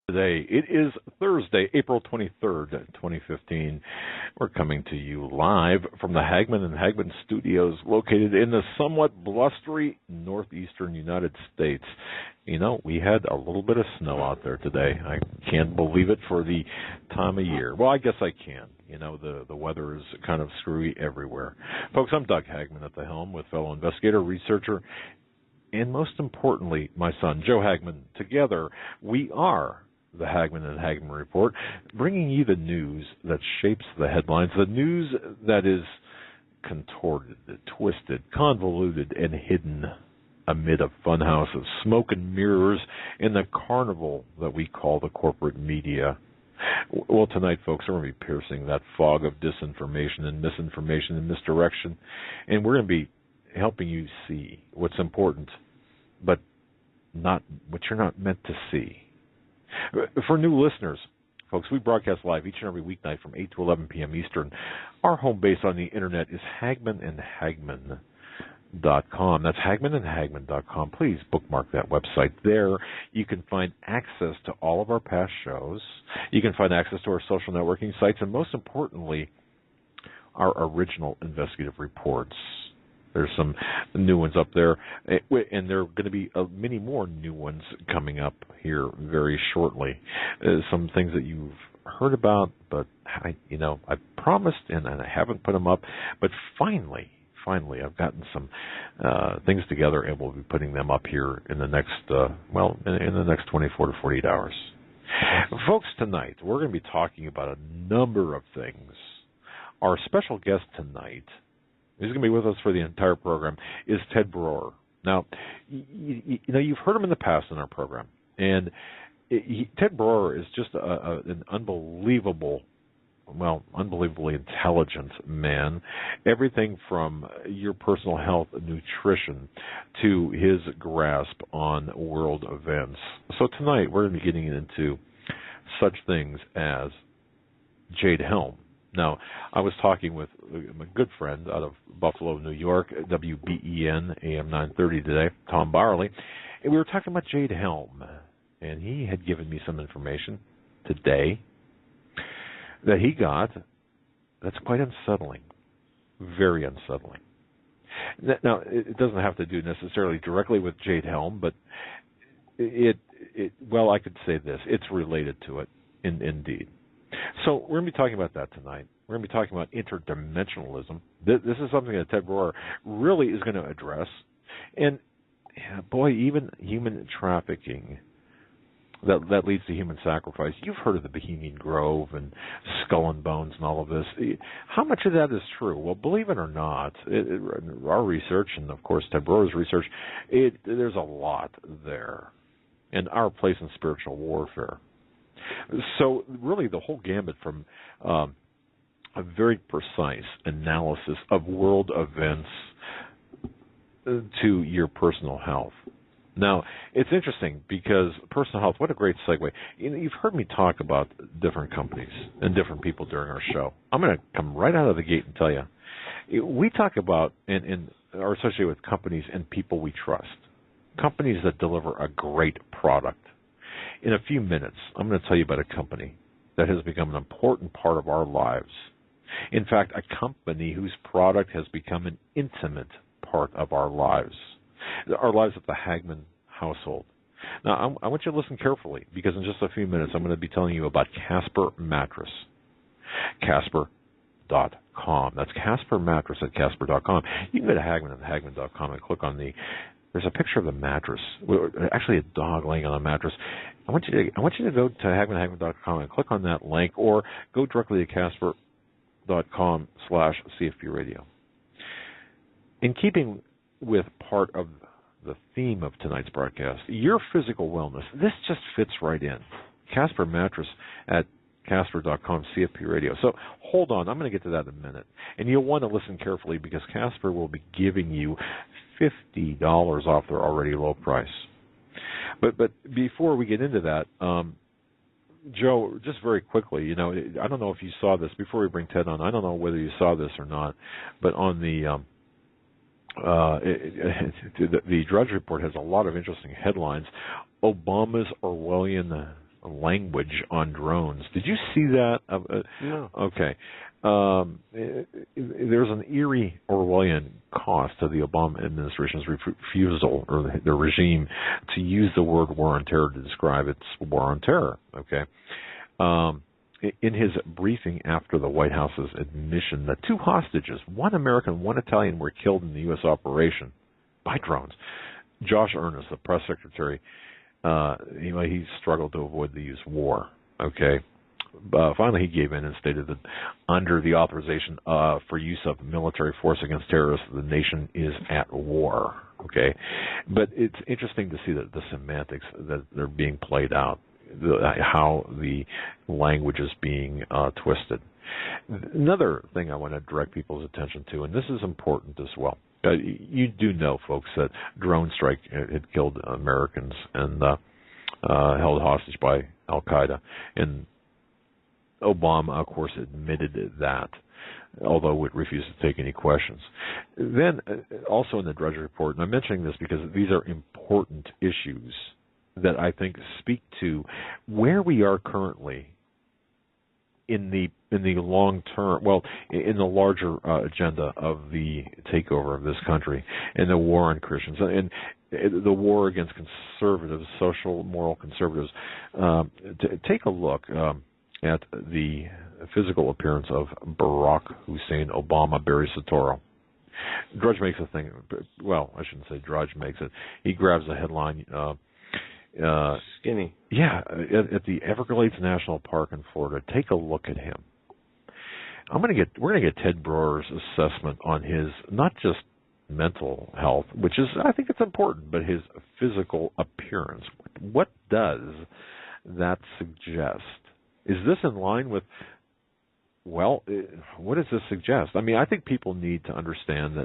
Today, it is Thursday, April 23rd, 2015. We're coming to you live from the Hagmann and Hagmann studios located in the somewhat blustery northeastern United States. You know, we had a little bit of snow out there today. I can't believe it for the time of year. Well, I guess I can. You know, the weather is kind of screwy everywhere. Folks, I'm Doug Hagmann at the helm with fellow investigator, researcher, and most importantly, my son, Joe Hagmann. Together, we are the Hagmann and Hagmann Report, bringing you the news that shapes the headlines, the news that is contorted, twisted, convoluted, and hidden amid a funhouse of smoke and mirrors in the carnival that we call the corporate media. Well, tonight, folks, we're going to be piercing that fog of disinformation and misinformation and misdirection, and we're going to be helping you see what's important, but not what you're not meant to see. For new listeners, folks, we broadcast live each and every weeknight from 8 to 11 p.m. Eastern. Our home base on the Internet is Hagmann and Hagmann.com. That's Hagmann and Hagmann.com. Please bookmark that website. There you can find access to all of our past shows. You can find access to our social networking sites, and most importantly, our original investigative reports. There's some new ones up there, and there are going to be many more new ones coming up here very shortly. Some things that you've heard about, but I promised and I haven't put them up. But finally, I've gotten some things together, and we'll be putting them up here in the next, in the next 24 to 48 hours. Folks, tonight we're going to be talking about a number of things. Our special guest tonight, who's going to be with us for the entire program, is Ted Broer. Now, you've heard him in the past in our program, and Ted Broer is just an unbelievably intelligent man. Everything from your personal health and nutrition to his grasp on world events. So tonight we're going to be getting into such things as Jade Helm. Now, I was talking with a good friend out of Buffalo, New York, WBEN, AM 930 today, Tom Barley, and we were talking about Jade Helm, and he had given me some information today that he got that's quite unsettling, very unsettling. Now, it doesn't have to do necessarily directly with Jade Helm, but I could say this, it's related to it, indeed. So we're going to be talking about that tonight. We're going to be talking about interdimensionalism. This is something that Ted Broer really is going to address. And, boy, even human trafficking that leads to human sacrifice. You've heard of the Bohemian Grove and Skull and Bones and all of this. How much of that is true? Well, believe it or not, our research and, of course, Ted Broer's research, there's a lot there. And our place in spiritual warfare. So really the whole gambit from a very precise analysis of world events to your personal health. Now, it's interesting because personal health, what a great segue. You've heard me talk about different companies and different people during our show. I'm going to come right out of the gate and tell you, we talk about and are associated with companies and people we trust, companies that deliver a great product. In a few minutes, I'm going to tell you about a company that has become an important part of our lives. In fact, a company whose product has become an intimate part of our lives at the Hagmann household. Now, I want you to listen carefully because in just a few minutes, I'm going to be telling you about Casper Mattress. Casper.com. That's Casper Mattress at Casper.com. You can go to Hagmann and Hagmann.com and click on there's a picture of a mattress, actually a dog laying on a mattress. I want you to go to HagmannHagmann.com and click on that link, or go directly to Casper.com/CFP Radio. In keeping with part of the theme of tonight's broadcast, your physical wellness, this just fits right in. Casper Mattress at Casper.com, CFP Radio. So hold on, I'm going to get to that in a minute. And you'll want to listen carefully because Casper will be giving you $50 off their already low price. But before we get into that, Joe, just very quickly, I don't know if you saw this before we bring Ted on. I don't know whether you saw this or not, but on the Drudge Report has a lot of interesting headlines. Obama's Orwellian language on drones. Did you see that? No. Okay. There's an eerie Orwellian cost to the Obama administration's refusal, or the regime, to use the word war on terror to describe its war on terror. Okay. In his briefing after the White House's admission that 2 hostages, one American, one Italian, were killed in the U.S. operation by drones, Josh Earnest, the press secretary, he struggled to avoid the use war. Okay. Finally, he gave in and stated that under the authorization for use of military force against terrorists, the nation is at war. Okay. But it's interesting to see that the semantics that they're being played out, how the language is being twisted. Another thing I want to direct people's attention to, and this is important as well. You do know, folks, that drone strike had killed Americans and held hostage by Al-Qaeda. And Obama, of course, admitted that, although it refused to take any questions. Then, also in the Drudge Report, and I'm mentioning this because these are important issues that I think speak to where we are currently in the long term, well, in the larger agenda of the takeover of this country and the war on Christians and the war against conservatives, social, moral conservatives. Take a look at the physical appearance of Barack Hussein Obama Barry Soetoro. Drudge makes a thing. Well, I shouldn't say Drudge makes it. He grabs a headline. Skinny. Yeah, at the Everglades National Park in Florida. Take a look at him. We're gonna get Ted Broer's assessment on his not just mental health, which is, I think it's important, but his physical appearance. What does that suggest? Is this in line with? Well, what does this suggest? I mean, I think people need to understand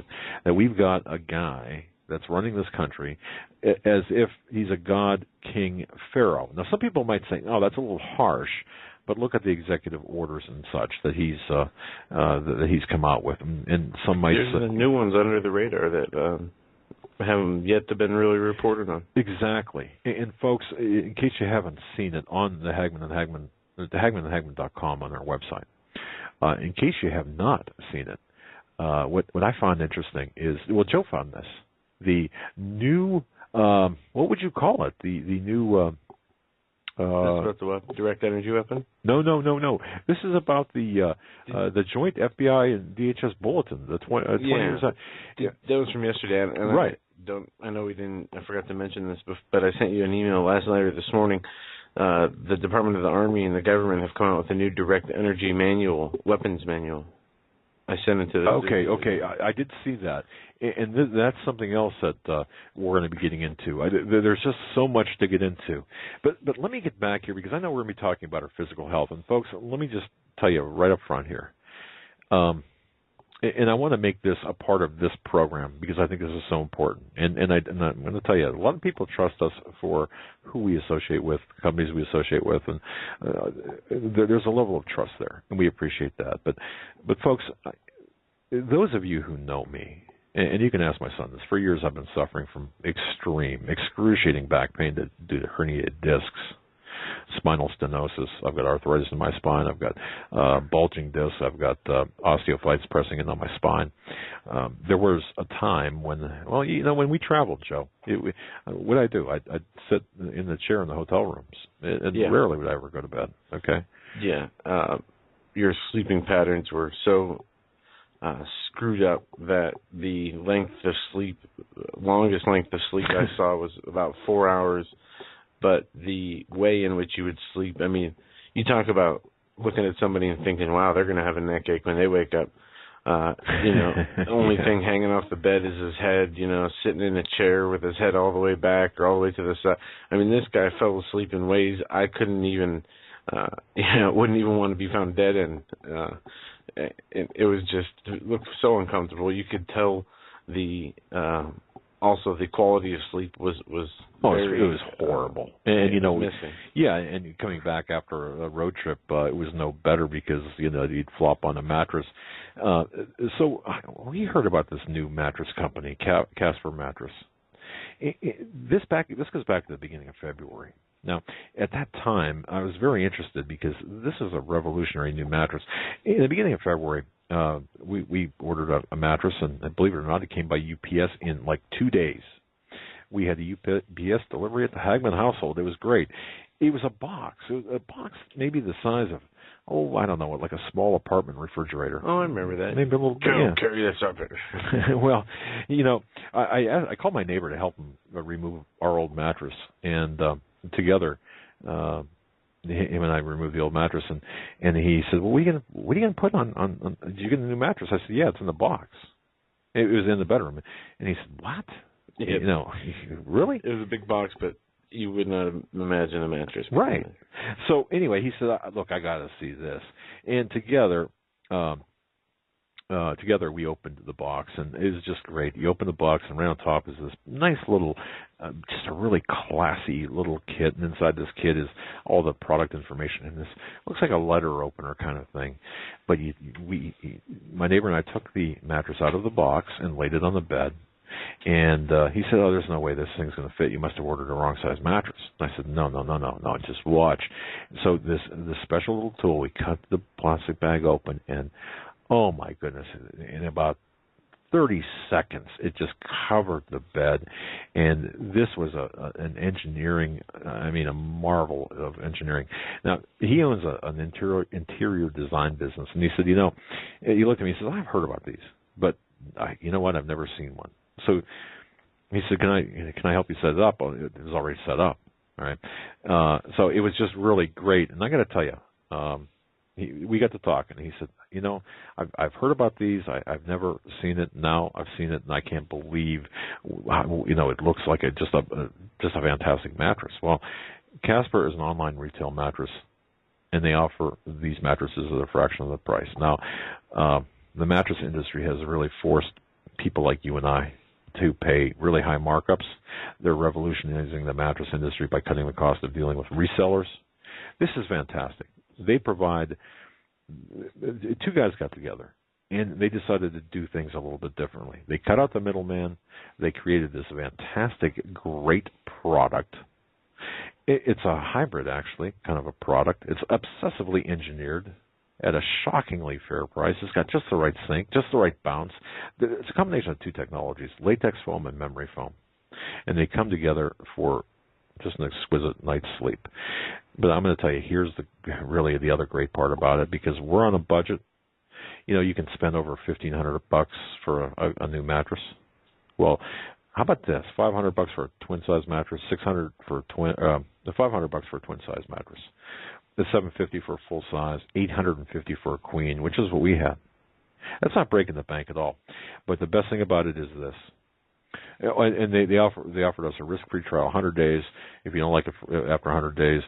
that we've got a guy that's running this country as if he's a god, king, pharaoh. Now, some people might say, "Oh, that's a little harsh," but look at the executive orders and such that he's come out with, and some might. There's the new ones under the radar that haven't yet to been really reported on. Exactly, and folks, in case you haven't seen it on the Hagmann and Hagmann, the Hagmann on our website. In case you have not seen it, what I found interesting is, well, Joe found this. The new, what would you call it? The new. That's about the direct energy weapon? No. This is about the joint FBI and DHS bulletin. The 20 years. Yeah, that was from yesterday. And right. I know we didn't. I forgot to mention this, but I sent you an email last night or this morning. The Department of the Army and the government have come out with a new direct energy manual, weapons manual. I sent it to the... Okay. I did see that. And that's something else that we're going to be getting into. There's just so much to get into. But let me get back here, because I know we're going to be talking about our physical health. And, folks, let me just tell you right up front here. And I want to make this a part of this program because I think this is so important. And I'm going to tell you, a lot of people trust us for who we associate with, companies we associate with, and there's a level of trust there, and we appreciate that. But folks, those of you who know me, and you can ask my son this, for years I've been suffering from excruciating back pain due to herniated discs, spinal stenosis. I've got arthritis in my spine. I've got bulging discs. I've got osteophytes pressing in on my spine. There was a time when we traveled, Joe, what I do, I'd sit in the chair in the hotel rooms, and rarely would I ever go to bed. Okay. Yeah. Your sleeping patterns were so screwed up that the longest length of sleep I saw was about 4 hours. But the way in which you would sleep, I mean, you talk about looking at somebody and thinking, wow, they're going to have a neck ache when they wake up. The only thing hanging off the bed is his head, sitting in a chair with his head all the way back or all the way to the side. I mean, this guy fell asleep in ways I couldn't even, wouldn't even want to be found dead in. It was just, it looked so uncomfortable. You could tell also the quality of sleep was very, it was horrible. And missing. Yeah, and coming back after a road trip, it was no better because you'd flop on a mattress. So we heard about this new mattress company, Casper Mattress. This goes back to the beginning of February. Now, at that time, I was very interested because this is a revolutionary new mattress. In the beginning of February, we ordered a mattress, and believe it or not, it came by UPS in like 2 days. We had a UPS delivery at the Hagmann household. It was great. It was a box. It was a box maybe the size of, I don't know, like a small apartment refrigerator. Oh, I remember that. Maybe a little bit. Yeah. Carry this up. Well, I called my neighbor to help him remove our old mattress, and together, him and I removed the old mattress, and he said, "Well, what are you gonna put on? Did you get a new mattress?" I said, "Yeah, it's in the box. It was in the bedroom." And he said, "What? Yeah. Really?" It was a big box, but you would not imagine a mattress. Right. So anyway, he said, "Look, I got to see this." And together we opened the box, and it was just great. You open the box, and right on top is this nice little, just a really classy little kit. And inside this kit is all the product information. And this looks like a letter opener kind of thing. But my neighbor and I took the mattress out of the box and laid it on the bed. And he said, "Oh, there's no way this thing's going to fit. You must have ordered the wrong size mattress." And I said, No, just watch. So this special little tool, we cut the plastic bag open, and oh my goodness, in about 30 seconds, it just covered the bed. And this was an engineering, a marvel of engineering. Now, he owns an interior design business, and he said, he looked at me and says, "I've heard about these, but you know what? I've never seen one." So he said, "Can I help you set it up?" Well, it was already set up. All right. So it was just really great. And I got to tell you, we got to talking, and he said, I've heard about these. I've never seen it. Now I've seen it, and I can't believe how, it looks like just a fantastic mattress. Well, Casper is an online retail mattress, and they offer these mattresses at a fraction of the price. Now, the mattress industry has really forced people like you and I to pay really high markups. They're revolutionizing the mattress industry by cutting the cost of dealing with resellers. This is fantastic. They provide, two guys got together, and they decided to do things a little bit differently. They cut out the middleman. They created this fantastic, great product. It's a hybrid, actually, kind of a product. It's obsessively engineered at a shockingly fair price. It's got just the right sink, just the right bounce. It's a combination of two technologies, latex foam and memory foam. And they come together for just an exquisite night's sleep. But I'm going to tell you, here's really the other great part about it, because we're on a budget. You can spend over $1,500 for a new mattress. Well, how about this? $500 for a twin size mattress, $500 for a twin size mattress. The $750 for a full size, $850 for a queen, which is what we had. That's not breaking the bank at all. But the best thing about it is this. And they offered us a risk-free trial, 100 days. If you don't like it after 100 days,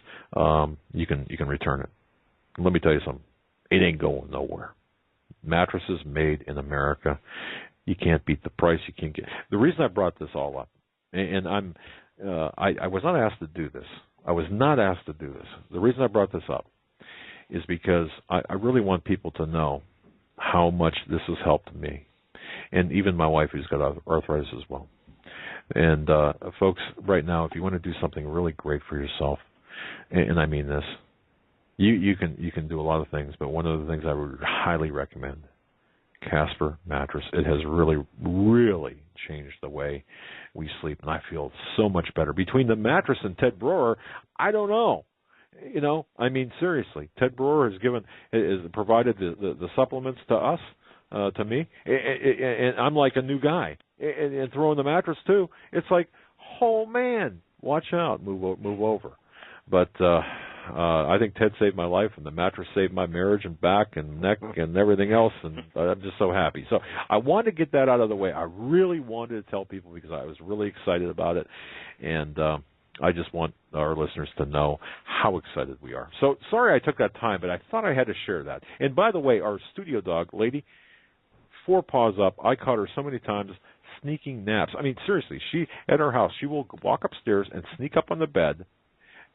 you can return it. Let me tell you something. It ain't going nowhere. Mattresses made in America. You can't beat the price. You can't get. The reason I brought this all up, and I was not asked to do this. The reason I brought this up is because I really want people to know how much this has helped me, and even my wife, who's got arthritis as well. And folks, right now, if you want to do something really great for yourself, and I mean this, you can do a lot of things, but one of the things I would highly recommend, Casper mattress. It has really, really changed the way we sleep, and I feel so much better. Between the mattress and Ted Broer, I don't know. Seriously, Ted Broer has provided the supplements to us, to me, and I'm like a new guy. And throwing the mattress too, it's like, oh man, watch out, move over. But I think Ted saved my life, and the mattress saved my marriage and back and neck and everything else, and I'm just so happy. So I wanted to get that out of the way. I really wanted to tell people because I was really excited about it, and I just want our listeners to know how excited we are. So sorry I took that time, but I thought I had to share that. And by the way, our studio dog, Lady, 4 paws up, I caught her so many times sneaking naps. Seriously, she, at her house, she will walk upstairs and sneak up on the bed,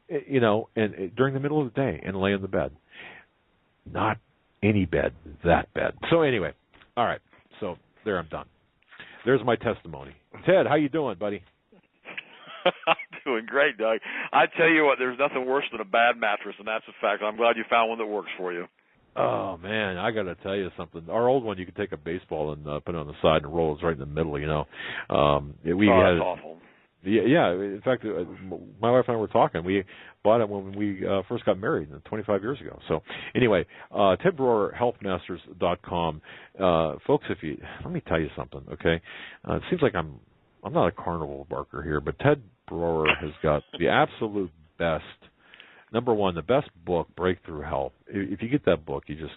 and during the middle of the day and lay in the bed. Not any bed, that bed. So anyway, all right. So there, I'm done. There's my testimony. Ted, how you doing, buddy? I'm doing great, Doug. I tell you what, there's nothing worse than a bad mattress, and that's a fact. I'm glad you found one that works for you. Oh man, I got to tell you something. Our old one, you could take a baseball and put it on the side and roll it right in the middle. You know, That's awful. Yeah. In fact, my wife and I were talking. We bought it when we first got married 25 years ago. So anyway, Ted Broer, healthmasters.com. Folks, let me tell you something, okay? It seems like I'm not a carnival barker here, but Ted Broer has got the absolute best. Number one, the best book, Breakthrough Health. If you get that book, you just,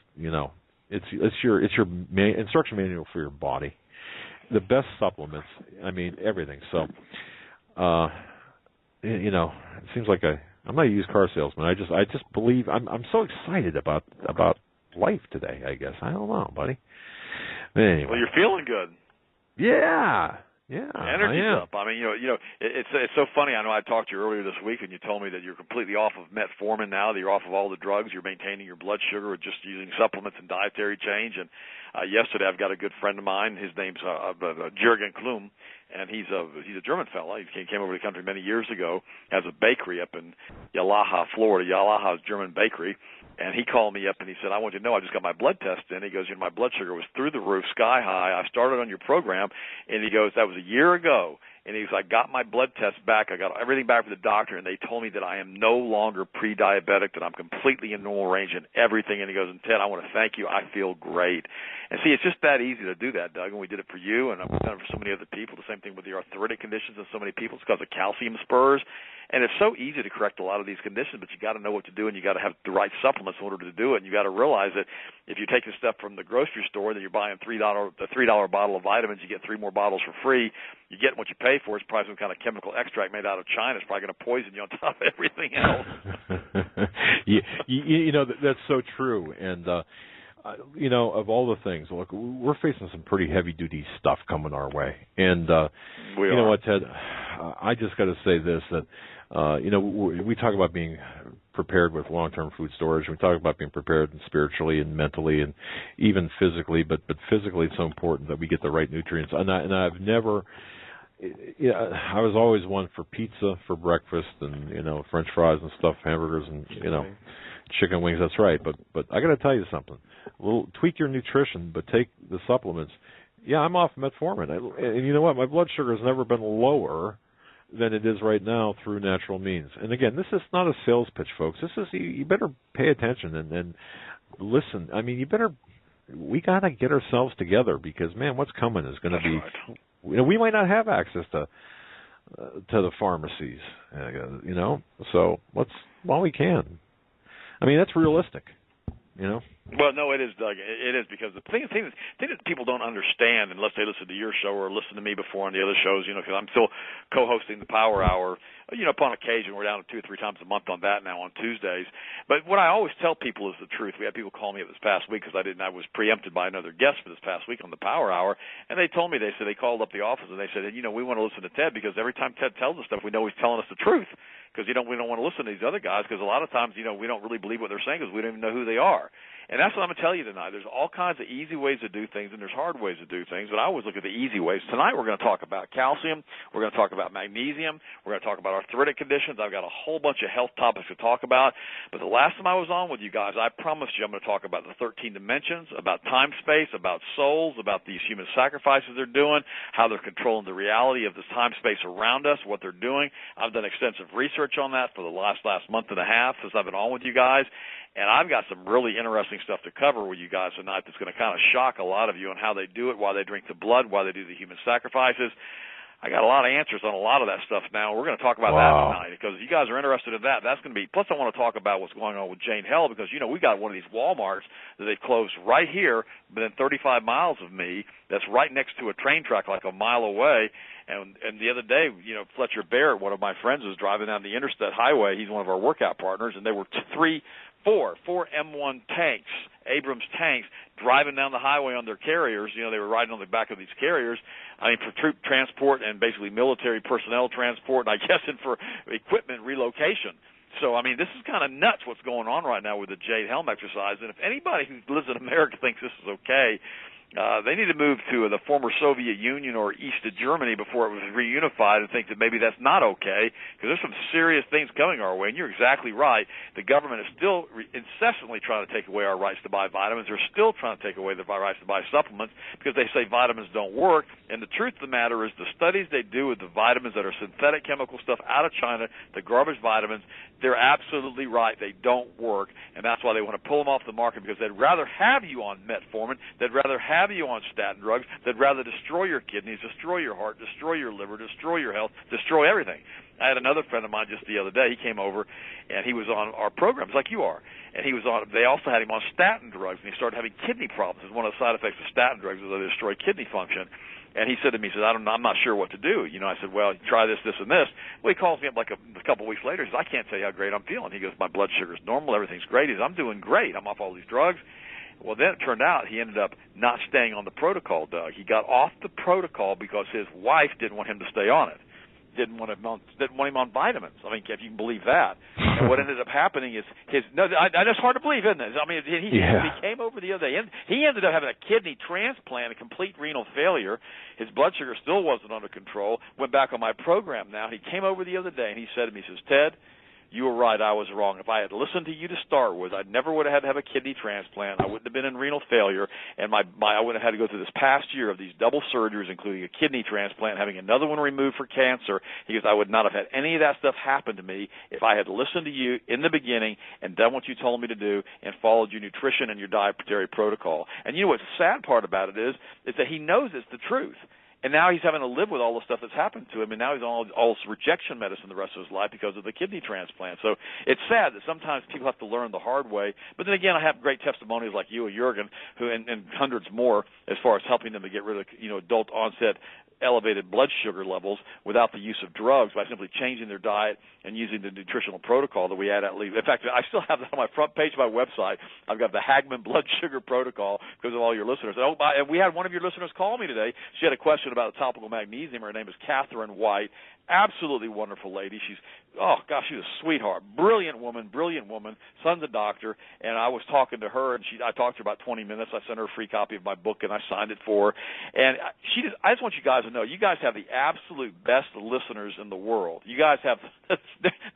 it's your instruction manual for your body. The best supplements. I mean, everything. So, it seems like I'm not a used car salesman. I just believe I'm so excited about life today. I guess I don't know, buddy. But anyway. Well, you're feeling good. Yeah. Yeah, energy's up. I mean, it's so funny. I know I talked to you earlier this week, and you told me that you're completely off of metformin now. That you're off of all the drugs. You're maintaining your blood sugar with just using supplements and dietary change. And yesterday, I've got a good friend of mine. His name's Jürgen Klum, and he's a German fella. He came over to the country many years ago. Has a bakery up in Yalaha, Florida. Yalaha is a German bakery. And he called me up and he said, I want you to know I just got my blood test in. He goes, my blood sugar was through the roof, sky high. I started on your program. And he goes, that was a year ago. And he goes, I got my blood test back. I got everything back from the doctor, and they told me that I am no longer pre-diabetic, that I'm completely in normal range and everything. And he goes, and Ted, I want to thank you. I feel great. And see, it's just that easy to do that, Doug. And we did it for you, and I've done it for so many other people. The same thing with the arthritic conditions of so many people. It's because of calcium spurs. And it's so easy to correct a lot of these conditions, but you got to know what to do, and you got to have the right supplements in order to do it. And you got to realize that if you're taking stuff from the grocery store, that you're buying a $3 bottle of vitamins, you get 3 more bottles for free. You get what you pay for. It's probably some kind of chemical extract made out of China. It's probably going to poison you on top of everything else. That's so true. And of all the things, look, we're facing some pretty heavy-duty stuff coming our way. And you know what, Ted? I just got to say this, that we talk about being prepared with long-term food storage. We talk about being prepared spiritually and mentally and even physically, but physically it's so important that we get the right nutrients. And I've never, I was always one for pizza for breakfast and, French fries and stuff, hamburgers and, chicken wings. That's right. But I got to tell you something. Tweak your nutrition, but take the supplements. Yeah, I'm off metformin. And you know what? My blood sugar has never been lower than it is right now through natural means. And again, this is not a sales pitch, folks. This is, you better pay attention and listen. I mean, we got to get ourselves together because, man, what's coming is going to be, right. We might not have access to the pharmacies, so while we can. I mean, that's realistic, Well, no, it is, Doug. It is, because the thing that people don't understand unless they listen to your show or listen to me before on the other shows, because I'm still co-hosting the Power Hour. Upon occasion, we're down to 2 or 3 times a month on that now on Tuesdays. But what I always tell people is the truth. We had people call me up this past week because I was preempted by another guest for this past week on the Power Hour, and they told me, they called up the office and they said, we want to listen to Ted because every time Ted tells us stuff, we know he's telling us the truth. Because we don't want to listen to these other guys because a lot of times, we don't really believe what they're saying because we don't even know who they are. And that's what I'm going to tell you tonight. There's all kinds of easy ways to do things, and there's hard ways to do things, but I always look at the easy ways. Tonight we're going to talk about calcium. We're going to talk about magnesium. We're going to talk about arthritic conditions. I've got a whole bunch of health topics to talk about. But the last time I was on with you guys, I promised you I'm going to talk about the 13 dimensions, about time-space, about souls, about these human sacrifices they're doing, how they're controlling the reality of this time-space around us, what they're doing. I've done extensive research on that for the last month and a half since I've been on with you guys. And I've got some really interesting stuff to cover with you guys tonight that's going to kind of shock a lot of you on how they do it, why they drink the blood, why they do the human sacrifices. I got a lot of answers on a lot of that stuff now. We're going to talk about that tonight because if you guys are interested in that, that's going to be – plus I want to talk about what's going on with Jane Hell because, we got one of these Walmarts that they've closed right here within 35 miles of me that's right next to a train track like a mile away. And the other day, Fletcher Barrett, one of my friends, was driving down the interstate highway. He's one of our workout partners, and there were four M1 tanks, Abrams tanks, driving down the highway on their carriers. They were riding on the back of these carriers, for troop transport and basically military personnel transport, and I guess for equipment relocation. So, this is kind of nuts what's going on right now with the Jade Helm exercise. And if anybody who lives in America thinks this is okay, They need to move to the former Soviet Union or East of Germany before it was reunified and think that maybe that's not okay, because there's some serious things coming our way. And you're exactly right. The government is still incessantly trying to take away our rights to buy vitamins. They're still trying to take away our rights to buy supplements because they say vitamins don't work. And the truth of the matter is the studies they do with the vitamins that are synthetic chemical stuff out of China, the garbage vitamins, they're absolutely right. They don't work, and that's why they want to pull them off the market, because they'd rather have you on metformin, they'd rather have you on statin drugs, they'd rather destroy your kidneys, destroy your heart, destroy your liver, destroy your health, destroy everything. I had another friend of mine just the other day. He came over, and he was on our programs like you are, and he was on. They also had him on statin drugs, and he started having kidney problems. One of the side effects of statin drugs is that they destroy kidney function. And he said to me, he said, I'm not sure what to do. I said, well, try this, this, and this. Well, he calls me up like a couple of weeks later. He says, I can't tell you how great I'm feeling. He goes, my blood sugar's normal. Everything's great. He says, I'm doing great. I'm off all these drugs. Well, then it turned out he ended up not staying on the protocol, Doug. He got off the protocol because his wife didn't want him to stay on it. Didn't want him on vitamins. I mean, if you can believe that. And what ended up happening is it's hard to believe, isn't it? I mean, he came over the other day, and he ended up having a kidney transplant, a complete renal failure. His blood sugar still wasn't under control. Went back on my program now. He came over the other day, and he said to me, he says, Ted, you were right, I was wrong. If I had listened to you to start with, I never would have had to have a kidney transplant. I wouldn't have been in renal failure, and I wouldn't have had to go through this past year of these double surgeries, including a kidney transplant, having another one removed for cancer. He goes, I would not have had any of that stuff happen to me if I had listened to you in the beginning and done what you told me to do and followed your nutrition and your dietary protocol. And you know what's the sad part about it is that he knows it's the truth. And now he's having to live with all the stuff that's happened to him, and now he's on all this rejection medicine the rest of his life because of the kidney transplant. So it's sad that sometimes people have to learn the hard way. But then again, I have great testimonials like you and Jurgen, and hundreds more as far as helping them to get rid of adult onset elevated blood sugar levels without the use of drugs by simply changing their diet and using the nutritional protocol that we add at least. In fact, I still have that on my front page of my website. I've got the Hagmann blood sugar protocol because of all your listeners. And we had one of your listeners call me today. She had a question about the topical magnesium. Her name is Catherine White. Absolutely wonderful lady. She's a sweetheart. Brilliant woman, son's a doctor, and I was talking to her, and I talked to her about 20 minutes. I sent her a free copy of my book, and I signed it for her. And I just want you guys to know, you guys have the absolute best listeners in the world. You guys have,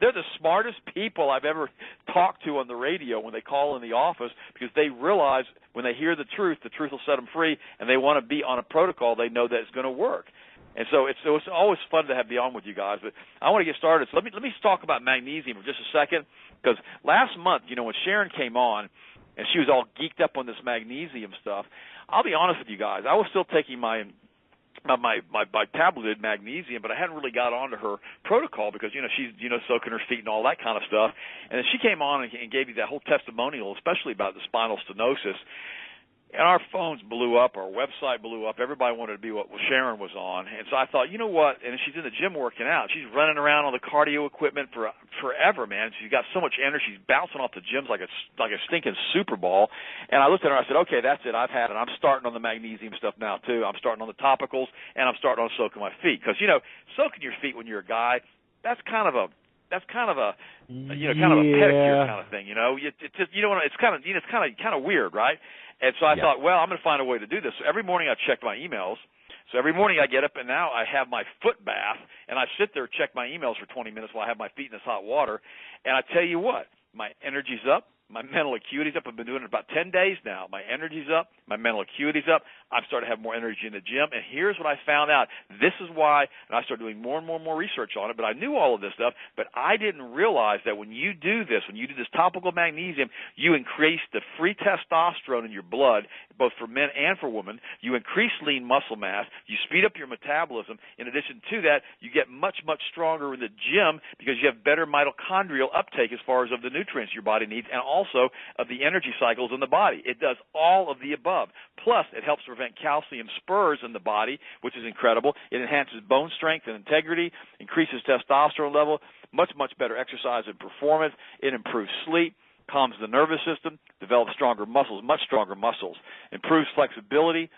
they're the smartest people I've ever talked to on the radio when they call in the office, because they realize when they hear the truth will set them free, and they want to be on a protocol they know that it's going to work. And so it's always fun to be on with you guys. But I want to get started. So let me talk about magnesium for just a second, because last month, when Sharon came on and she was all geeked up on this magnesium stuff, I'll be honest with you guys, I was still taking my tableted magnesium, but I hadn't really got onto her protocol because she's soaking her feet and all that kind of stuff. And then she came on and gave me that whole testimonial, especially about the spinal stenosis. And our phones blew up, our website blew up. Everybody wanted to be what Sharon was on. And so I thought, you know what? And she's in the gym working out. She's running around on the cardio equipment for forever, man. She's got so much energy. She's bouncing off the gyms like a stinking Super Ball. And I looked at her and I said, okay, that's it. I've had it. I'm starting on the magnesium stuff now, too. I'm starting on the topicals, and I'm starting on soaking my feet. Because, soaking your feet when you're a guy, that's kind of a pedicure kind of thing. It's kind of weird, right? And so I thought, well, I'm going to find a way to do this. So every morning I check my emails. So every morning I get up, and now I have my foot bath, and I sit there and check my emails for 20 minutes while I have my feet in this hot water. And I tell you what, my energy's up. My mental acuity's up. I've been doing it about 10 days now. My energy's up. My mental acuity's up. I'm starting to have more energy in the gym. And here's what I found out. This is why, and I started doing more and more research on it, but I knew all of this stuff, but I didn't realize that when you do this topical magnesium, you increase the free testosterone in your blood, both for men and for women. You increase lean muscle mass. You speed up your metabolism. In addition to that, you get much stronger in the gym because you have better mitochondrial uptake as far as of the nutrients your body needs, and also of the energy cycles in the body. It does all of the above. Plus, it helps prevent calcium spurs in the body, which is incredible. It enhances bone strength and integrity, increases testosterone level, much better exercise and performance. It improves sleep, calms the nervous system, develops stronger muscles, much stronger muscles, improves flexibility,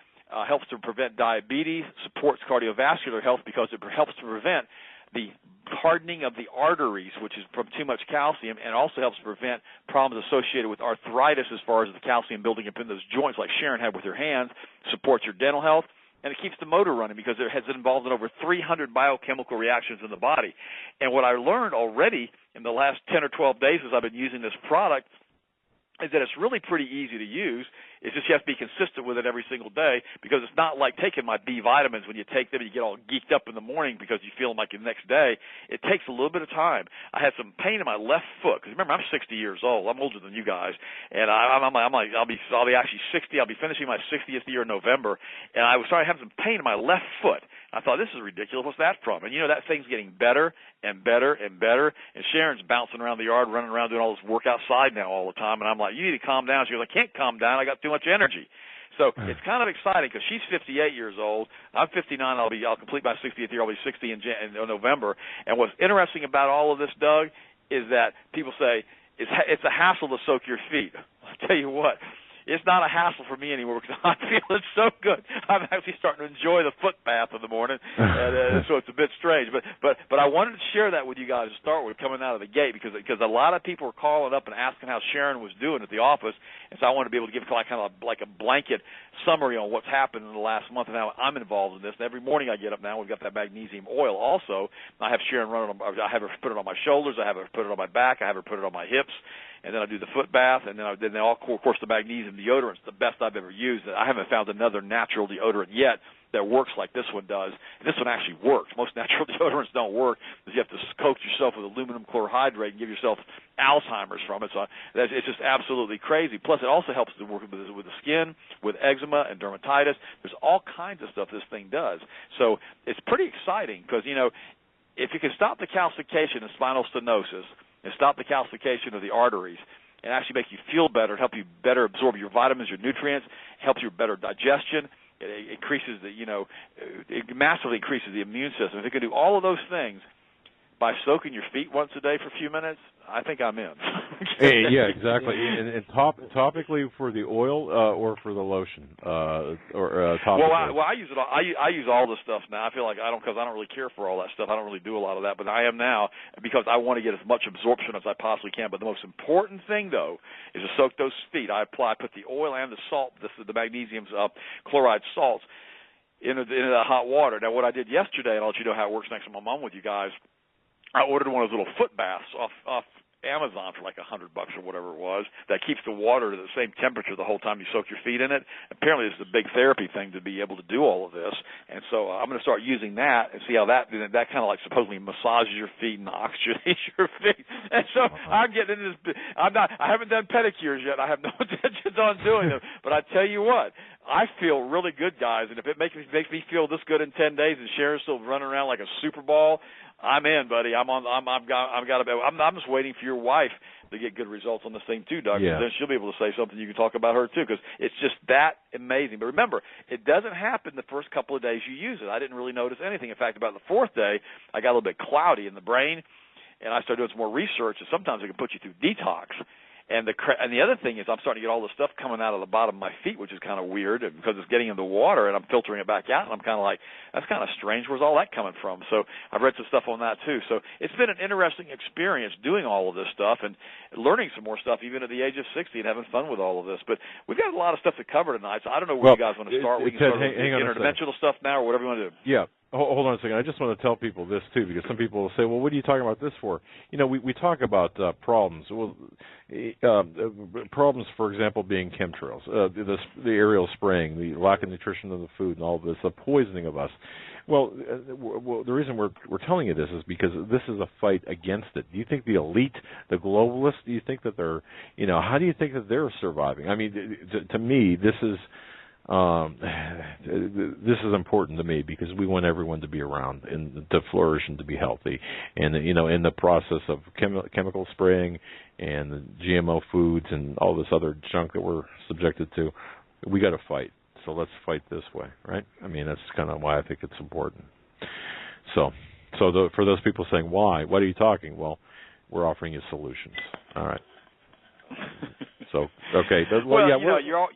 helps to prevent diabetes, supports cardiovascular health because it helps to prevent the hardening of the arteries, which is from too much calcium, and also helps prevent problems associated with arthritis as far as the calcium building up in those joints like Sharon had with her hands, supports your dental health, and it keeps the motor running because it has involved in over 300 biochemical reactions in the body. And what I learned already in the last 10 or 12 days as I've been using this product is that it's really pretty easy to use. It's just you have to be consistent with it every single day, because it's not like taking my B vitamins. When you take them, you get all geeked up in the morning because you feel like the next day. It takes a little bit of time. I had some pain in my left foot because remember, I'm 60 years old. I'm older than you guys, and I'm like I'll be actually 60. I'll be finishing my 60th year in November, and I was starting to have some pain in my left foot. I thought, this is ridiculous. What's that from? And that thing's getting better and better and better. And Sharon's bouncing around the yard, running around doing all this work outside now all the time. And I'm like, you need to calm down. She goes, I can't calm down. I got too much energy. So it's kind of exciting because she's 58 years old. I'm 59. I'll complete my 60th year. I'll be 60 in November. And what's interesting about all of this, Doug, is that people say it's a hassle to soak your feet. I'll tell you what. It's not a hassle for me anymore because I'm feeling so good. I'm actually starting to enjoy the foot bath in the morning, and so it's a bit strange. But I wanted to share that with you guys to start with coming out of the gate because a lot of people were calling up and asking how Sharon was doing at the office, and so I wanted to be able to give kind of like a blanket summary on what's happened in the last month and how I'm involved in this. And every morning I get up now, we've got that magnesium oil also. I have Sharon I have her put it on my shoulders, I have her put it on my back, I have her put it on my hips. And then I do the foot bath, and then of course, the magnesium deodorant's the best I've ever used. I haven't found another natural deodorant yet that works like this one does. And this one actually works. Most natural deodorants don't work because you have to coat yourself with aluminum chlorohydrate and give yourself Alzheimer's from it. So it's just absolutely crazy. Plus, it also helps to work with the skin, with eczema and dermatitis. There's all kinds of stuff this thing does. So it's pretty exciting because, if you can stop the calcification and spinal stenosis, and stop the calcification of the arteries and actually make you feel better, help you better absorb your vitamins, your nutrients, helps you better digestion. It increases it massively increases the immune system. If it can do all of those things by soaking your feet once a day for a few minutes, I think I'm in. Yeah, exactly. And topically for the oil or for the lotion topically? Well, I use it. I use all the stuff now. I feel like I don't really care for all that stuff. I don't really do a lot of that, but I am now because I want to get as much absorption as I possibly can. But the most important thing though is to soak those feet. I put the oil and the salt, the magnesium chloride salts into the hot water. Now, what I did yesterday, and I'll let you know how it works next time I'm on with you guys. I ordered one of those little foot baths off Amazon for like $100 or whatever it was that keeps the water to the same temperature the whole time you soak your feet in it. Apparently, it's a big therapy thing to be able to do all of this, and so I'm going to start using that and see how that kind of like supposedly massages your feet and oxygenates your feet. And so I'm getting into this. I haven't done pedicures yet. I have no intentions on doing them, but I tell you what. I feel really good, guys, and if it makes me feel this good in 10 days and Sharon's still running around like a Super Bowl, I'm in, buddy. I'm just waiting for your wife to get good results on this thing too, Doug. Yeah. Then she'll be able to say something. You can talk about her too, because it's just that amazing. But remember, it doesn't happen the first couple of days you use it. I didn't really notice anything. In fact, about the fourth day, I got a little bit cloudy in the brain, and I started doing some more research. And sometimes it can put you through detox. And the other thing is I'm starting to get all the stuff coming out of the bottom of my feet, which is kind of weird because it's getting in the water and I'm filtering it back out. And I'm kind of like, that's kind of strange. Where's all that coming from? So I've read some stuff on that too. So it's been an interesting experience doing all of this stuff and learning some more stuff even at the age of 60 and having fun with all of this. But we've got a lot of stuff to cover tonight. So I don't know where you guys want to start. We can start with interdimensional stuff now or whatever you want to do. Yeah. Hold on a second. I just want to tell people this, too, because some people will say, well, what are you talking about this for? We talk about problems. Well, problems, for example, being chemtrails, the aerial spraying, the lack of nutrition of the food and all of this, the poisoning of us. Well, the reason we're telling you this is because this is a fight against it. Do you think the elite, the globalists, do you think that they're, how do you think that they're surviving? I mean, to me, this is important to me because we want everyone to be around and to flourish and to be healthy. And in the process of chemical spraying and the GMO foods and all this other junk that we're subjected to, we got to fight. So let's fight this way, right? I mean, that's kind of why I think it's important. So for those people saying why, what are you talking? Well, we're offering you solutions. All right. So okay. Well, yeah, you're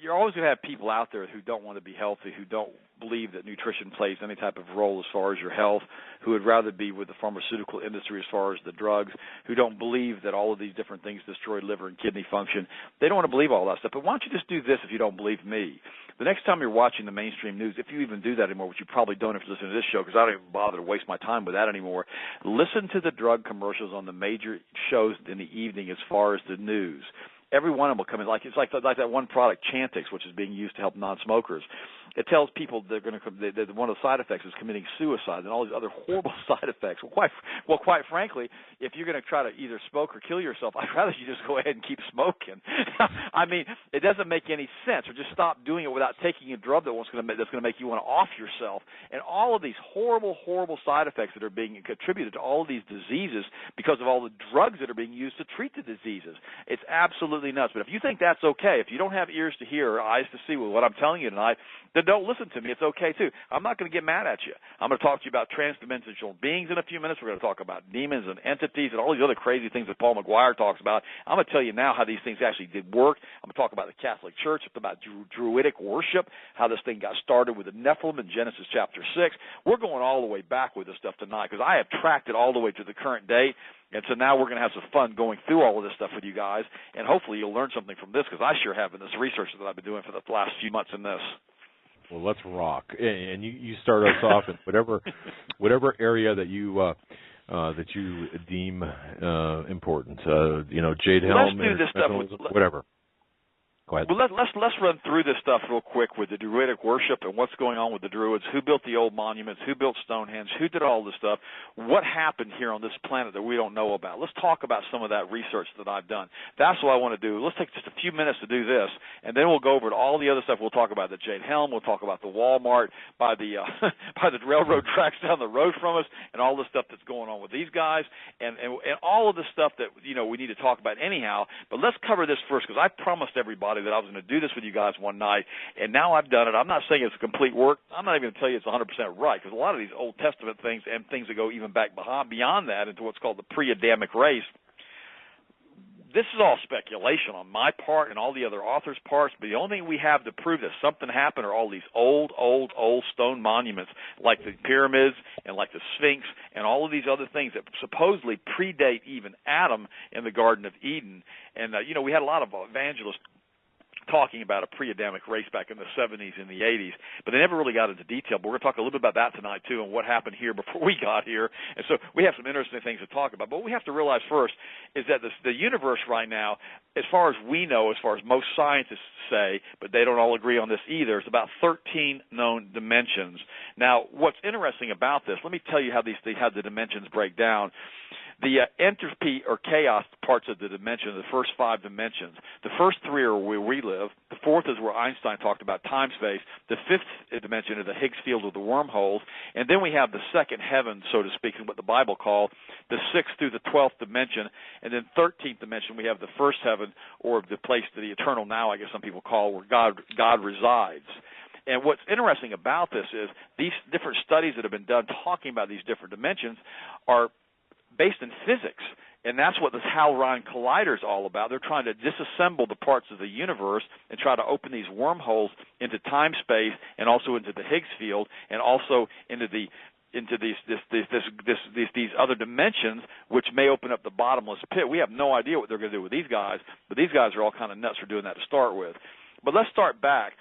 you're always going to have people out there who don't want to be healthy, who don't believe that nutrition plays any type of role as far as your health, who would rather be with the pharmaceutical industry as far as the drugs, who don't believe that all of these different things destroy liver and kidney function. They don't want to believe all that stuff. But why don't you just do this if you don't believe me? The next time you're watching the mainstream news, if you even do that anymore, which you probably don't if you listen to this show, because I don't even bother to waste my time with that anymore, listen to the drug commercials on the major shows in the evening as far as the news. Every one of them will come in. It's like that one product, Chantix, which is being used to help non-smokers. It tells people they're going to that one of the side effects is committing suicide and all these other horrible side effects. Well, quite frankly, if you're going to try to either smoke or kill yourself, I'd rather you just go ahead and keep smoking. I mean, it doesn't make any sense. Or just stop doing it without taking a drug that's going to make you want to off yourself. And all of these horrible, horrible side effects that are being contributed to all of these diseases because of all the drugs that are being used to treat the diseases. It's absolutely nuts. But if you think that's okay, if you don't have ears to hear or eyes to see with what I'm telling you tonight, then don't listen to me. It's okay, too. I'm not going to get mad at you. I'm going to talk to you about transdimensional beings in a few minutes. We're going to talk about demons and entities and all these other crazy things that Paul McGuire talks about. I'm going to tell you now how these things actually did work. I'm going to talk about the Catholic Church, about Druidic worship, how this thing got started with the Nephilim in Genesis chapter 6. We're going all the way back with this stuff tonight because I have tracked it all the way to the current date. And so now we're going to have some fun going through all of this stuff with you guys, and hopefully you'll learn something from this because I sure have in this research that I've been doing for the last few months in this. Well, let's rock, and you start us off in whatever area that you deem important. Jade Helm, let's do this stuff. Whatever. Go ahead. Well, let's run through this stuff real quick with the Druidic worship and what's going on with the Druids, who built the old monuments, who built Stonehenge, who did all this stuff, what happened here on this planet that we don't know about. Let's talk about some of that research that I've done. That's what I want to do. Let's take just a few minutes to do this, and then we'll go over to all the other stuff. We'll talk about the Jade Helm. We'll talk about the Walmart by the by the railroad tracks down the road from us, and all the stuff that's going on with these guys, and all of the stuff that we need to talk about anyhow. But let's cover this first because I promised everybody that I was going to do this with you guys one night, and now I've done it. I'm not saying it's a complete work. I'm not even going to tell you it's 100% right because a lot of these Old Testament things and things that go even back beyond that into what's called the pre-Adamic race, this is all speculation on my part and all the other authors' parts, but the only thing we have to prove that something happened are all these old stone monuments like the pyramids and like the Sphinx and all of these other things that supposedly predate even Adam in the Garden of Eden. And, we had a lot of evangelists talking about a pre-Adamic race back in the 70s and the 80s, but they never really got into detail. But we're going to talk a little bit about that tonight, too, and what happened here before we got here. And so we have some interesting things to talk about. But what we have to realize first is that the universe right now, as far as we know, as far as most scientists say, but they don't all agree on this either, it's about 13 known dimensions. Now, what's interesting about this, let me tell you how the dimensions break down. The entropy or chaos parts of the dimension, the first 5 dimensions. The first 3 are where we live. The fourth is where Einstein talked about time-space. The 5th dimension is the Higgs field of the wormholes. And then we have the second heaven, so to speak, what the Bible calls the 6th through the 12th dimension. And then 13th dimension, we have the first heaven, or the place to the eternal now, I guess some people call, where God resides. And what's interesting about this is these different studies that have been done talking about these different dimensions are based in physics, and that's what this Hadron Collider is all about. They're trying to disassemble the parts of the universe and try to open these wormholes into time space and also into the Higgs field and also into these other dimensions, which may open up the bottomless pit. We have no idea what they're going to do with these guys, but these guys are all kind of nuts for doing that to start with. But let's start back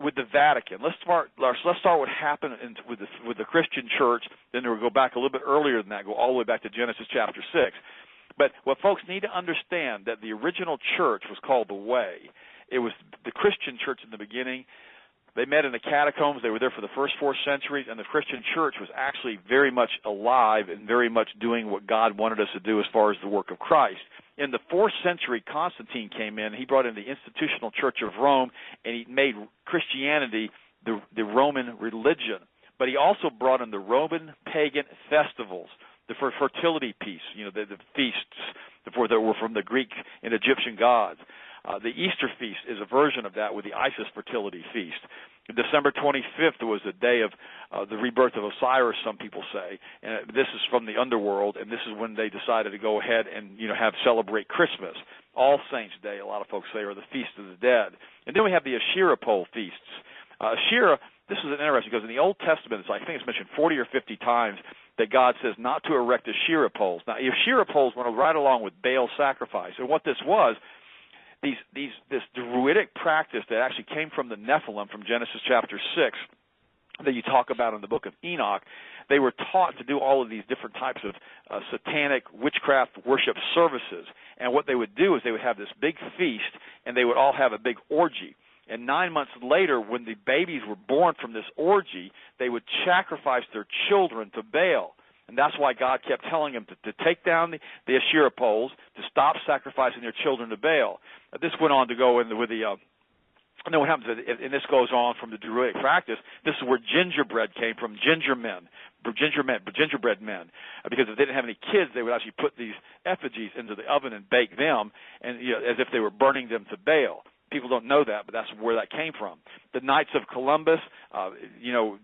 with the Vatican. Let's start what happened with the Christian Church. Then we'll go back a little bit earlier than that, go all the way back to Genesis chapter 6. But what folks need to understand that the original church was called the Way. It was the Christian church in the beginning. They met in the catacombs. They were there for the first 4 centuries, and the Christian church was actually very much alive and very much doing what God wanted us to do as far as the work of Christ. In the 4th century, Constantine came in. He brought in the institutional church of Rome, and he made Christianity the Roman religion. But he also brought in the Roman pagan festivals, the fertility feast, the feasts that were from the Greek and Egyptian gods. The Easter feast is a version of that with the Isis fertility feast. December 25th was the day of the rebirth of Osiris, some people say. And this is from the underworld, and this is when they decided to go ahead and celebrate Christmas. All Saints' Day, a lot of folks say, or the Feast of the Dead. And then we have the Asherah pole feasts. Asherah, this is interesting because in the Old Testament, I think it's mentioned 40 or 50 times that God says not to erect Asherah poles. Now, Asherah poles went right along with Baal sacrifice. And what this was, this druidic practice that actually came from the Nephilim from Genesis chapter 6 that you talk about in the book of Enoch, they were taught to do all of these different types of satanic witchcraft worship services. And what they would do is they would have this big feast, and they would all have a big orgy. And 9 months later, when the babies were born from this orgy, they would sacrifice their children to Baal. And that's why God kept telling them to take down the Asherah poles, to stop sacrificing their children to Baal. This went on to go in with the... And then what happens, and this goes on from the Druidic practice, this is where gingerbread came from, gingerbread men. Because if they didn't have any kids, they would actually put these effigies into the oven and bake them, and as if they were burning them to Baal. People don't know that, but that's where that came from. The Knights of Columbus,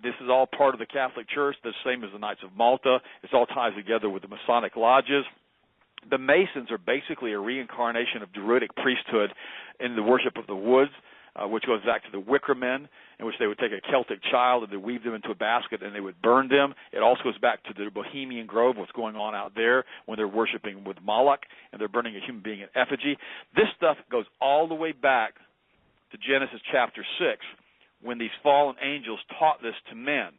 this is all part of the Catholic Church, the same as the Knights of Malta. It all ties together with the Masonic lodges. The Masons are basically a reincarnation of Druidic priesthood in the worship of the woods, which goes back to the Wicker men, in which they would take a Celtic child and they weave them into a basket and they would burn them. It also goes back to the Bohemian Grove, what's going on out there when they're worshiping with Moloch and they're burning a human being in effigy. This stuff goes all the way back to Genesis chapter 6, when these fallen angels taught this to men.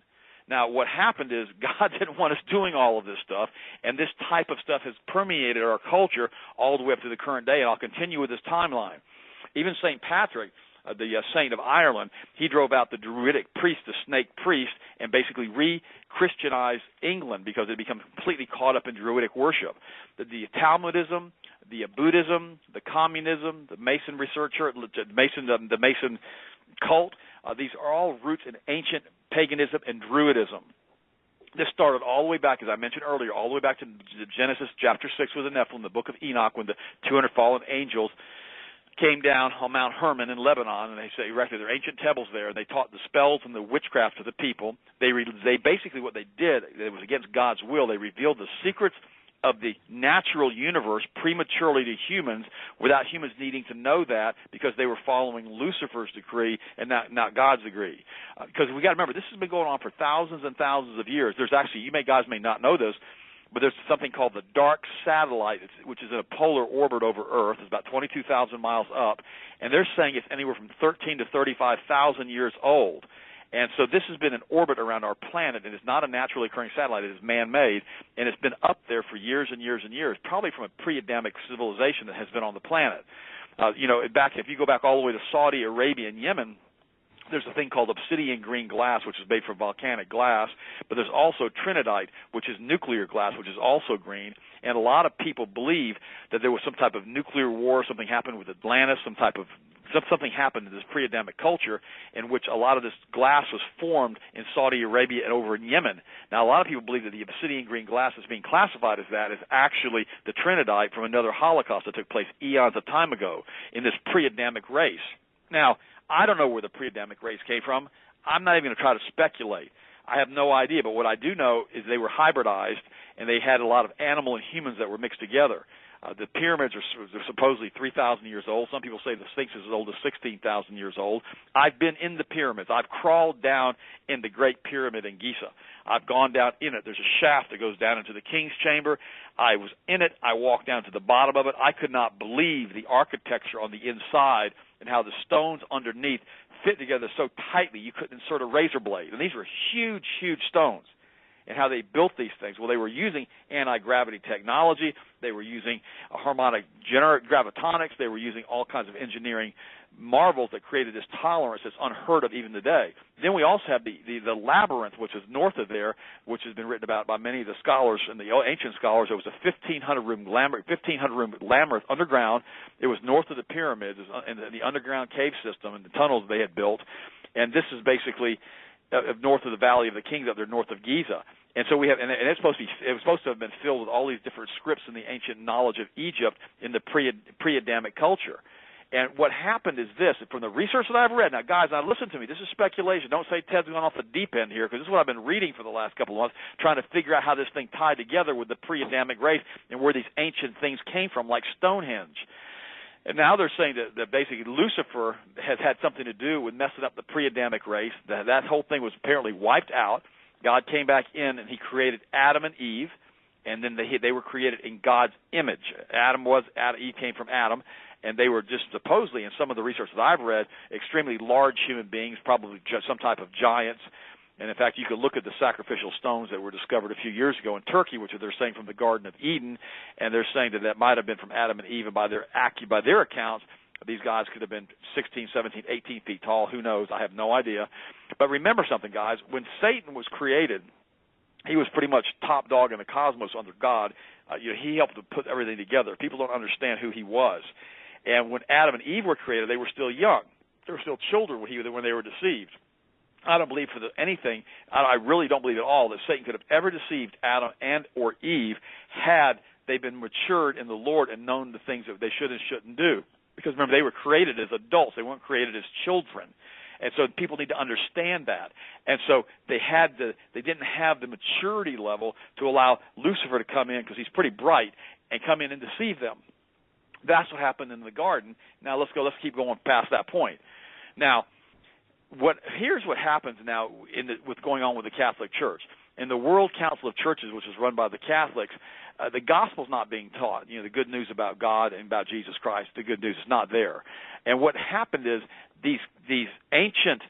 Now, what happened is God didn't want us doing all of this stuff, and this type of stuff has permeated our culture all the way up to the current day, and I'll continue with this timeline. Even St. Patrick, the saint of Ireland, he drove out the Druidic priest, the snake priest, and basically re-Christianized England because it had become completely caught up in Druidic worship. The Talmudism, the Buddhism, the communism, the Mason researcher, the Mason cult, these are all roots in ancient paganism and Druidism. This started all the way back, as I mentioned earlier, all the way back to Genesis chapter 6 with the Nephilim, the book of Enoch, when the 200 fallen angels came down on Mount Hermon in Lebanon, and they erected their ancient temples there, and they taught the spells and the witchcraft to the people. They basically, what they did, it was against God's will, they revealed the secrets of the natural universe prematurely to humans without humans needing to know that, because they were following Lucifer's decree and not God's decree. Because we got to remember, this has been going on for thousands and thousands of years. There's actually, guys may not know this, but there's something called the dark satellite, which is in a polar orbit over Earth. It's about 22,000 miles up, and they're saying it's anywhere from 13 to 35,000 years old. And so this has been in orbit around our planet, and it's not a naturally occurring satellite. It is man-made, and it's been up there for years and years and years, probably from a pre-Adamic civilization that has been on the planet. If you go back all the way to Saudi Arabia and Yemen, there's a thing called obsidian green glass, which is made from volcanic glass, but there's also trinidite, which is nuclear glass, which is also green. And a lot of people believe that there was some type of nuclear war, something happened with Atlantis, something happened in this pre-Adamic culture in which a lot of this glass was formed in Saudi Arabia and over in Yemen. Now, a lot of people believe that the obsidian green glass that's being classified as that is actually the trinidite from another Holocaust that took place eons of time ago in this pre-Adamic race. Now, I don't know where the pre-Adamic race came from. I'm not even going to try to speculate. I have no idea, but what I do know is they were hybridized, and they had a lot of animal and humans that were mixed together. The pyramids are supposedly 3,000 years old. Some people say the Sphinx is as old as 16,000 years old. I've been in the pyramids. I've crawled down in the Great Pyramid in Giza. I've gone down in it. There's a shaft that goes down into the king's chamber. I was in it. I walked down to the bottom of it. I could not believe the architecture on the inside and how the stones underneath fit together so tightly you couldn't insert a razor blade. And these were huge, huge stones. And how they built these things. Well, they were using anti-gravity technology. They were using harmonic gravitonics. They were using all kinds of engineering marvels that created this tolerance that's unheard of even today. Then we also have the labyrinth, which is north of there, which has been written about by many of the scholars and the ancient scholars. It was a 1,500-room labyrinth underground. It was north of the pyramids and the underground cave system and the tunnels they had built. And this is basically north of the Valley of the Kings, up there north of Giza. And so we have, and it was supposed to have been filled with all these different scripts in the ancient knowledge of Egypt in the pre-Adamic culture. And what happened is this, from the research that I've read, now guys, now listen to me, this is speculation. Don't say Ted's going off the deep end here, because this is what I've been reading for the last couple of months, trying to figure out how this thing tied together with the pre-Adamic race and where these ancient things came from, like Stonehenge. And now they're saying that basically Lucifer has had something to do with messing up the pre-Adamic race. That whole thing was apparently wiped out. God came back in and he created Adam and Eve, and then they were created in God's image. Eve came from Adam, and they were just supposedly, in some of the research that I've read, extremely large human beings, probably some type of giants. And, in fact, you could look at the sacrificial stones that were discovered a few years ago in Turkey, which they're saying from the Garden of Eden, and they're saying that might have been from Adam and Eve, and by their accounts, these guys could have been 16, 17, 18 feet tall. Who knows? I have no idea. But remember something, guys. When Satan was created, he was pretty much top dog in the cosmos under God. He helped to put everything together. People don't understand who he was. And when Adam and Eve were created, they were still young. They were still children when they were deceived. I don't believe anything. I really don't believe at all that Satan could have ever deceived Adam and or Eve had they been matured in the Lord and known the things that they should and shouldn't do. Because remember, they were created as adults. They weren't created as children. And so people need to understand that. And so they didn't have the maturity level to allow Lucifer to come in, because he's pretty bright, and come in and deceive them. That's what happened in the garden. Now let's keep going past that point. Now, here's what happens now with going on with the Catholic Church. In the World Council of Churches, which is run by the Catholics, the gospel's not being taught. The good news about God and about Jesus Christ, the good news is not there. And what happened is these ancient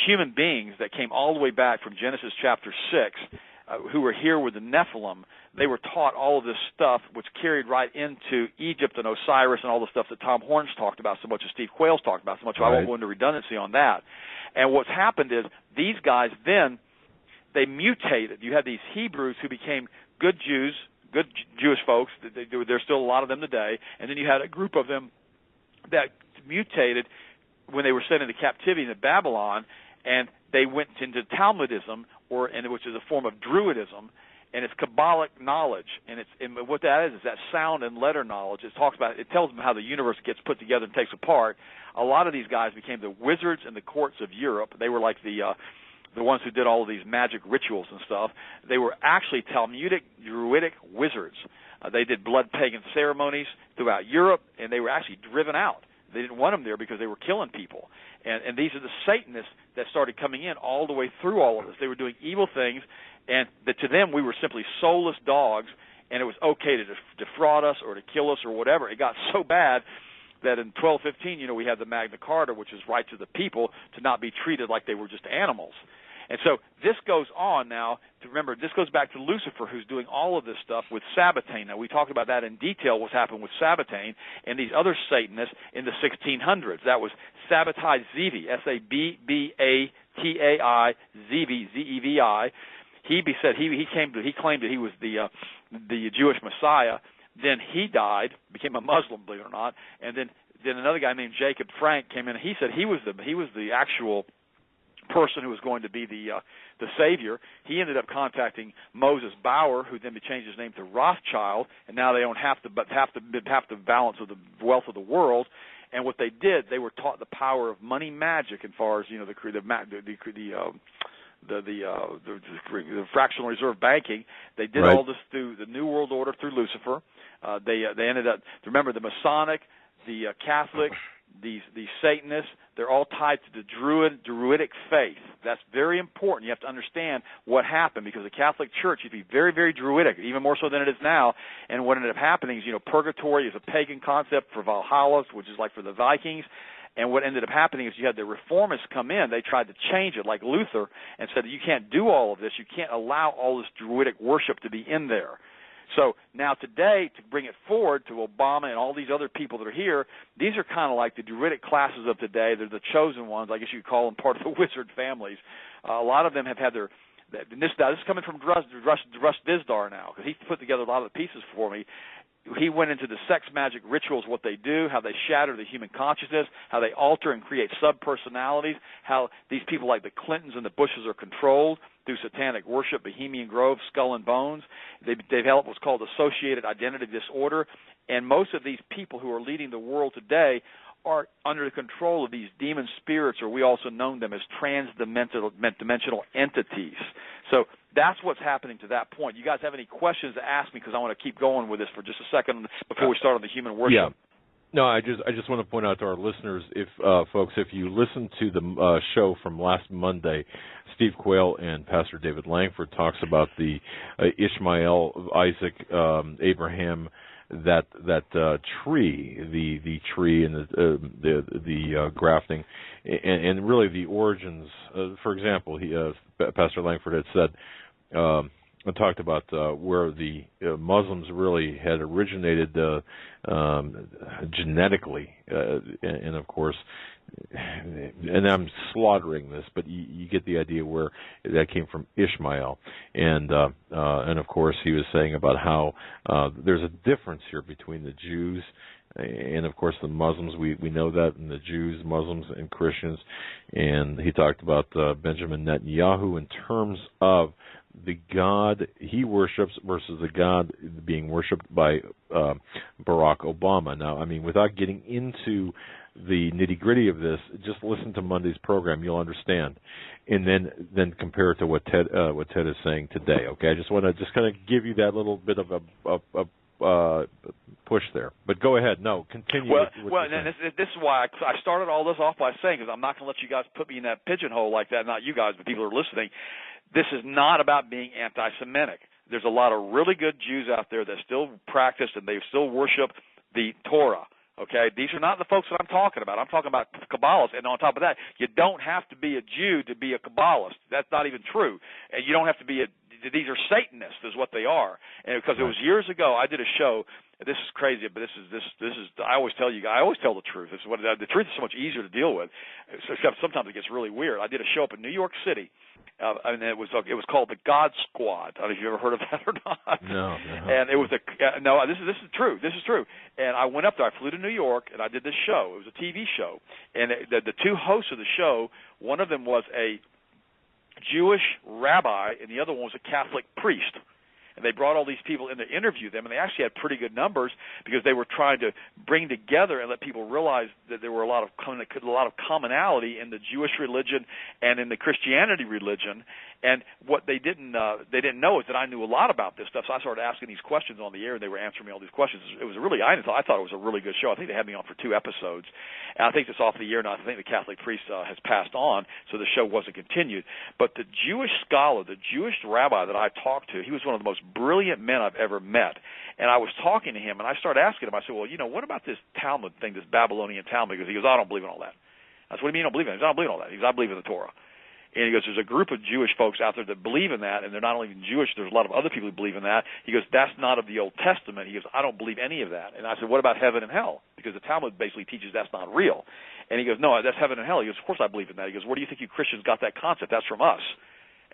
human beings that came all the way back from Genesis chapter 6, who were here with the Nephilim, they were taught all of this stuff, which carried right into Egypt and Osiris and all the stuff that Tom Horns talked about so much, and Steve Quayle's talked about so much. Right. I won't go into redundancy on that. And what's happened is these guys then, they mutated. You had these Hebrews who became good Jews, good Jewish folks. There's still a lot of them today. And then you had a group of them that mutated when they were sent into captivity into Babylon, and they went into Talmudism, which is a form of Druidism, and it's Kabbalic knowledge. And what that is that sound and letter knowledge. It tells them how the universe gets put together and takes apart. A lot of these guys became the wizards in the courts of Europe. They were like the ones who did all of these magic rituals and stuff. They were actually Talmudic, Druidic wizards. They did blood pagan ceremonies throughout Europe, and they were actually driven out. They didn't want them there because they were killing people. And these are the Satanists that started coming in all the way through all of this. They were doing evil things, and to them we were simply soulless dogs, and it was okay to defraud us or to kill us or whatever. It got so bad that in 1215, we had the Magna Carta, which is right to the people to not be treated like they were just animals. And so this goes on now. Remember, this goes back to Lucifer, who's doing all of this stuff with Sabbatain. Now, we talked about that in detail, what's happened with Sabbatain and these other Satanists in the 1600s. That was Sabbatai Zevi, Sabbatai Zevi, Z-E-V-I. He claimed that he was the Jewish Messiah. Then he died, became a Muslim, believe it or not. And then another guy named Jacob Frank came in, and he said he was the actual person who was going to be the savior. He ended up contacting Moses Bauer, who then changed his name to Rothschild, and now they own half the balance of the wealth of the world. And what they did, they were taught the power of money magic, as far as the fractional reserve banking. They did all this through the New World Order, through Lucifer. They ended up, remember, the Masonic, the Catholic, these Satanists, they're all tied to the Druidic faith. That's very important. You have to understand what happened, because the Catholic Church used to be very, very Druidic, even more so than it is now. And what ended up happening is, purgatory is a pagan concept for Valhalla, which is like for the Vikings. And what ended up happening is you had the reformists come in. They tried to change it, like Luther, and said, you can't do all of this. You can't allow all this Druidic worship to be in there. So now today, to bring it forward to Obama and all these other people that are here, these are kind of like the Druidic classes of today. They're the chosen ones. I guess you could call them part of the wizard families. A lot of them have had this is coming from Russ Dizdar now, because he put together a lot of the pieces for me. He went into the sex magic rituals, what they do, how they shatter the human consciousness, how they alter and create sub-personalities, how these people like the Clintons and the Bushes are controlled through satanic worship, Bohemian Grove, Skull and Bones. They developed what's called associated identity disorder, and most of these people who are leading the world today are under the control of these demon spirits, or we also know them as transdimensional entities. So That's what's happening to that point. You guys have any questions to ask me, because I want to keep going with this for just a second before we start on the human worship. Yeah. No, I just want to point out to our listeners, if folks, if you listen to the show from last Monday, Steve Quayle and Pastor David Langford talks about the Ishmael, Isaac, Abraham, that tree, the tree and the grafting, and really the origins. For example, Pastor Langford had said. Talked about where the Muslims really had originated genetically, and of course, and I'm slaughtering this, but you get the idea where that came from Ishmael, and of course he was saying about how there's a difference here between the Jews and of course the Muslims. We know that, and the Jews, Muslims, and Christians, and he talked about Benjamin Netanyahu in terms of the God he worships versus the God being worshipped by Barack Obama. Now, I mean, without getting into the nitty-gritty of this, just listen to Monday's program. You'll understand, and then compare it to what Ted is saying today. Okay, I just want to kind of give you that little bit of a push there. But go ahead. No, continue. And this is why I started all this off by saying, because I'm not going to let you guys put me in that pigeonhole like that. Not you guys, but people who are listening. This is not about being anti-Semitic. There's a lot of really good Jews out there that still practice and they still worship the Torah. Okay, these are not the folks that I'm talking about. I'm talking about Kabbalists, and on top of that, you don't have to be a Jew to be a Kabbalist. That's not even true. And you don't have to be these are Satanists, is what they are. And because it was years ago, I did a show. This is crazy, but this is. I always tell you guys. I always tell the truth. This is the truth is so much easier to deal with. Except sometimes it gets really weird. I did a show up in New York City. And it was called the God Squad. I don't know if you've ever heard of that or not. No. And it was no. This is true. This is true. And I went up there. I flew to New York, and I did this show. It was a TV show. And the two hosts of the show, one of them was a Jewish rabbi, and the other one was a Catholic priest. And they brought all these people in to interview them, and they actually had pretty good numbers because they were trying to bring together and let people realize that there were a lot of commonality in the Jewish religion and in the Christianity religion. And what they didn't know is that I knew a lot about this stuff. So I started asking these questions on the air, and they were answering me all these questions. It was really I thought it was a really good show. I think they had me on for 2 episodes, and I think it's off the air now. I think the Catholic priest has passed on, so the show wasn't continued. But the Jewish scholar, the Jewish rabbi that I talked to, he was one of the most brilliant men I've ever met. And I was talking to him, and I started asking him, I said, well, what about this Talmud thing, this Babylonian Talmud? Because he goes, I don't believe in all that. I said, what do you mean you don't believe in it? He goes, I don't believe in all that. He goes, I believe in the Torah. And he goes, there's a group of Jewish folks out there that believe in that, and they're not only Jewish, there's a lot of other people who believe in that. He goes, that's not of the Old Testament. He goes, I don't believe any of that. And I said, what about heaven and hell? Because the Talmud basically teaches that's not real. And he goes, no, that's heaven and hell. He goes, of course I believe in that. He goes, where do you think you Christians got that concept? That's from us.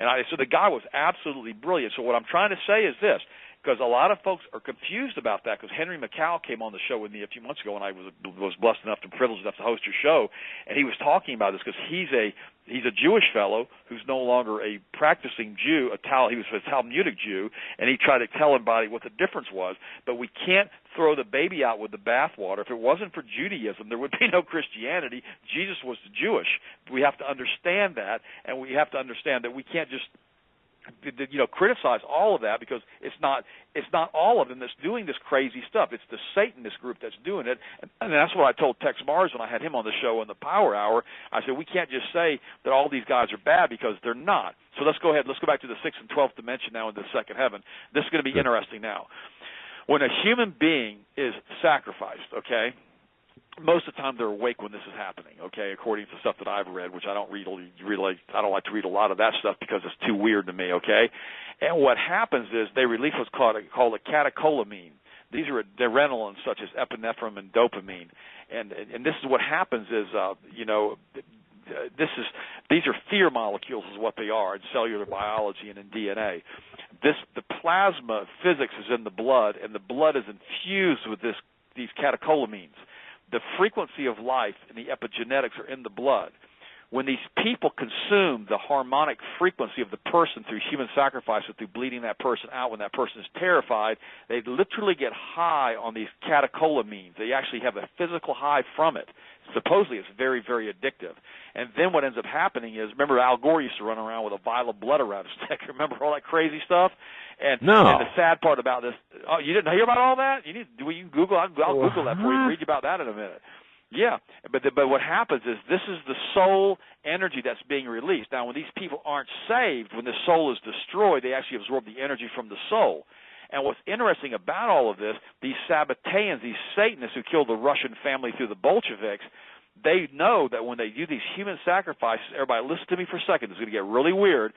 And so the guy was absolutely brilliant. So what I'm trying to say is this, because a lot of folks are confused about that, because Henry McCall came on the show with me a few months ago, and I was blessed enough and privileged enough to host your show, and he was talking about this because he's a Jewish fellow who's no longer a practicing Jew. He was a Talmudic Jew, and he tried to tell everybody what the difference was. But we can't throw the baby out with the bathwater. If it wasn't for Judaism, there would be no Christianity. Jesus was Jewish. We have to understand that, and we have to understand that we can't just criticize all of that, because it's not all of them that's doing this crazy stuff. It's the Satanist group that's doing it, and that's what I told Tex Mars when I had him on the show in the Power Hour. I said, we can't just say that all these guys are bad, because they're not. So let's go ahead. Let's go back to the 6th and 12th dimension now in the second heaven. This is going to be interesting now. When a human being is sacrificed, okay, most of the time they're awake when this is happening, okay, according to stuff that I've read, which I don't I don't like to read a lot of that stuff because it's too weird to me, okay? And what happens is they release what's called a catecholamine. These are adrenaline, such as epinephrine and dopamine. And this is what happens is, these are fear molecules is what they are in cellular biology and in DNA. The plasma physics is in the blood, and the blood is infused with these catecholamines. The frequency of life and the epigenetics are in the blood. when these people consume the harmonic frequency of the person through human sacrifice or through bleeding that person out when that person is terrified, they literally get high on these catecholamines. They actually have a physical high from it. Supposedly it's very, very addictive. And then what ends up happening is, remember Al Gore used to run around with a vial of blood around his neck. Remember all that crazy stuff? And the sad part about this, oh, you didn't hear about all that? You can Google. I'll Google that for you. Read you about that in a minute. Yeah, but what happens is this is the soul energy that's being released. Now, when these people aren't saved, when the soul is destroyed, they actually absorb the energy from the soul. And what's interesting about all of this, these Sabbateans, these Satanists who killed the Russian family through the Bolsheviks, they know that when they do these human sacrifices, everybody listen to me for a second, this is going to get really weird,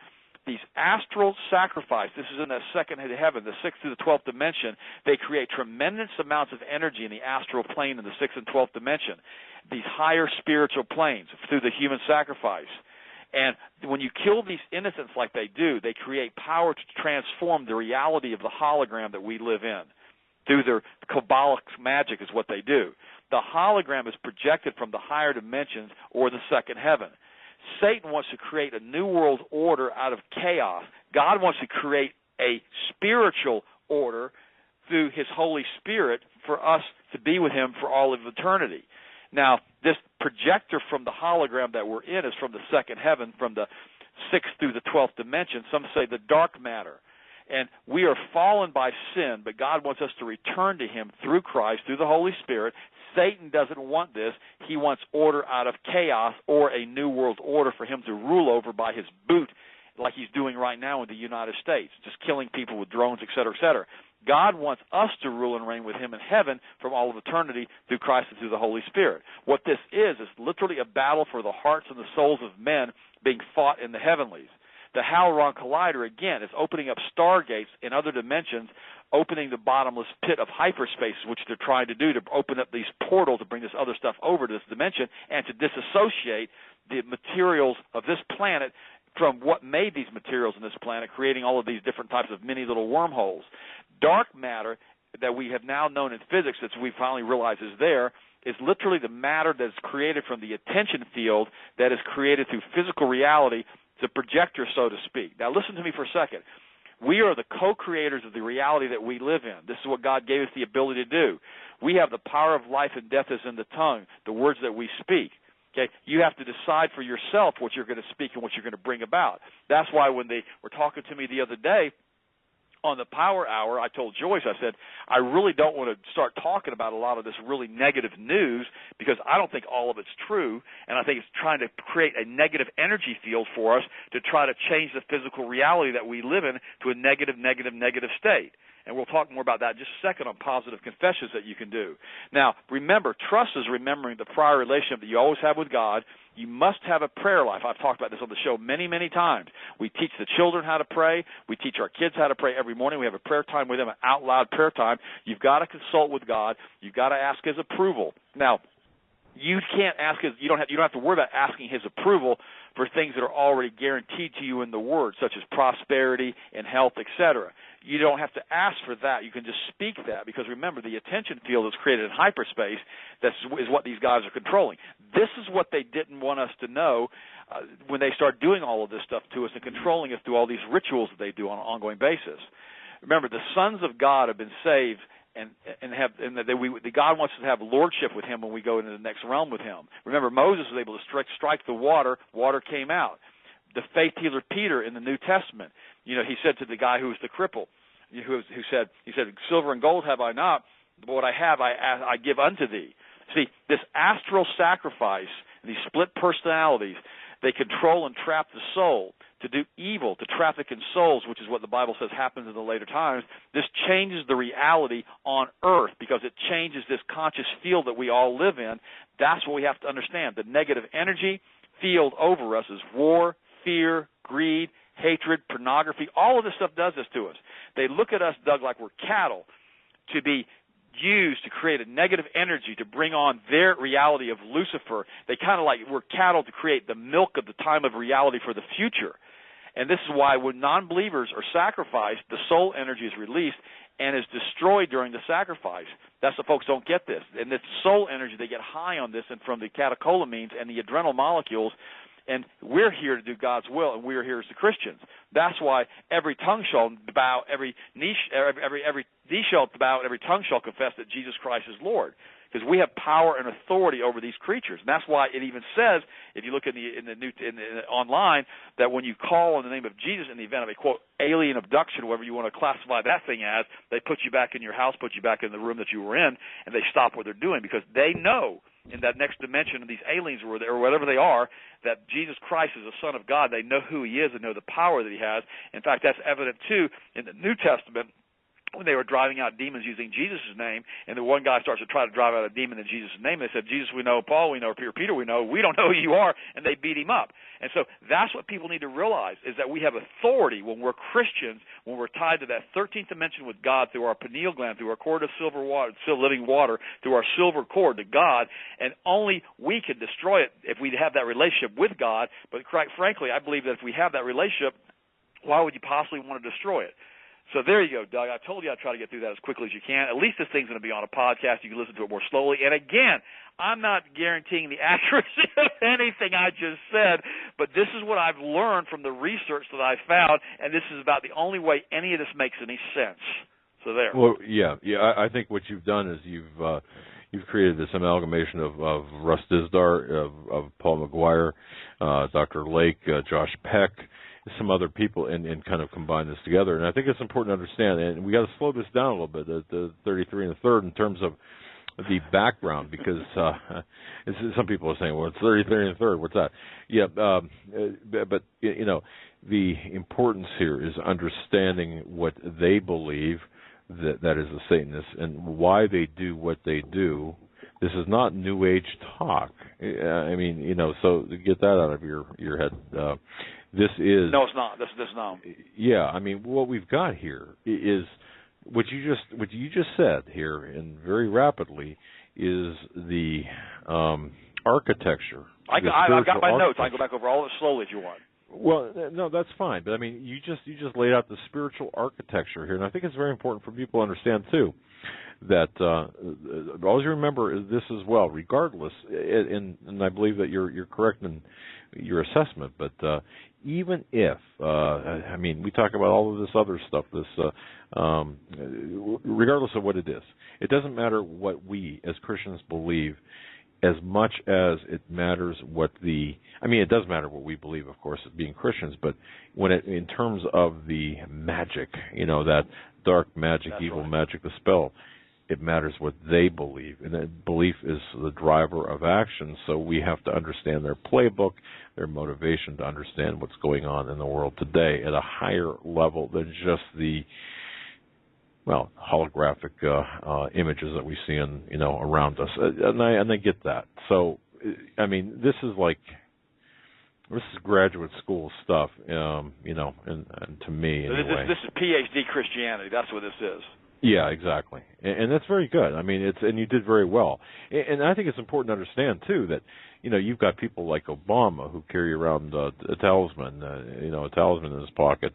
these astral sacrifice, this is in the second heaven, the 6th through the 12th dimension, they create tremendous amounts of energy in the astral plane in the 6th and 12th dimension, these higher spiritual planes through the human sacrifice. And when you kill these innocents like they do, they create power to transform the reality of the hologram that we live in. Through their Kabbalic magic is what they do. The hologram is projected from the higher dimensions or the second heaven. Satan wants to create a new world order out of chaos. God wants to create a spiritual order through his Holy Spirit for us to be with him for all of eternity. Now, this projector from the hologram that we're in is from the second heaven, from the 6th through the 12th dimension. Some say the dark matter. And we are fallen by sin, but God wants us to return to him through Christ, through the Holy Spirit. Satan doesn't want this. He wants order out of chaos or a new world order for him to rule over by his boot, like he's doing right now in the United States, just killing people with drones, et cetera, et cetera. God wants us to rule and reign with him in heaven from all of eternity through Christ and through the Holy Spirit. What this is literally a battle for the hearts and the souls of men being fought in the heavenlies. The Hadron Collider, again, is opening up stargates in other dimensions, opening the bottomless pit of hyperspace, which they're trying to do to open up these portals to bring this other stuff over to this dimension and to disassociate the materials of this planet from what made these materials in this planet, creating all of these different types of mini little wormholes. Dark matter that we have now known in physics, that we finally realize is there, is literally the matter that's created from the attention field that is created through physical reality, the projector, so to speak. Now, listen to me for a second. We are the co-creators of the reality that we live in. This is what God gave us the ability to do. We have the power of life and death is in the tongue, the words that we speak. Okay, you have to decide for yourself what you're going to speak and what you're going to bring about. That's why when they were talking to me the other day on the Power Hour, I told Joyce, I said, I really don't want to start talking about a lot of this really negative news because I don't think all of it's true, and I think it's trying to create a negative energy field for us to try to change the physical reality that we live in to a negative state. And we'll talk more about that in just a second on positive confessions that you can do. Now, remember, trust is remembering the prior relationship that you always have with God. You must have a prayer life. I've talked about this on the show many, many times. We teach the children how to pray. We teach our kids how to pray every morning. We have a prayer time with them, an out-loud prayer time. You've got to consult with God. You've got to ask his approval. Now, you can't ask his, you don't have to worry about asking his approval for things that are already guaranteed to you in the Word, such as prosperity and health, etc. You don't have to ask for that. You can just speak that because, remember, the attention field is created in hyperspace. That is what these guys are controlling. This is what they didn't want us to know when they start doing all of this stuff to us and controlling us through all these rituals that they do on an ongoing basis. Remember, the sons of God have been saved and God wants us to have lordship with him when we go into the next realm with him. Remember, Moses was able to strike the water came out. The faith healer Peter in the New Testament, he said to the guy who was the cripple, who said, silver and gold have I not, but what I have I give unto thee. See, this astral sacrifice, these split personalities, they control and trap the soul to do evil, to traffic in souls, which is what the Bible says happens in the later times. This changes the reality on earth because it changes this conscious field that we all live in. That's what we have to understand. The negative energy field over us is war, fear, greed, hatred, pornography. All of this stuff does this to us. They look at us, Doug, like we're cattle to be used to create a negative energy to bring on their reality of Lucifer. They kind of like we're cattle to create the milk of the time of reality for the future. And this is why when non-believers are sacrificed, the soul energy is released and is destroyed during the sacrifice. That's what folks don't get this. And this soul energy, they get high on this and from the catecholamines and the adrenal molecules, And we're here to do God's will, and we're here as the Christians. That's why every tongue shall bow, every knee shall bow, and every tongue shall confess that Jesus Christ is Lord. Because we have power and authority over these creatures, and that's why it even says, if you look in the online, that when you call on the name of Jesus in the event of a quote alien abduction, whatever you want to classify that thing as, they put you back in your house, put you back in the room that you were in, and they stop what they're doing because they know in that next dimension of these aliens or whatever they are, that Jesus Christ is the Son of God. They know who He is and know the power that He has. In fact, that's evident too in the New Testament, when they were driving out demons using Jesus' name, and the one guy starts to try to drive out a demon in Jesus' name, they said, Jesus we know, Paul we know, Peter we know, we don't know who you are, and they beat him up. And so that's what people need to realize, is that we have authority when we're Christians, when we're tied to that 13th dimension with God through our pineal gland, through our cord of silver water, living water, through our silver cord to God, and only we can destroy it if we have that relationship with God. But quite frankly, I believe that if we have that relationship, why would you possibly want to destroy it? So there you go, Doug. I told you I'd try to get through that as quickly as you can. At least this thing's going to be on a podcast. You can listen to it more slowly. And again, I'm not guaranteeing the accuracy of anything I just said, but this is what I've learned from the research that I found, and this is about the only way any of this makes any sense. So there. Well, yeah. I think what you've done is you've created this amalgamation of Russ Dizdar, of Paul McGuire, Dr. Lake, Josh Peck, some other people, and kind of combine this together. And I think it's important to understand, and we got to slow this down a little bit, the 33 and the third, in terms of the background, because some people are saying, well, it's 33 and the third, what's that? Yeah, but you know, the importance here is understanding what they believe, that is the Satanists, and why they do what they do. This is not New Age talk. I mean, you know, so get that out of your head. This is no, it's not. This is not. Yeah, I mean, what we've got here is what you just said here, and very rapidly, is the architecture. I've got my notes. I can go back over all of it slowly if you want. Well, no, that's fine. But I mean, you just laid out the spiritual architecture here, and I think it's very important for people to understand too that always remember this as well. Regardless, and I believe that you're correct in your assessment, but even if I mean, we talk about all of this other stuff. This regardless of what it is, it doesn't matter what we as Christians believe, as much as it matters what it does matter what we believe, of course, as being Christians, but when in terms of the magic, you know, that dark magic, that's evil right. Magic, the spell, it matters what they believe, and that belief is the driver of action, so we have to understand their playbook, their motivation to understand what's going on in the world today at a higher level than just the holographic images that we see around us, and I get that. So, I mean, this is graduate school stuff, and to me, anyway. This is PhD Christianity. That's what this is. Yeah, exactly, and that's very good. I mean, and you did very well. And I think it's important to understand too that you've got people like Obama who carry around a talisman, a talisman in his pocket,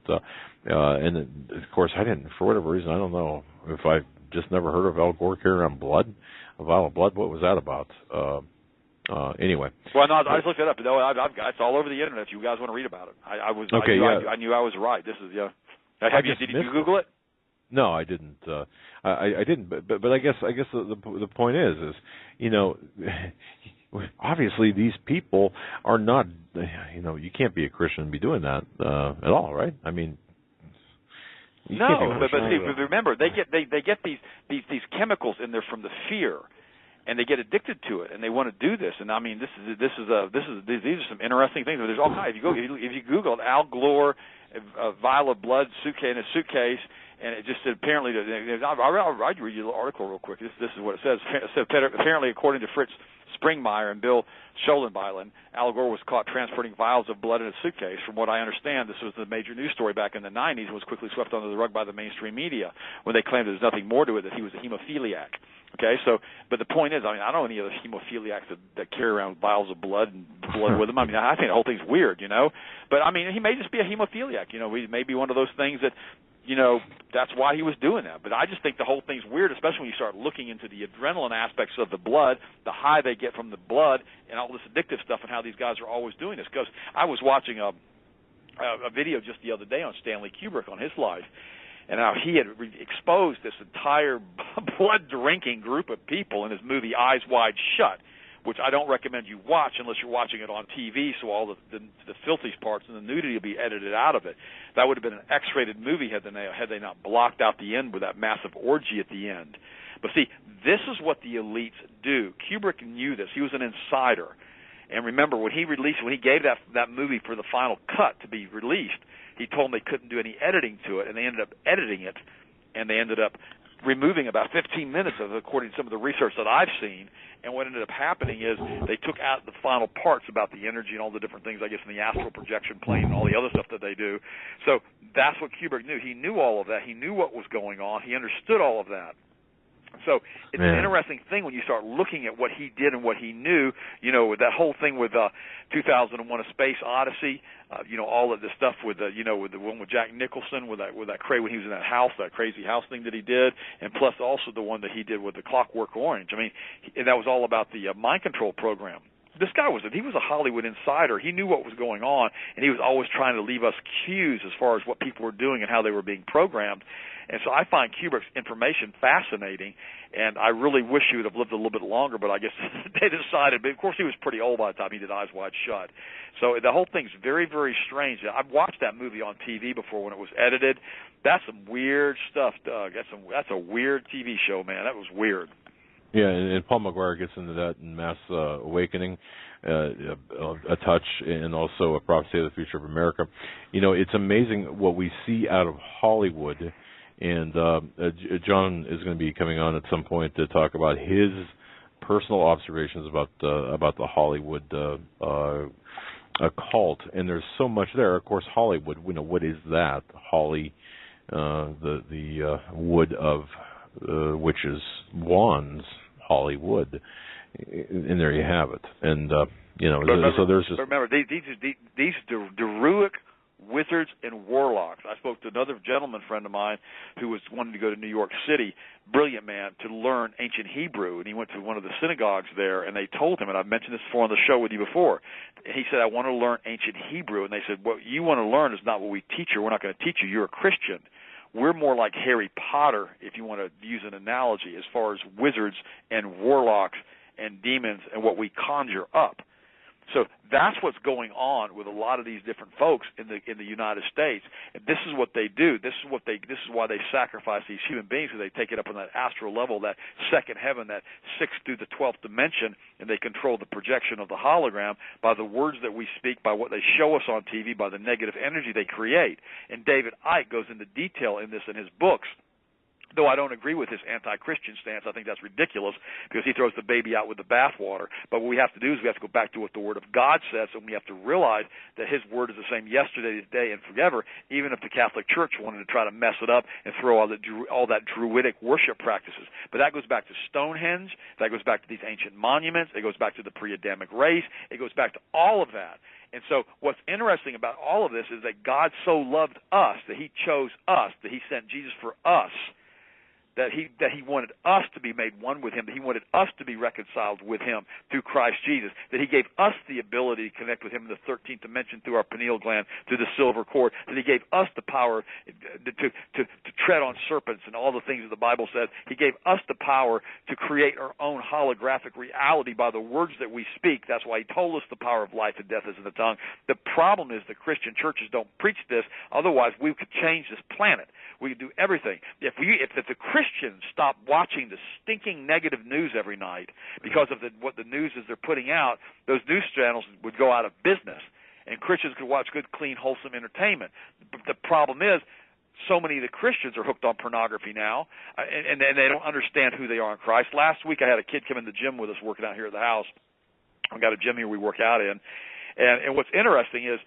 and of course, for whatever reason, I don't know if I've just never heard of Al Gore carrying around blood, a vial of blood. What was that about? Anyway. Well, no, I just looked it up. It's all over the internet. If you guys want to read about it, I knew I was right. This is Did you Google it? No, I didn't. I didn't. But I guess the point is obviously these people are not. You can't be a Christian and be doing that at all, right? I mean. No, but remember they get these chemicals in there from the fear, and they get addicted to it, and they want to do this. And I mean, these are some interesting things. There's all kinds. If you Google it, Al Gore, a vial of blood in a suitcase. And it just said apparently, I'll read you a little article real quick. This is what it says. It said apparently, according to Fritz Springmeier and Bill Schoenbeilen, Al Gore was caught transporting vials of blood in a suitcase. From what I understand, this was the major news story back in the 90s and was quickly swept under the rug by the mainstream media when they claimed there's nothing more to it, that he was a hemophiliac. Okay, but the point is, I don't know any other hemophiliacs that carry around vials of blood with them. I mean, I think the whole thing's weird, But I mean, he may just be a hemophiliac. He may be one of those things that, that's why he was doing that. But I just think the whole thing's weird, especially when you start looking into the adrenaline aspects of the blood, the high they get from the blood, and all this addictive stuff, and how these guys are always doing this. Because I was watching a video just the other day on Stanley Kubrick on his life, and how he had exposed this entire blood-drinking group of people in his movie Eyes Wide Shut, which I don't recommend you watch unless you're watching it on TV, so all the filthy parts and the nudity will be edited out of it. That would have been an X-rated movie had they not blocked out the end with that massive orgy at the end. But see, this is what the elites do. Kubrick knew this. He was an insider. And remember, when he gave that movie for the final cut to be released, he told them they couldn't do any editing to it, and they ended up editing it, and they ended up removing about 15 minutes of it, according to some of the research that I've seen. And what ended up happening is they took out the final parts about the energy and all the different things, I guess, in the astral projection plane and all the other stuff that they do. So that's what Kubrick knew. He knew all of that. He knew what was going on. He understood all of that. So it's an interesting thing when you start looking at what he did and what he knew, with that whole thing with 2001: A Space Odyssey, all of the stuff with with the one with Jack Nicholson, with that when he was in that house, that crazy house thing that he did, and plus also the one that he did with the Clockwork Orange. I mean, and that was all about the mind control program. This guy was a Hollywood insider. He knew what was going on, and he was always trying to leave us cues as far as what people were doing and how they were being programmed. And so I find Kubrick's information fascinating, and I really wish he would have lived a little bit longer, but I guess they decided. But, of course, he was pretty old by the time he did Eyes Wide Shut. So the whole thing's very, very strange. I've watched that movie on TV before when it was edited. That's some weird stuff, Doug. That's a weird TV show, man. That was weird. Yeah, and Paul McGuire gets into that in Mass Awakening, a touch, and also A Prophecy of the Future of America. It's amazing what we see out of Hollywood, and John is going to be coming on at some point to talk about his personal observations about the Hollywood cult, and there's so much there. Of course, Hollywood. What is that? Holly, the wood of witches' wands, Hollywood, and there you have it. And so there's just remember these Druidic wizards and warlocks. I spoke to another gentleman friend of mine who was wanting to go to New York City, brilliant man, to learn ancient Hebrew, and he went to one of the synagogues there, and they told him, and I've mentioned this before on the show with you before, and he said, I want to learn ancient Hebrew, and they said, what you want to learn is not what we teach you. We're not going to teach you. You're a Christian. We're more like Harry Potter, if you want to use an analogy, as far as wizards and warlocks and demons and what we conjure up. So that's what's going on with a lot of these different folks in the United States. And this is what they do. This is why they sacrifice these human beings, because they take it up on that astral level, that second heaven, that 6th through the 12th dimension, and they control the projection of the hologram by the words that we speak, by what they show us on TV, by the negative energy they create. And David Icke goes into detail in this in his books. Though I don't agree with his anti-Christian stance, I think that's ridiculous because he throws the baby out with the bathwater. But what we have to do is we have to go back to what the Word of God says, and we have to realize that His Word is the same yesterday, today, and forever, even if the Catholic Church wanted to try to mess it up and throw all that Druidic worship practices. But that goes back to Stonehenge. That goes back to these ancient monuments. It goes back to the pre-Adamic race. It goes back to all of that. And so what's interesting about all of this is that God so loved us, that He chose us, that He sent Jesus for us, that he wanted us to be made one with Him, that He wanted us to be reconciled with Him through Christ Jesus, that He gave us the ability to connect with Him in the 13th dimension through our pineal gland, through the silver cord, that He gave us the power to tread on serpents and all the things that the Bible says. He gave us the power to create our own holographic reality by the words that we speak. That's why He told us the power of life and death is in the tongue. The problem is the Christian churches don't preach this. Otherwise, we could change this planet. We could do everything. If the Christians stop watching the stinking negative news every night because of what the news is they're putting out, those news channels would go out of business, and Christians could watch good, clean, wholesome entertainment. But the problem is, so many of the Christians are hooked on pornography now, and they don't understand who they are in Christ. Last week I had a kid come in the gym with us working out here at the house. I've got a gym here we work out in, and what's interesting is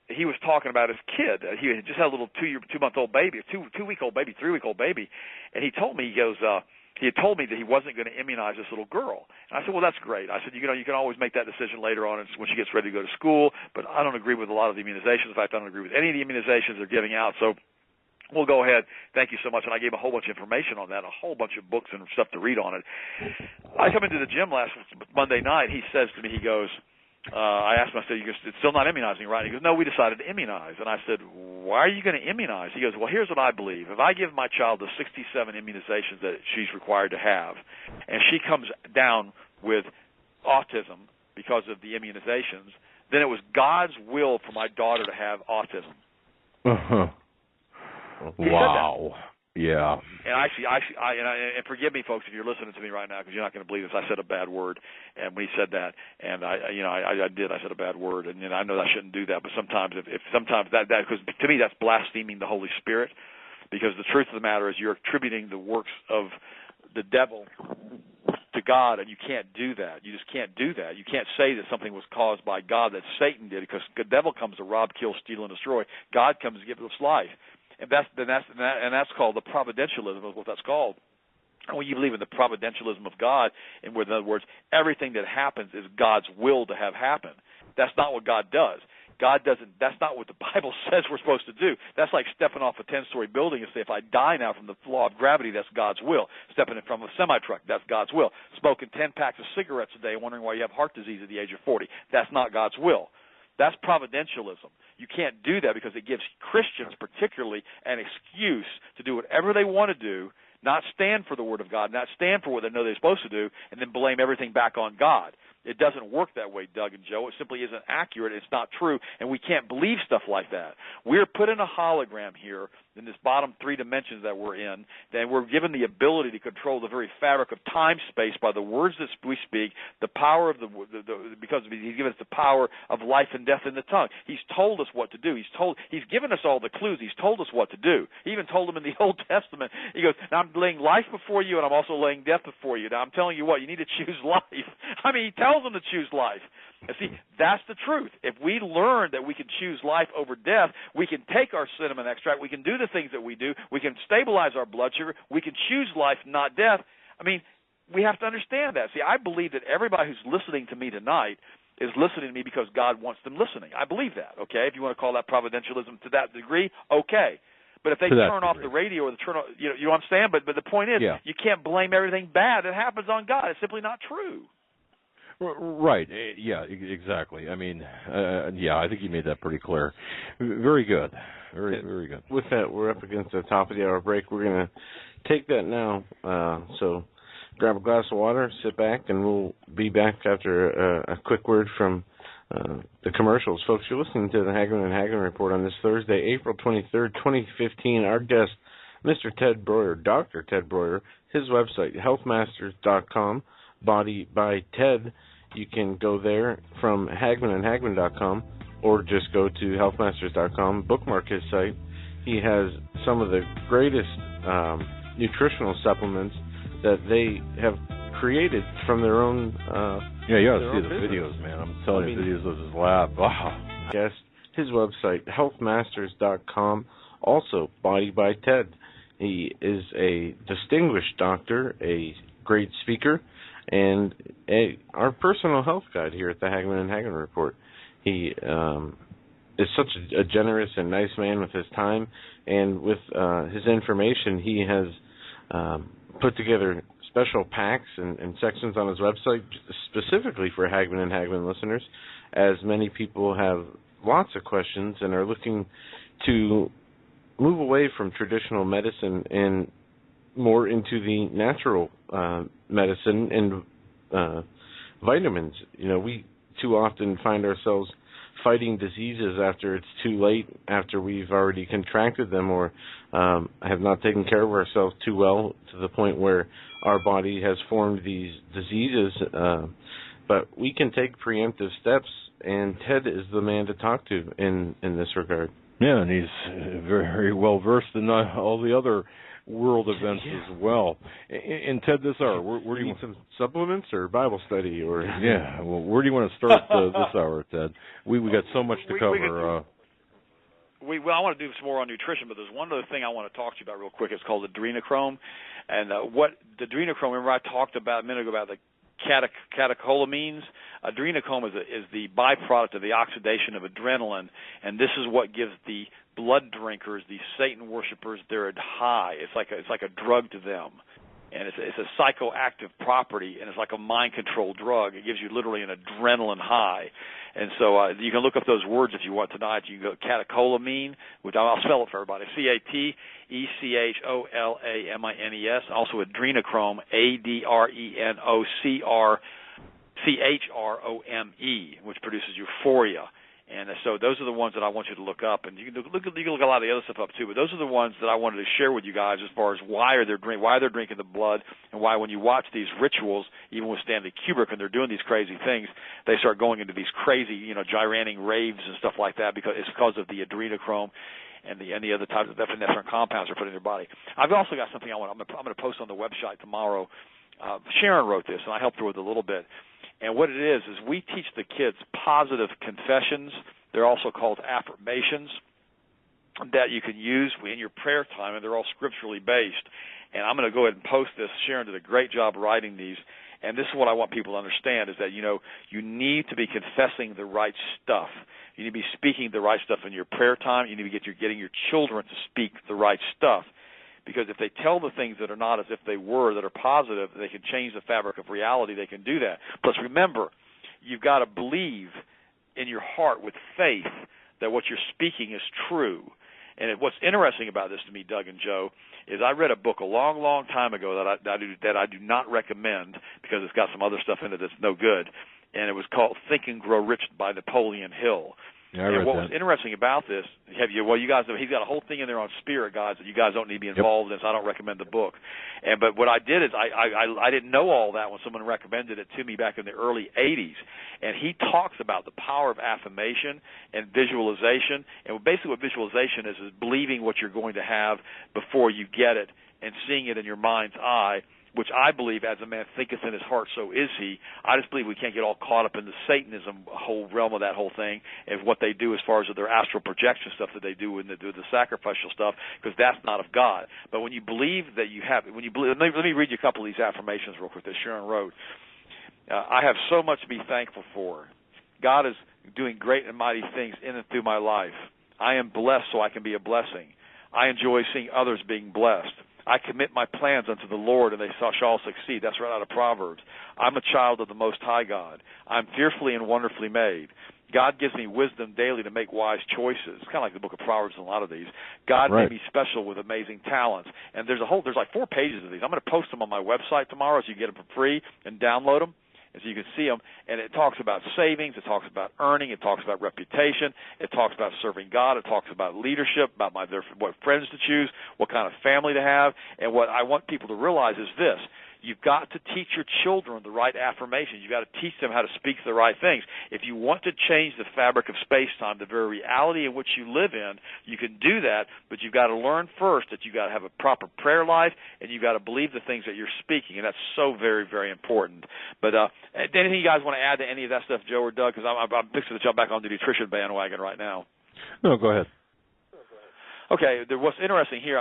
he was talking about his kid. He had just had a little 2-month-old baby, a 2-week-old baby, 3-week-old baby, and he told me, he had told me that he wasn't going to immunize this little girl. And I said, well, that's great. I said, you can always make that decision later on when she gets ready to go to school, but I don't agree with a lot of the immunizations. In fact, I don't agree with any of the immunizations they're giving out. So Well, go ahead. Thank you so much. And I gave a whole bunch of information on that, a whole bunch of books and stuff to read on it. I come into the gym last Monday night. He says to me, he goes, I asked him, I said, it's still not immunizing, right? He goes, no, we decided to immunize. And I said, why are you going to immunize? He goes, well, here's what I believe. If I give my child the 67 immunizations that she's required to have, and she comes down with autism because of the immunizations, then it was God's will for my daughter to have autism. Uh-huh. Wow. Yeah. And and forgive me, folks, if you're listening to me right now, because you're not going to believe this. I said a bad word, and when he said that, and I said a bad word, and I know I shouldn't do that. But sometimes, sometimes that because to me that's blaspheming the Holy Spirit, because the truth of the matter is you're attributing the works of the devil to God, and you can't do that. You just can't do that. You can't say that something was caused by God that Satan did, because the devil comes to rob, kill, steal, and destroy. God comes to give us life. And that's called the providentialism, is what that's called. And when you believe in the providentialism of God, in other words, everything that happens is God's will to have happen. That's not what God does. God doesn't. That's not what the Bible says we're supposed to do. That's like stepping off a 10-story building and say, if I die now from the law of gravity, that's God's will. Stepping in from a semi-truck, that's God's will. Smoking 10 packs of cigarettes a day and wondering why you have heart disease at the age of 40, that's not God's will. That's providentialism. You can't do that because it gives Christians particularly an excuse to do whatever they want to do, not stand for the Word of God, not stand for what they know they're supposed to do, and then blame everything back on God. It doesn't work that way, Doug and Joe. It simply isn't accurate. It's not true, and we can't believe stuff like that. We're put in a hologram here in this bottom 3 dimensions that we're in, then we're given the ability to control the very fabric of time-space by the words that we speak, the power of because he's given us the power of life and death in the tongue. He's told us what to do. He's given us all the clues. He's told us what to do. He even told them in the Old Testament, he goes, now I'm laying life before you, and I'm also laying death before you. Now I'm telling you what, you need to choose life. I mean, he tells them to choose life. And see, that's the truth. If we learn that we can choose life over death, we can take our cinnamon extract, we can do the things that we do, we can stabilize our blood sugar, we can choose life, not death. I mean, we have to understand that. See, I believe that everybody who's listening to me tonight is listening to me because God wants them listening. I believe that, okay? If you want to call that providentialism to that degree, okay. But if they turn off the radio or turn off, you know what I'm saying? But the point is, you can't blame everything bad that happens on God. It's simply not true. Right. Yeah, exactly. I mean, I think you made that pretty clear. Very good. Very good. With that, we're up against the top of the hour break. We're going to take that now. So grab a glass of water, sit back, and we'll be back after a quick word from the commercials. Folks, you're listening to the Hagmann and Hagmann Report on this Thursday, April 23rd, 2015. Our guest, Mr. Ted Breuer, Dr. Ted Breuer, his website, healthmasters.com. Body by Ted. You can go there from hagmanandhagmann.com or just go to healthmasters.com, bookmark his site. He has some of the greatest nutritional supplements that they have created from their own you ought to see the videos, man. I'm telling you, videos of his lab. Wow. Yes, his website, healthmasters.com, also Body by Ted. He is a distinguished doctor, a great speaker, and our personal health guide here at the Hagmann and Hagmann Report. He is such a generous and nice man with his time, and with his information, he has put together special packs and sections on his website specifically for Hagmann and Hagmann listeners, as many people have lots of questions and are looking to move away from traditional medicine and more into the natural medicine and vitamins. You know, we too often find ourselves fighting diseases after it's too late, after we've already contracted them or have not taken care of ourselves too well to the point where our body has formed these diseases. But we can take preemptive steps, and Ted is the man to talk to in this regard. Yeah, and he's very, very well versed in all the other world events as well. And Ted, this hour, where do you need some supplements or Bible study or? Yeah, well, where do you want to start this hour, Ted? We got so much to cover. I want to do some more on nutrition, but there's one other thing I want to talk to you about real quick. It's called adrenochrome, and what the adrenochrome. Remember, I talked about a minute ago about catecholamines. Adrenochrome is the byproduct of the oxidation of adrenaline, and this is what gives the blood drinkers, the Satan worshipers, their high. It's like a drug to them. And it's a psychoactive property, and it's like a mind-control drug. It gives you literally an adrenaline high. And so you can look up those words if you want tonight. You can go catecholamine, which I'll spell it for everybody, CATECHOLAMINES. Also adrenochrome, ADRENOCRCHROME, which produces euphoria. And so those are the ones that I want you to look up, and you can look a lot of the other stuff up too. But those are the ones that I wanted to share with you guys as far as why they're drinking the blood, and why when you watch these rituals, even with Stanley Kubrick, and they're doing these crazy things, they start going into these crazy, gyrating raves and stuff like that because of the adrenochrome and the other types of epinephrine compounds they're putting in their body. I've also got something I'm going to post on the website tomorrow. Sharon wrote this, and I helped her with it a little bit. And what it is we teach the kids positive confessions. They're also called affirmations that you can use in your prayer time, and they're all scripturally based. And I'm going to go ahead and post this. Sharon did a great job writing these. And this is what I want people to understand is that, you need to be confessing the right stuff. You need to be speaking the right stuff in your prayer time. You need to be getting your children to speak the right stuff. Because if they tell the things that are not as if they were, that are positive, they can change the fabric of reality. They can do that. Plus, remember, you've got to believe in your heart with faith that what you're speaking is true. And what's interesting about this to me, Doug and Joe, is I read a book a long, long time ago that I do not recommend because it's got some other stuff in it that's no good. And it was called Think and Grow Rich by Napoleon Hill. Yeah, I read and what that. was interesting about this, you guys know, he's got a whole thing in there on spirit guides that you guys don't need to be involved in, so I don't recommend the book. But what I did is I didn't know all that when someone recommended it to me back in the early 80s. And he talks about the power of affirmation and visualization. And basically what visualization is believing what you're going to have before you get it and seeing it in your mind's eye, which I believe, as a man thinketh in his heart, so is he. I just believe we can't get all caught up in the Satanism whole realm of that whole thing and what they do as far as their astral projection stuff that they do when they do the sacrificial stuff, because that's not of God. But when you believe that you have, let me read you a couple of these affirmations real quick that Sharon wrote. I have so much to be thankful for. God is doing great and mighty things in and through my life. I am blessed so I can be a blessing. I enjoy seeing others being blessed. I commit my plans unto the Lord, and they shall succeed. That's right out of Proverbs. I'm a child of the Most High God. I'm fearfully and wonderfully made. God gives me wisdom daily to make wise choices. It's kind of like the book of Proverbs in a lot of these. God made me special with amazing talents. And there's like 4 pages of these. I'm going to post them on my website tomorrow so you can get them for free and download them. And so you can see them, and it talks about savings, it talks about earning, it talks about reputation, it talks about serving God, it talks about leadership, about what friends to choose, what kind of family to have. And what I want people to realize is this. You've got to teach your children the right affirmations. You've got to teach them how to speak the right things. If you want to change the fabric of space-time, the very reality in which you live in, you can do that, but you've got to learn first that you've got to have a proper prayer life, and you've got to believe the things that you're speaking, and that's so very, very important. But anything you guys want to add to any of that stuff, Joe or Doug? Because I'm fixing to jump back on the nutrition bandwagon right now. No, go ahead. Okay, what's interesting here,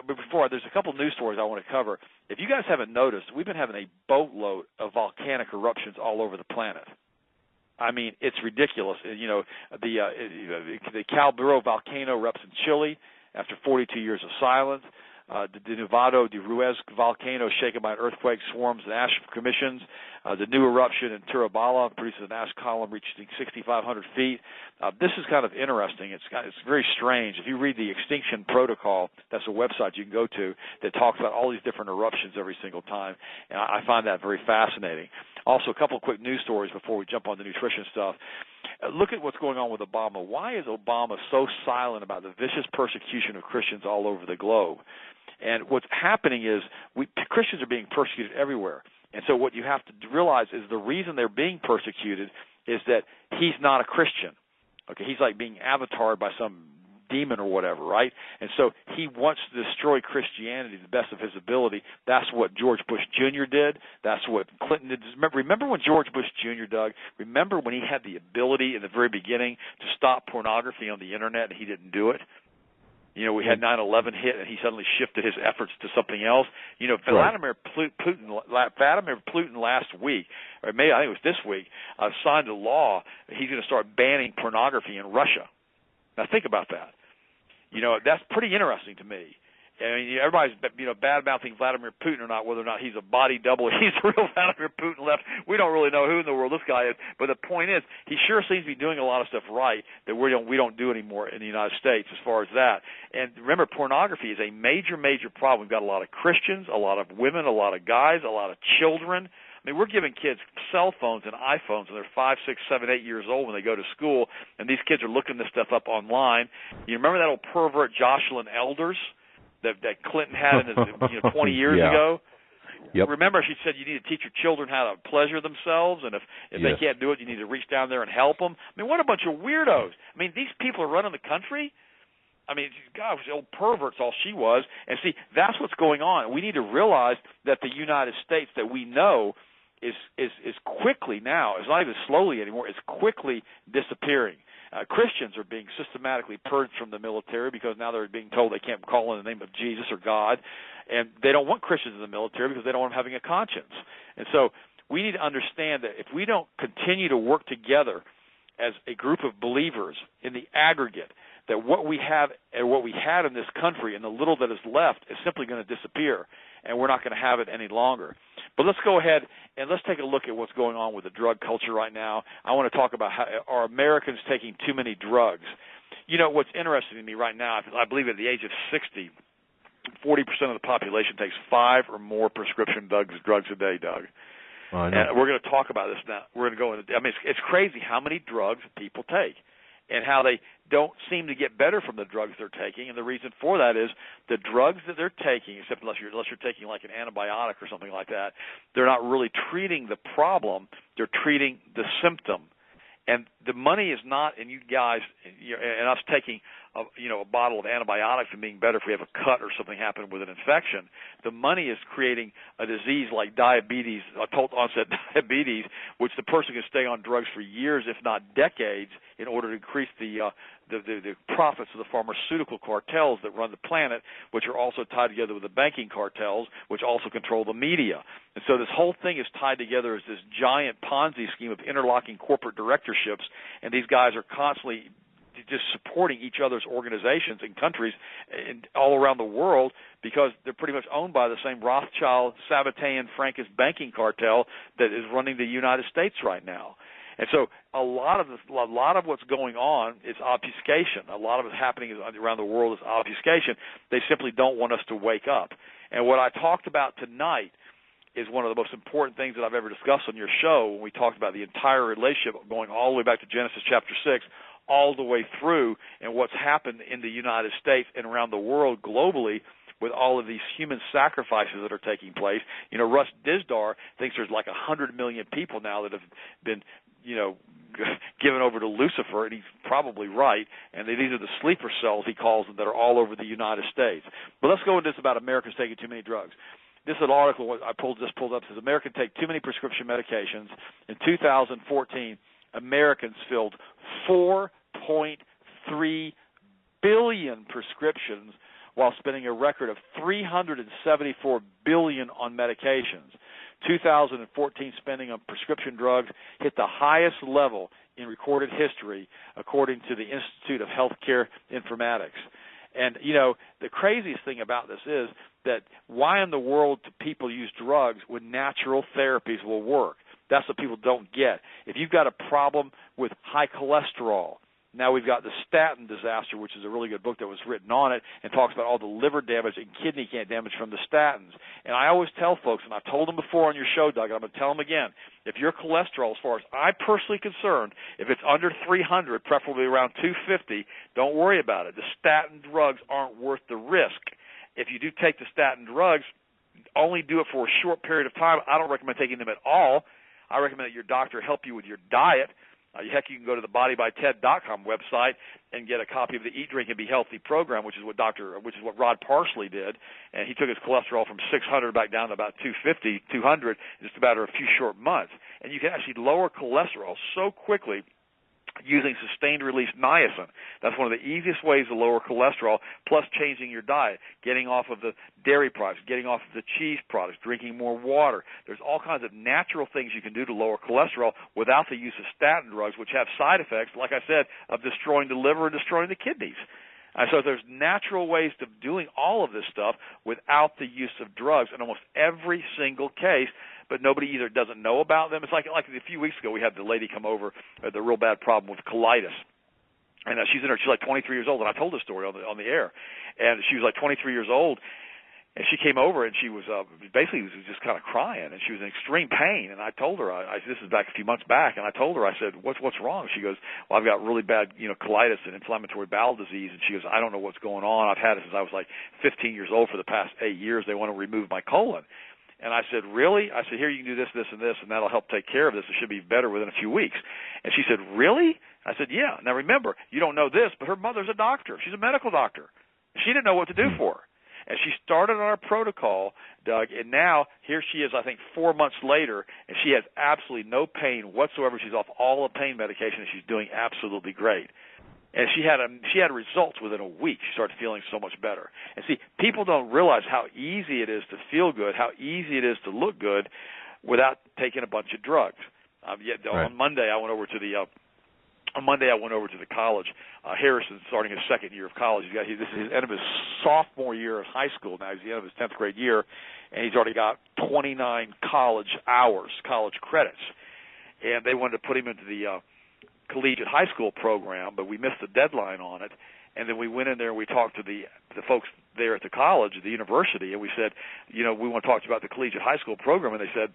before, there's a couple news stories I want to cover. If you guys haven't noticed, we've been having a boatload of volcanic eruptions all over the planet. I mean, it's ridiculous. The Calbuero volcano erupts in Chile after 42 years of silence. The Nevado de Ruiz volcano shaken by an earthquake, swarms and ash commissions. The new eruption in Turibala produces an ash column reaching 6,500 feet. This is kind of interesting. It's very strange. If you read the Extinction Protocol, that's a website you can go to that talks about all these different eruptions every single time, and I find that very fascinating. Also, a couple of quick news stories before we jump on the nutrition stuff. Look at what's going on with Obama. Why is Obama so silent about the vicious persecution of Christians all over the globe? And what's happening is Christians are being persecuted everywhere. And so what you have to realize is the reason they're being persecuted is that he's not a Christian. Okay, he's like being avatared by some demon or whatever, right? And so he wants to destroy Christianity to the best of his ability. That's what George Bush Jr. did. That's what Clinton did. Remember when George Bush Jr., Doug, remember when he had the ability in the very beginning to stop pornography on the Internet and he didn't do it? You know, we had 9/11 hit, and he suddenly shifted his efforts to something else. You know, Vladimir Putin last week, or maybe I think it was this week, signed a law. He's going to start banning pornography in Russia. Now think about that. You know, that's pretty interesting to me. I mean, everybody's, you know, bad-mouthing Vladimir Putin or not, whether or not he's a body double or he's the real Vladimir Putin left. We don't really know who in the world this guy is. But the point is, he sure seems to be doing a lot of stuff right that we don't do anymore in the United States as far as that. And remember, pornography is a major, major problem. We've got a lot of Christians, a lot of women, a lot of guys, a lot of children. I mean, we're giving kids cell phones and iPhones, and they're 5, 6, 7, 8 years old when they go to school, and these kids are looking this stuff up online. You remember that old pervert Jocelyn Elders that Clinton had in his, 20 years ago? Yep. Remember, she said you need to teach your children how to pleasure themselves, and if they can't do it, you need to reach down there and help them. I mean, what a bunch of weirdos. I mean, these people are running the country. I mean, God, old perverts, all she was. And see, that's what's going on. We need to realize that the United States that we know is quickly now, it's not even slowly anymore, it's quickly disappearing. Christians are being systematically purged from the military because now they're being told they can't call in the name of Jesus or God, and they don't want Christians in the military because they don't want them having a conscience. And so we need to understand that if we don't continue to work together as a group of believers in the aggregate, that what we have and what we had in this country and the little that is left is simply going to disappear, and we're not going to have it any longer. But let's go ahead and let's take a look at what's going on with the drug culture right now. I want to talk about how are Americans taking too many drugs. You know, what's interesting to me right now, I believe at the age of 60, 40% of the population takes 5 or more prescription drugs a day, Doug. And we're going to talk about this now. We're going to go into, I mean, it's crazy how many drugs people take and how they don't seem to get better from the drugs they're taking. And the reason for that is the drugs that they're taking, except unless you're taking like an antibiotic or something like that, they're not really treating the problem. They're treating the symptom. And the money is not in you guys and us taking a bottle of antibiotics and being better if we have a cut or something happen with an infection. The money is creating a disease like diabetes, adult onset diabetes, which the person can stay on drugs for years, if not decades, in order to increase the profits of the pharmaceutical cartels that run the planet, which are also tied together with the banking cartels, which also control the media. And so this whole thing is tied together as this giant Ponzi scheme of interlocking corporate directorships, and these guys are constantly just supporting each other's organizations and countries all around the world because they're pretty much owned by the same Rothschild, Sabbatean, Frankist banking cartel that is running the United States right now. And so a lot of what's going on is obfuscation. A lot of what's happening around the world is obfuscation. They simply don't want us to wake up. And what I talked about tonight is one of the most important things that I've ever discussed on your show when we talked about the entire relationship going all the way back to Genesis chapter 6, all the way through, and what's happened in the United States and around the world globally with all of these human sacrifices that are taking place. You know, Russ Dizdar thinks there's like 100 million people now that have been, given over to Lucifer, and he's probably right, and these are the sleeper cells, he calls them, that are all over the United States. But let's go into this about Americans taking too many drugs. This is an article I just pulled up. It says Americans take too many prescription medications. In 2014, Americans filled 4.3 billion prescriptions while spending a record of $374 billion on medications. 2014 spending on prescription drugs hit the highest level in recorded history, according to the Institute of Healthcare Informatics. And, the craziest thing about this is that why in the world do people use drugs when natural therapies will work? That's what people don't get. If you've got a problem with high cholesterol, now we've got the statin disaster, which is a really good book that was written on it and talks about all the liver damage and kidney damage from the statins. And I always tell folks, and I've told them before on your show, Doug, and I'm going to tell them again, if your cholesterol, as far as I'm personally concerned, if it's under 300, preferably around 250, don't worry about it. The statin drugs aren't worth the risk. If you do take the statin drugs, only do it for a short period of time. I don't recommend taking them at all. I recommend that your doctor help you with your diet. Heck, you can go to the bodybyted.com website and get a copy of the Eat, Drink, and Be Healthy program, which is what Rod Parsley did, and he took his cholesterol from 600 back down to about 250, 200 in just about a few short months. And you can actually lower cholesterol so quickly using sustained-release niacin. That's one of the easiest ways to lower cholesterol, plus changing your diet, getting off of the dairy products, getting off of the cheese products, drinking more water. There's all kinds of natural things you can do to lower cholesterol without the use of statin drugs, which have side effects, like I said, of destroying the liver and destroying the kidneys. So there's natural ways of doing all of this stuff without the use of drugs in almost every single case, but nobody either doesn't know about them. It's like a few weeks ago we had the lady come over, the real bad problem with colitis. And she's like 23 years old, and I told the story on the air. And she was like 23 years old, and she came over, and she was basically just kind of crying, and she was in extreme pain. And I told her, this is back a few months back, and I told her, I said, what's wrong? She goes, well, I've got really bad, colitis and inflammatory bowel disease. And she goes, I don't know what's going on. I've had it since I was like 15 years old. For the past 8 years, they want to remove my colon. And I said, really? I said, here, you can do this, this, and this, and that'll help take care of this. It should be better within a few weeks. And she said, really? I said, yeah. Now, remember, you don't know this, but her mother's a doctor. She's a medical doctor. She didn't know what to do for her. And she started on our protocol, Doug, and now here she is, I think, 4 months later, and she has absolutely no pain whatsoever. She's off all the pain medication, and she's doing absolutely great. And she had results within a week. She started feeling so much better. And see, people don't realize how easy it is to feel good, how easy it is to look good without taking a bunch of drugs. Right. On Monday, I went over to the college. Harrison's starting his second year of college. This is the end of his sophomore year of high school now. He's the end of his 10th grade year, and he's already got 29 college credits. And they wanted to put him into the collegiate high school program, but we missed the deadline on it. And then we went in there and we talked to the folks there at the college, the university, and we said, we want to talk to you about the collegiate high school program. And they said,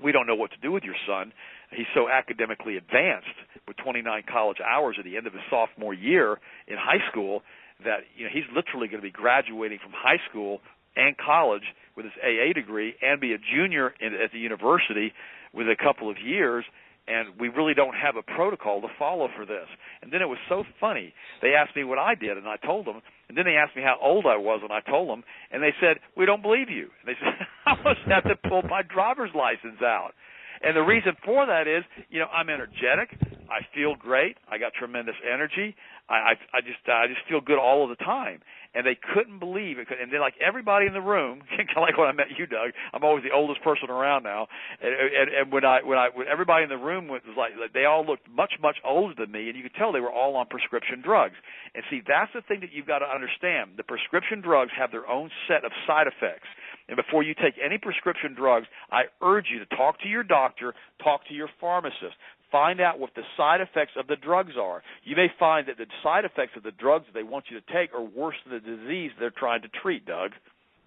we don't know what to do with your son. He's so academically advanced with 29 college hours at the end of his sophomore year in high school that he's literally going to be graduating from high school and college with his AA degree and be a junior at the university with a couple of years. And we really don't have a protocol to follow for this. And then it was so funny. They asked me what I did, and I told them. And then they asked me how old I was, and I told them. And they said, we don't believe you. And they said, I must have to pull my driver's license out. And the reason for that is, I'm energetic. I feel great. I got tremendous energy. I just feel good all of the time. And they couldn't believe it. And then, like everybody in the room, kind of like when I met you, Doug, I'm always the oldest person around now. And when everybody in the room was like, they all looked much, much older than me, and you could tell they were all on prescription drugs. And see, that's the thing that you've got to understand. The prescription drugs have their own set of side effects. And before you take any prescription drugs, I urge you to talk to your doctor, talk to your pharmacist. Find out what the side effects of the drugs are. You may find that the side effects of the drugs that they want you to take are worse than the disease they're trying to treat, Doug.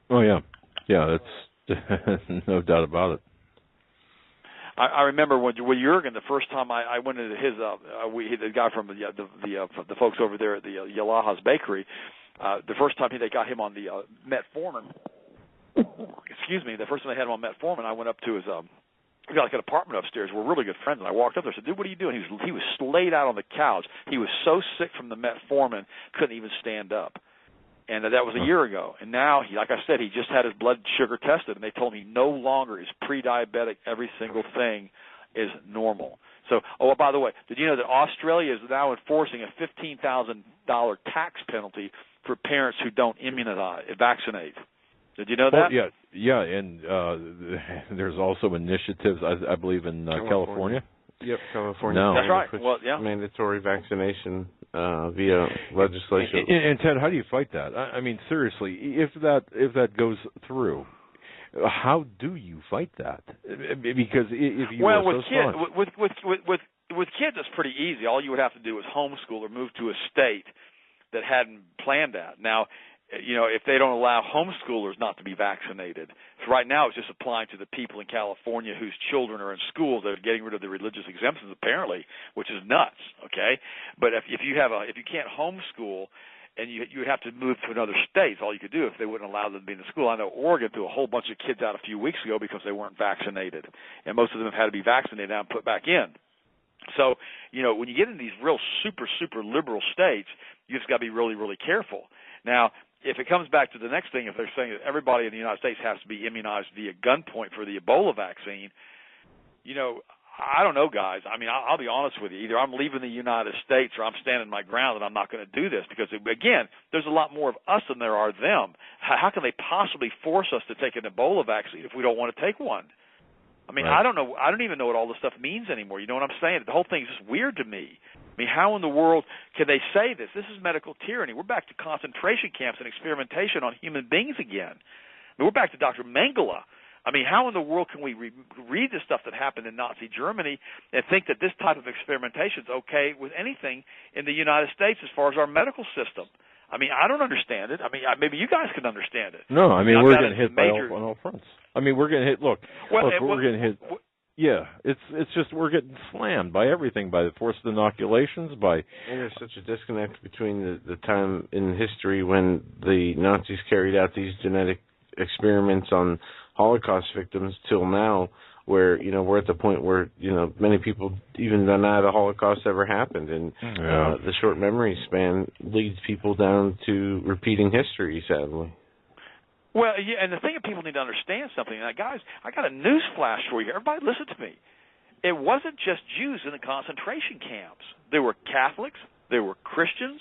Oh, yeah. Yeah, that's no doubt about it. I remember when Jurgen, the first time I went into his, the guy from the folks over there at the Yalaha's Bakery, the first time they got him on the metformin, the first time they had him on metformin, I went up to his we got like an apartment upstairs. We're really good friends, and I walked up there and said, dude, what are you doing? He was laid out on the couch. He was so sick from the metformin, couldn't even stand up. And that was a year ago. And now, like I said, he just had his blood sugar tested, and they told him he no longer is pre-diabetic. Every single thing is normal. So, by the way, did you know that Australia is now enforcing a $15,000 tax penalty for parents who don't vaccinate? Did you know that? Well, yeah, and there's also initiatives, I believe, in California. Yep, California. No. That's right. Well, yeah. Mandatory vaccination via legislation. And Ted, how do you fight that? I mean, seriously, if that goes through, how do you fight that? Because if you with kids, it's pretty easy. All you would have to do is homeschool or move to a state that hadn't planned that. Now, if they don't allow homeschoolers not to be vaccinated. So right now it's just applying to the people in California whose children are in schools that are getting rid of the religious exemptions apparently, which is nuts, okay? But if you can't homeschool and you have to move to another state, all you could do if they wouldn't allow them to be in the school. I know Oregon threw a whole bunch of kids out a few weeks ago because they weren't vaccinated. And most of them have had to be vaccinated now and put back in. So, when you get in these real super, super liberal states, you just got to be really, really careful. Now, if it comes back to the next thing, if they're saying that everybody in the United States has to be immunized via gunpoint for the Ebola vaccine, I don't know, guys. I mean, I'll be honest with you. Either I'm leaving the United States or I'm standing my ground and I'm not going to do this because, again, there's a lot more of us than there are them. How can they possibly force us to take an Ebola vaccine if we don't want to take one? I mean, right. I don't know. I don't even know what all this stuff means anymore. You know what I'm saying? The whole thing's just weird to me. I mean, how in the world can they say this? This is medical tyranny. We're back to concentration camps and experimentation on human beings again. I mean, we're back to Dr. Mengele. I mean, how in the world can we read the stuff that happened in Nazi Germany and think that this type of experimentation is okay with anything in the United States as far as our medical system? I mean, I don't understand it. I mean, maybe you guys can understand it. No, I mean, we're getting hit on all fronts. I mean, we're getting hit. Look, we're getting hit. Yeah, it's just we're getting slammed by everything, by the forced inoculations, by. And there's such a disconnect between the time in history when the Nazis carried out these genetic experiments on Holocaust victims till now, where we're at the point where many people even deny the Holocaust ever happened, and the short memory span leads people down to repeating history, sadly. Well, yeah, and the thing that people need to understand something, and guys, I got a news flash for you. Everybody listen to me. It wasn't just Jews in the concentration camps. There were Catholics. There were Christians.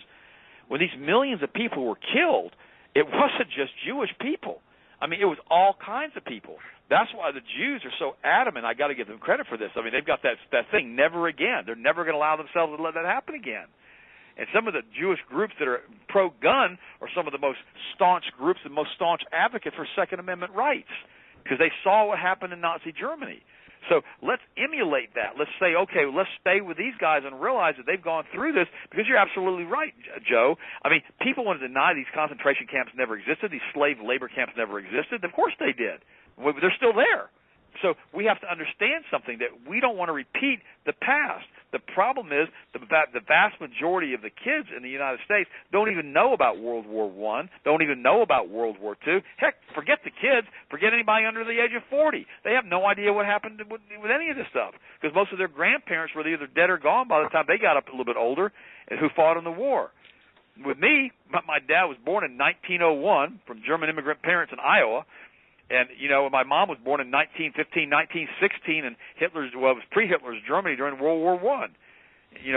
When these millions of people were killed, it wasn't just Jewish people. I mean, it was all kinds of people. That's why the Jews are so adamant. I got to give them credit for this. I mean, they've got that thing, never again. They're never going to allow themselves to let that happen again. And some of the Jewish groups that are pro-gun are some of the most staunch groups and most staunch advocates for Second Amendment rights because they saw what happened in Nazi Germany. So let's emulate that. Let's say, okay, let's stay with these guys and realize that they've gone through this, because you're absolutely right, Joe. I mean, people want to deny these concentration camps never existed, these slave labor camps never existed. Of course they did. They're still there. So we have to understand something, that we don't want to repeat the past. The problem is the vast majority of the kids in the United States don't even know about World War I, don't even know about World War II. Heck, forget the kids, forget anybody under the age of 40. They have no idea what happened with any of this stuff, because most of their grandparents were either dead or gone by the time they got up a little bit older, and who fought in the war. With me, my dad was born in 1901 from German immigrant parents in Iowa. And, my mom was born in 1915, 1916, and it was pre-Hitler's Germany during World War I,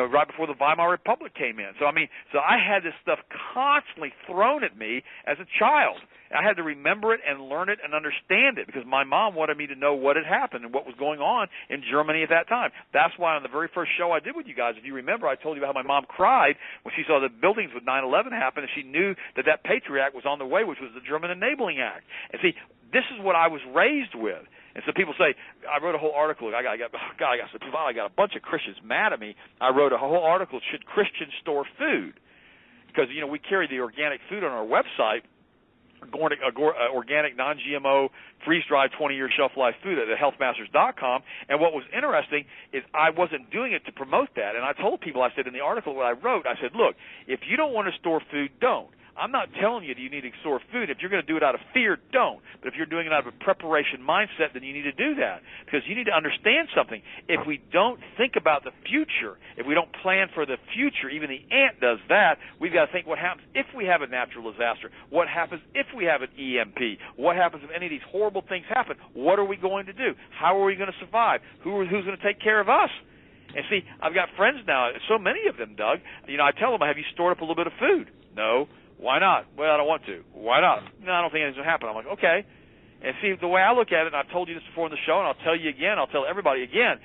right before the Weimar Republic came in. So I had this stuff constantly thrown at me as a child. I had to remember it and learn it and understand it, because my mom wanted me to know what had happened and what was going on in Germany at that time. That's why on the very first show I did with you guys, if you remember, I told you how my mom cried when she saw the buildings with 9/11 happen, and she knew that Patriot Act was on the way, which was the German Enabling Act. And see, this is what I was raised with. And so people say, I wrote a whole article. I got a bunch of Christians mad at me. I wrote a whole article, should Christians store food? Because, we carry the organic food on our website, organic, non-GMO, freeze-dried, 20-year shelf-life food at healthmasters.com. And what was interesting is I wasn't doing it to promote that. And I told people, I said in the article what I wrote, I said, look, if you don't want to store food, don't. I'm not telling you that you need to store food. If you're going to do it out of fear, don't. But if you're doing it out of a preparation mindset, then you need to do that. Because you need to understand something. If we don't think about the future, if we don't plan for the future, even the ant does that, we've got to think what happens if we have a natural disaster. What happens if we have an EMP? What happens if any of these horrible things happen? What are we going to do? How are we going to survive? Who's going to take care of us? And see, I've got friends now, so many of them, Doug. I tell them, have you stored up a little bit of food? No. Why not? Well, I don't want to. Why not? No, I don't think anything's going to happen. I'm like, okay. And see, the way I look at it, and I've told you this before in the show, and I'll tell you again, I'll tell everybody again,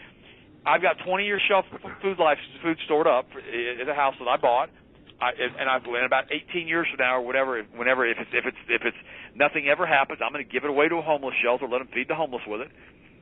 I've got 20-year shelf food stored up at a house that I bought, and about 18 years from now or whatever, if it's nothing ever happens, I'm going to give it away to a homeless shelter, let them feed the homeless with it,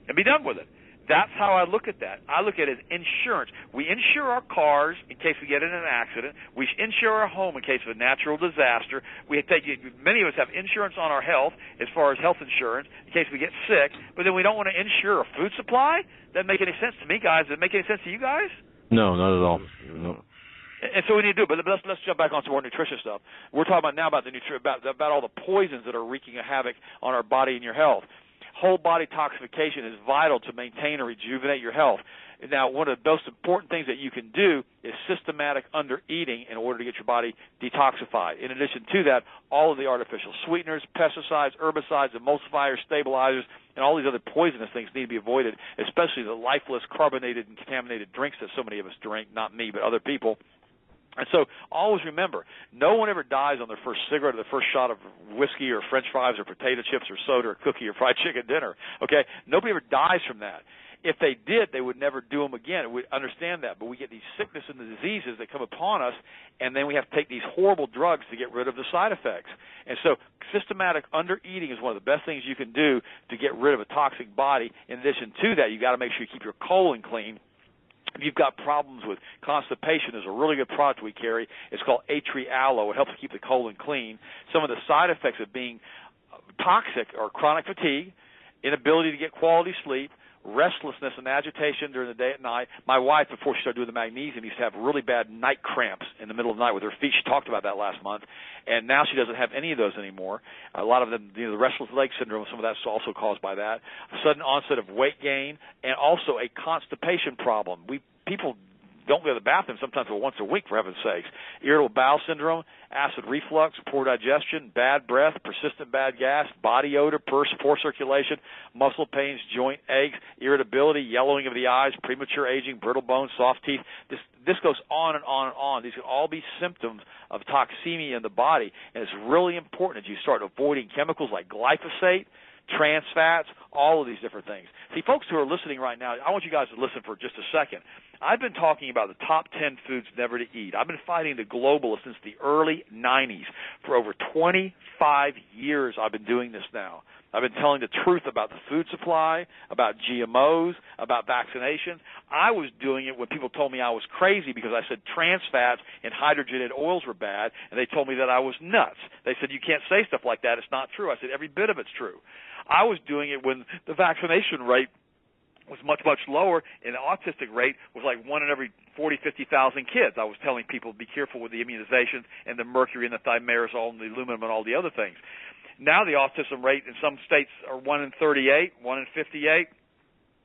and be done with it. That's how I look at that. I look at it as insurance. We insure our cars in case we get in an accident. We insure our home in case of a natural disaster. Many of us have insurance on our health as far as health insurance in case we get sick, but then we don't want to insure a food supply? Doesn't make any sense to me, guys. Does it make any sense to you guys? No, not at all. No. And so we need to do it. But let's jump back on some more nutrition stuff. We're talking about now about about all the poisons that are wreaking a havoc on our body and your health. Whole body toxification is vital to maintain or rejuvenate your health. Now, one of the most important things that you can do is systematic under-eating in order to get your body detoxified. In addition to that, all of the artificial sweeteners, pesticides, herbicides, emulsifiers, stabilizers, and all these other poisonous things need to be avoided, especially the lifeless, carbonated, and contaminated drinks that so many of us drink, not me, but other people. And so always remember, no one ever dies on their first cigarette or the first shot of whiskey or French fries or potato chips or soda or cookie or fried chicken dinner, okay? Nobody ever dies from that. If they did, they would never do them again. We understand that, but we get these sickness and the diseases that come upon us, and then we have to take these horrible drugs to get rid of the side effects. And so systematic under-eating is one of the best things you can do to get rid of a toxic body. In addition to that, you've got to make sure you keep your colon clean. If you've got problems with constipation, there's a really good product we carry. It's called Aloe. It helps keep the colon clean. Some of the side effects of being toxic are chronic fatigue, inability to get quality sleep, restlessness and agitation during the day and night. My wife, before she started doing the magnesium, used to have really bad night cramps in the middle of the night with her feet. She talked about that last month, and now she doesn't have any of those anymore. A lot of them, the restless leg syndrome, some of that's also caused by that. A sudden onset of weight gain, and also a constipation problem. People don't go to the bathroom sometimes but once a week, for heaven's sakes. Irritable bowel syndrome, acid reflux, poor digestion, bad breath, persistent bad gas, body odor, poor circulation, muscle pains, joint aches, irritability, yellowing of the eyes, premature aging, brittle bones, soft teeth. This goes on and on and on. These can all be symptoms of toxemia in the body, and it's really important that you start avoiding chemicals like glyphosate, trans fats, all of these different things. See, folks who are listening right now, I want you guys to listen for just a second. I've been talking about the top 10 foods never to eat. I've been fighting the globalists since the early 90s. For over 25 years I've been doing this now. I've been telling the truth about the food supply, about GMOs, about vaccinations. I was doing it when people told me I was crazy because I said trans fats and hydrogenated oils were bad, and they told me that I was nuts. They said, you can't say stuff like that. It's not true. I said, every bit of it's true. I was doing it when the vaccination rate was much, much lower, and the autistic rate was like 1 in every 40, 50,000 kids. I was telling people to be careful with the immunizations and the mercury and the thimerosal and the aluminum and all the other things. Now the autism rate in some states are 1 in 38, 1 in 58.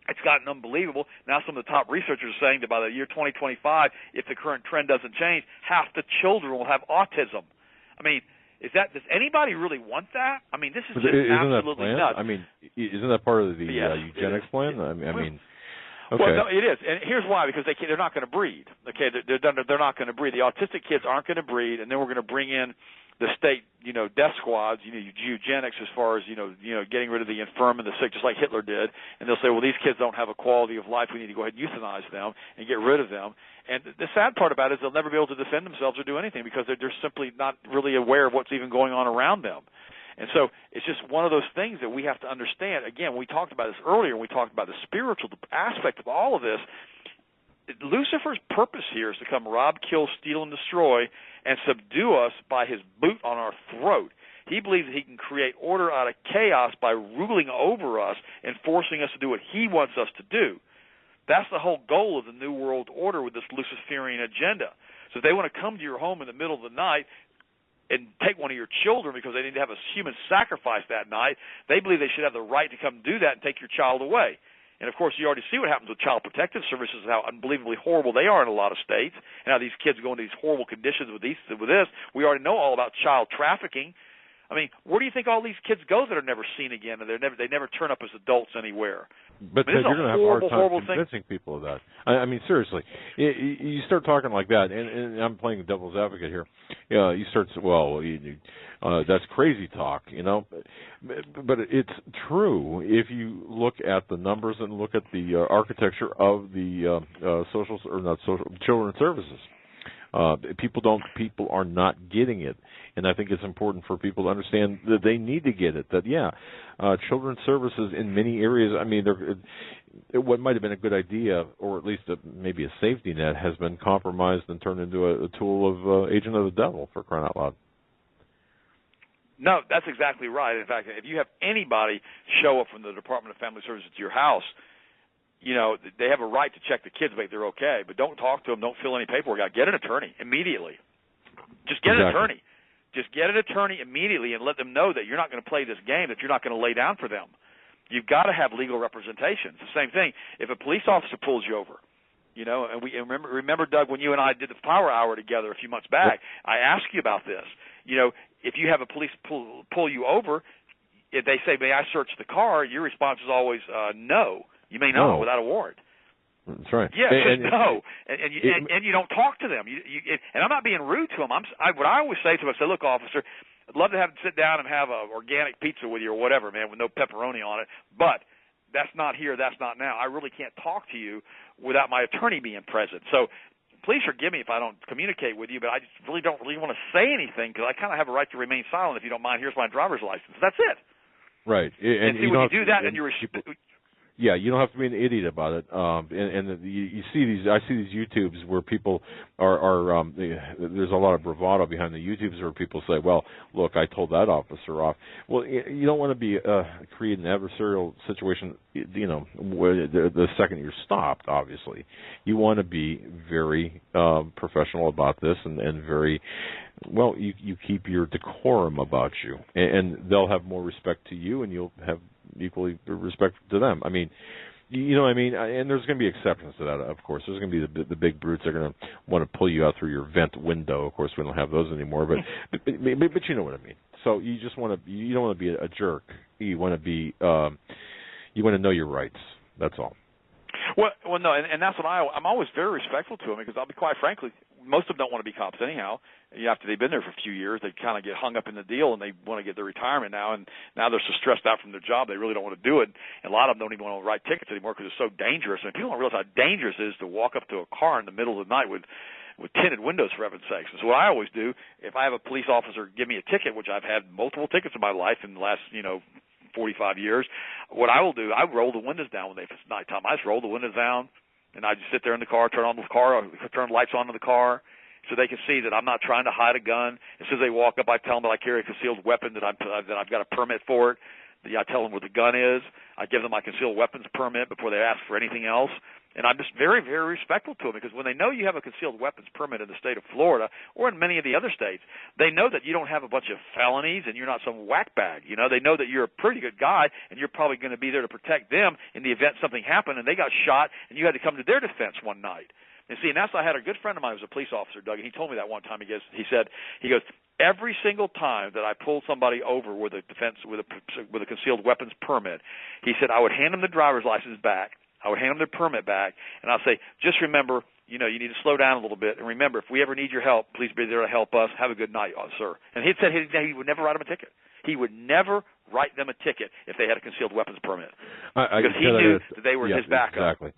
It's gotten unbelievable. Now some of the top researchers are saying that by the year 2025, if the current trend doesn't change, half the children will have autism. I mean, does anybody really want that? I mean, this is just absolutely nuts. I mean, isn't that part of the eugenics plan? I mean, okay. Well, no, it is, and here's why: because they're not going to breed. Okay, they're not going to breed. The autistic kids aren't going to breed, and then we're going to bring in the state, death squads, eugenics as far as, getting rid of the infirm and the sick, just like Hitler did. And they'll say, well, these kids don't have a quality of life. We need to go ahead and euthanize them and get rid of them. And the sad part about it is they'll never be able to defend themselves or do anything because they're simply not really aware of what's even going on around them. And so it's just one of those things that we have to understand. Again, we talked about this earlier when we talked about the spiritual aspect of all of this. Lucifer's purpose here is to come rob, kill, steal, and destroy and subdue us by his boot on our throat. He believes that he can create order out of chaos by ruling over us and forcing us to do what he wants us to do. That's the whole goal of the New World Order with this Luciferian agenda. So if they want to come to your home in the middle of the night and take one of your children because they need to have a human sacrifice that night, they believe they should have the right to come do that and take your child away. And, of course, you already see what happens with Child Protective Services, how unbelievably horrible they are in a lot of states, and how these kids go into these horrible conditions with this. We already know all about child trafficking. I mean, where do you think all these kids go that are never seen again, and they never turn up as adults anywhere? But you're going to have a hard time convincing people of that. I mean, seriously, you start talking like that, and I'm playing devil's advocate here. You start, that's crazy talk, But it's true if you look at the numbers and look at the architecture of the children's services. People are not getting it, and I think it's important for people to understand that they need to get it. That children's services in many areas. I mean, what might have been a good idea, or at least maybe a safety net, has been compromised and turned into a tool of agent of the devil, for crying out loud. No, that's exactly right. In fact, if you have anybody show up from the Department of Family Services to your house, they have a right to check the kids, make they're okay, but don't talk to them, don't fill any paperwork out. Get an attorney immediately. Just get an attorney. Just get an attorney immediately and let them know that you're not going to play this game, that you're not going to lay down for them. You've got to have legal representation. It's the same thing. If a police officer pulls you over, and remember, Doug, when you and I did the Power Hour together a few months back, I asked you about this. If you have a police pull you over, if they say, may I search the car, your response is always no. You may not without a warrant. That's right. Yes, no, and you don't talk to them. And I'm not being rude to them. What I always say to them, I say, look, officer, I'd love to sit down and have a organic pizza with you or whatever, man, with no pepperoni on it, but that's not here, that's not now. I really can't talk to you without my attorney being present. So please forgive me if I don't communicate with you, but I just don't want to say anything because I kind of have a right to remain silent. If you don't mind, here's my driver's license. That's it. Right. And see, when you do that, and you're yeah, you don't have to be an idiot about it. You see these. I see these YouTubes where people are there's a lot of bravado behind the YouTubes where people say, "Well, look, I told that officer off." Well, you don't want to be create an adversarial situation. You know, where the second you're stopped, obviously, you want to be very professional about this and very well. You keep your decorum about you, and they'll have more respect to you, and you'll have equally respect to them. I mean, you know what I mean? And there's going to be exceptions to that, of course. There's going to be the big brutes that are going to want to pull you out through your vent window. Of course, we don't have those anymore, but you know what I mean. So you just want to, you don't want to be a jerk. You want to be, you want to know your rights. That's all. Well, no, and that's what I'm always very respectful to them because I'll be quite frankly, most of them don't want to be cops anyhow. After they've been there for a few years, they kind of get hung up in the deal and they want to get their retirement now, and now they're so stressed out from their job they really don't want to do it. And a lot of them don't even want to write tickets anymore because it's so dangerous. And people don't realize how dangerous it is to walk up to a car in the middle of the night with tinted windows, for heaven's sakes. And so what I always do, if I have a police officer give me a ticket, which I've had multiple tickets in my life in the last 45 years, what I will do, I roll the windows down if it's nighttime. I just roll the windows down, and I just sit there in the car, turn on the car, turn the lights on in the car, so they can see that I'm not trying to hide a gun. As soon as they walk up, I tell them that I carry a concealed weapon, that I've got a permit for it. I tell them where the gun is. I give them my concealed weapons permit before they ask for anything else. And I'm just very, very respectful to them because when they know you have a concealed weapons permit in the state of Florida or in many of the other states, they know that you don't have a bunch of felonies and you're not some whack bag. You know, they know that you're a pretty good guy and you're probably going to be there to protect them in the event something happened and they got shot and you had to come to their defense one night. And see, and that's I had a good friend of mine who was a police officer, Doug, and he told me that one time. He goes, every single time that I pulled somebody over with a concealed weapons permit, he said I would hand them the driver's license back, I would hand them their permit back, and I'll say, just remember, you need to slow down a little bit, and remember, if we ever need your help, please be there to help us. Have a good night, sir. And he said he would never write them a ticket. He would never write them a ticket if they had a concealed weapons permit because he knew that they were his backup. Exactly.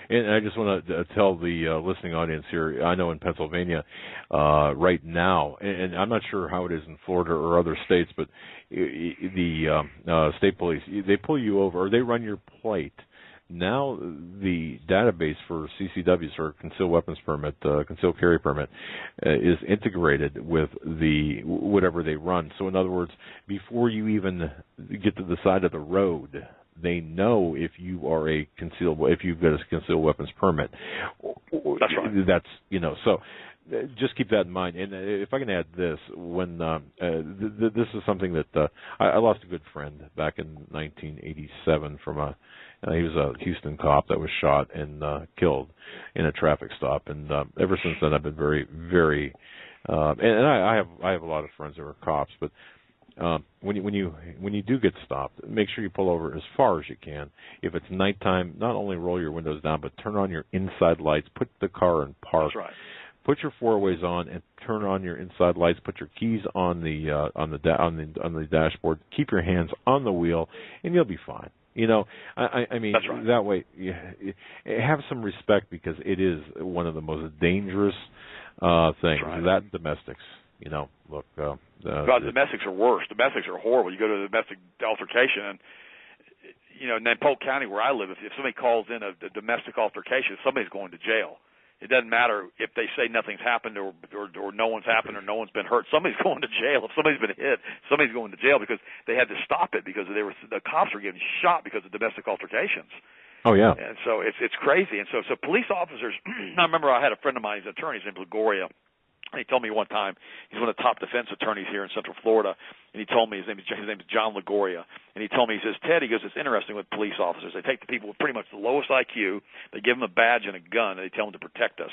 And I just want to tell the listening audience here, I know in Pennsylvania right now, and I'm not sure how it is in Florida or other states, but the state police, they pull you over or they run your plate. Now the database for CCWs, or concealed weapons permit, concealed carry permit, is integrated with whatever they run. So in other words, before you even get to the side of the road, they know if you've got a concealed weapons permit. That's right. That's so. Just keep that in mind. And if I can add this, when this is something that I lost a good friend back in 1987 from he was a Houston cop that was shot and killed in a traffic stop. And ever since then, I've been very, very, and I have a lot of friends that are cops, but. When you do get stopped, make sure you pull over as far as you can. If it's nighttime, not only roll your windows down, but turn on your inside lights. Put the car in park. That's right. Put your four-ways on and turn on your inside lights. Put your keys on the dashboard. Keep your hands on the wheel, and you'll be fine. I mean, that's right. That way, have some respect because it is one of the most dangerous things. Right. That domestics. Look. Domestics are worse. Domestics are horrible. You go to a domestic altercation, and in Polk County where I live, if somebody calls in a domestic altercation, somebody's going to jail. It doesn't matter if they say nothing's happened or no one's happened or no one's been hurt. Somebody's going to jail. If somebody's been hit, somebody's going to jail because they had to stop it because the cops were getting shot because of domestic altercations. Oh yeah. And so it's crazy. And so police officers. I remember I had a friend of mine. He's an attorney. His name was Lagoria. And he told me one time, he's one of the top defense attorneys here in Central Florida, and he told me, his name is John Lagoria, and he told me, he says, Ted, he goes, it's interesting with police officers. They take the people with pretty much the lowest IQ, they give them a badge and a gun, and they tell them to protect us.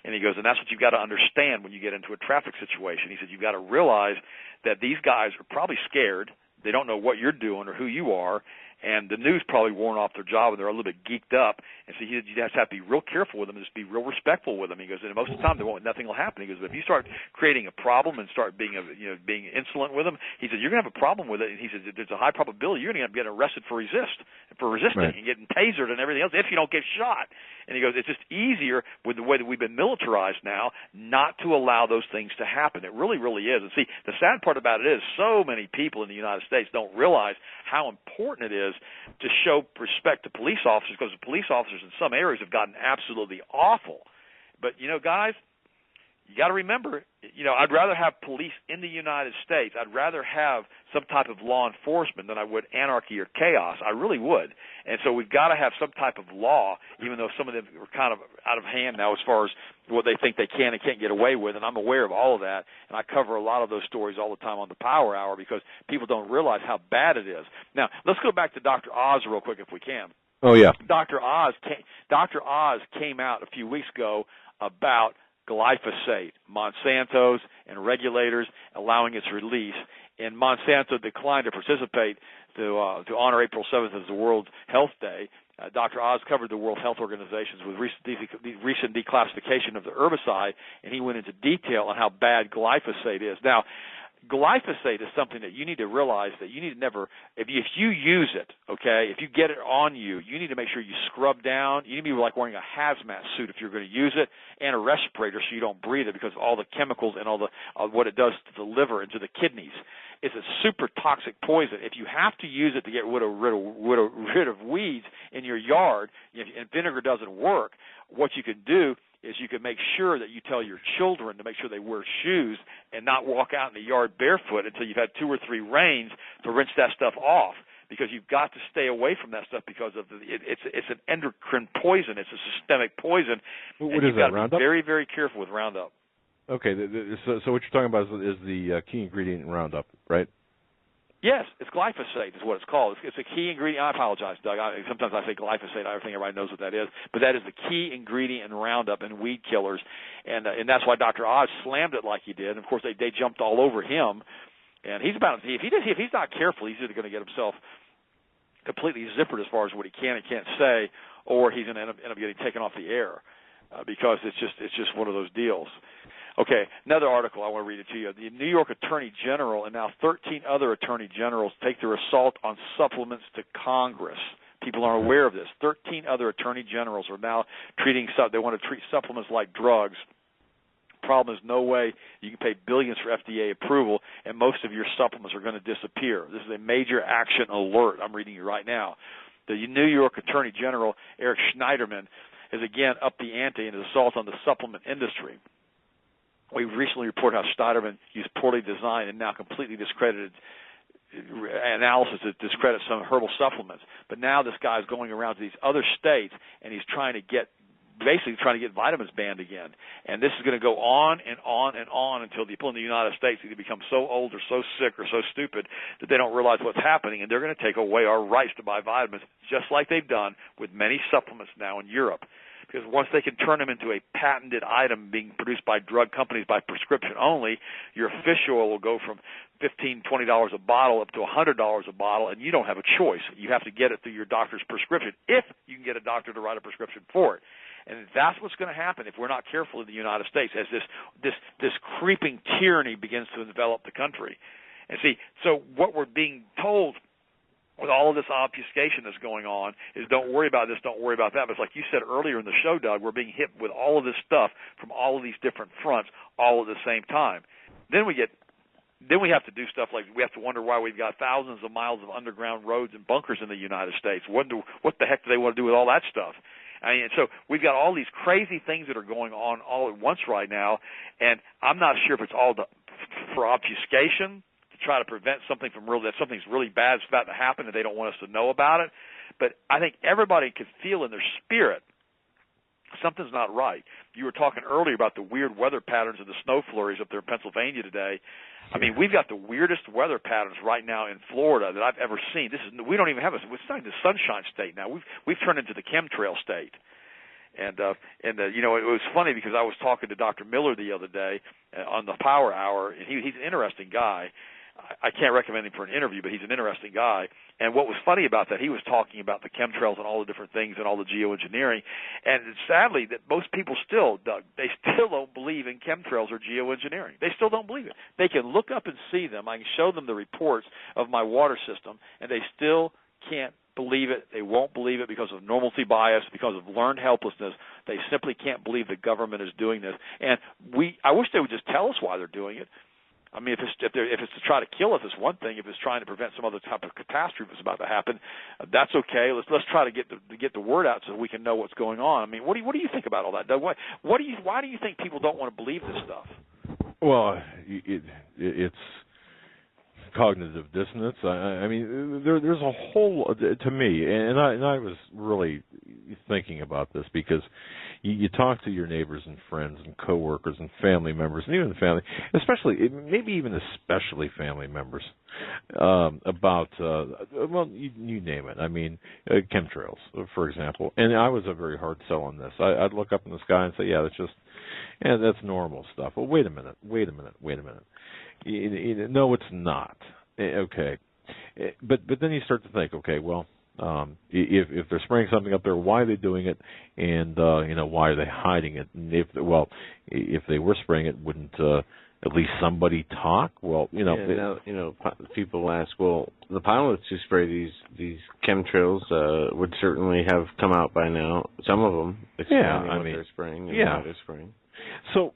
And he goes, and that's what you've got to understand when you get into a traffic situation. He said, you've got to realize that these guys are probably scared. They don't know what you're doing or who you are. And the news probably worn off their job, and they're a little bit geeked up. And so you just have to be real careful with them and just be real respectful with them. He goes, and most of the time, nothing will happen. He goes, but if you start creating a problem and start being insolent with them, he said, you're going to have a problem with it. And he said, there's a high probability you're going to get arrested for resisting right. and getting tasered and everything else if you don't get shot. And he goes, it's just easier with the way that we've been militarized now not to allow those things to happen. It really, really is. And see, the sad part about it is so many people in the United States don't realize how important it is to show respect to police officers, because the police officers in some areas have gotten absolutely awful. But, guys, you got to remember, I'd rather have police in the United States. I'd rather have some type of law enforcement than I would anarchy or chaos. I really would. And so we've got to have some type of law, even though some of them are kind of out of hand now as far as what they think they can and can't get away with. And I'm aware of all of that, and I cover a lot of those stories all the time on the Power Hour because people don't realize how bad it is. Now, let's go back to Dr. Oz real quick if we can. Oh, yeah. Dr. Oz came out a few weeks ago about glyphosate, Monsanto's and regulators allowing its release, and Monsanto declined to participate to honor April 7th as the World Health Day. Dr. Oz covered the World Health Organization's with recent declassification of the herbicide, and he went into detail on how bad glyphosate is. Now, glyphosate is something that you need to realize that you need to never, if you use it, okay, if you get it on you, you need to make sure you scrub down. You need to be like wearing a hazmat suit if you're going to use it, and a respirator so you don't breathe it because of all the chemicals and all the what it does to the liver and to the kidneys. It's a super toxic poison. If you have to use it to get rid of weeds in your yard, and vinegar doesn't work, what you can do is you can make sure that you tell your children to make sure they wear shoes and not walk out in the yard barefoot until you've had 2 or 3 rains to rinse that stuff off, because you've got to stay away from that stuff because of it's an endocrine poison. It's a systemic poison. What is that, Roundup? You've got to be very, very careful with Roundup. Okay, so what you're talking about is the key ingredient in Roundup, right? Yes, it's glyphosate is what it's called. It's a key ingredient. I apologize, Doug. Sometimes I say glyphosate. I think everybody knows what that is. But that is the key ingredient in Roundup and weed killers. And that's why Dr. Oz slammed it like he did. And, of course, they jumped all over him. And if he's not careful, he's either going to get himself completely zippered as far as what he can and can't say, or he's going to end up getting taken off the air because it's just one of those deals. Okay, another article, I want to read it to you. The New York Attorney General and now 13 other attorney generals take their assault on supplements to Congress. People aren't aware of this. 13 other attorney generals are now they want to treat supplements like drugs. Problem is, no way you can pay billions for FDA approval, and most of your supplements are going to disappear. This is a major action alert. I'm reading you right now. The New York Attorney General, Eric Schneiderman, has again upped the ante in his assault on the supplement industry. We recently reported how Schneiderman used poorly designed and now completely discredited analysis to discredit some herbal supplements. But now this guy's going around to these other states, and he's trying to get vitamins banned again. And this is going to go on and on and on until the people in the United States either become so old or so sick or so stupid that they don't realize what's happening, and they're going to take away our rights to buy vitamins, just like they've done with many supplements now in Europe. Because once they can turn them into a patented item being produced by drug companies by prescription only, your fish oil will go from $15, $20 a bottle up to $100 a bottle, and you don't have a choice. You have to get it through your doctor's prescription if you can get a doctor to write a prescription for it. And that's what's going to happen if we're not careful in the United States as this creeping tyranny begins to envelop the country. And see, so what we're being told with all of this obfuscation that's going on is don't worry about this, don't worry about that. But it's like you said earlier in the show, Doug, we're being hit with all of this stuff from all of these different fronts all at the same time. Then we have to do stuff like we have to wonder why we've got thousands of miles of underground roads and bunkers in the United States. What the heck do they want to do with all that stuff? I mean, so we've got all these crazy things that are going on all at once right now, and I'm not sure if it's all for obfuscation, to try to prevent something that something's really bad is about to happen and they don't want us to know about it. But I think everybody can feel in their spirit something's not right. You were talking earlier about the weird weather patterns of the snow flurries up there in Pennsylvania today. I mean, we've got the weirdest weather patterns right now in Florida that I've ever seen. We don't even have it's not even the sunshine state now. We've turned into the chemtrail state. And you know, it was funny because I was talking to Dr. Miller the other day on the Power Hour, and he's an interesting guy. I can't recommend him for an interview, but he's an interesting guy. And what was funny about that, he was talking about the chemtrails and all the different things and all the geoengineering. And sadly, that most people still, Doug, they still don't believe in chemtrails or geoengineering. They still don't believe it. They can look up and see them. I can show them the reports of my water system, and they still can't believe it. They won't believe it because of normalcy bias, because of learned helplessness. They simply can't believe the government is doing this. And I wish they would just tell us why they're doing it. I mean, if it's to try to kill us, it's one thing. If it's trying to prevent some other type of catastrophe that's about to happen, that's okay. Let's try to get the word out so we can know what's going on. I mean, what do you think about all that, Doug? Why do you think people don't want to believe this stuff? Well, it's cognitive dissonance. I mean, there's a whole, to me, and I was really thinking about this because you talk to your neighbors and friends and coworkers and family members, and even family, maybe especially family members, about well, you name it. I mean, chemtrails, for example. And I was a very hard sell on this. I'd look up in the sky and say, that's normal stuff. Well, wait a minute. No, it's not. Okay, but then you start to think, okay, well, if they're spraying something up there, why are they doing it, and why are they hiding it? And if they were spraying it, wouldn't at least somebody talk? Well, people ask, well, the pilots who spray these chemtrails would certainly have come out by now. Some of them explaining what they're spraying and why they're spraying. So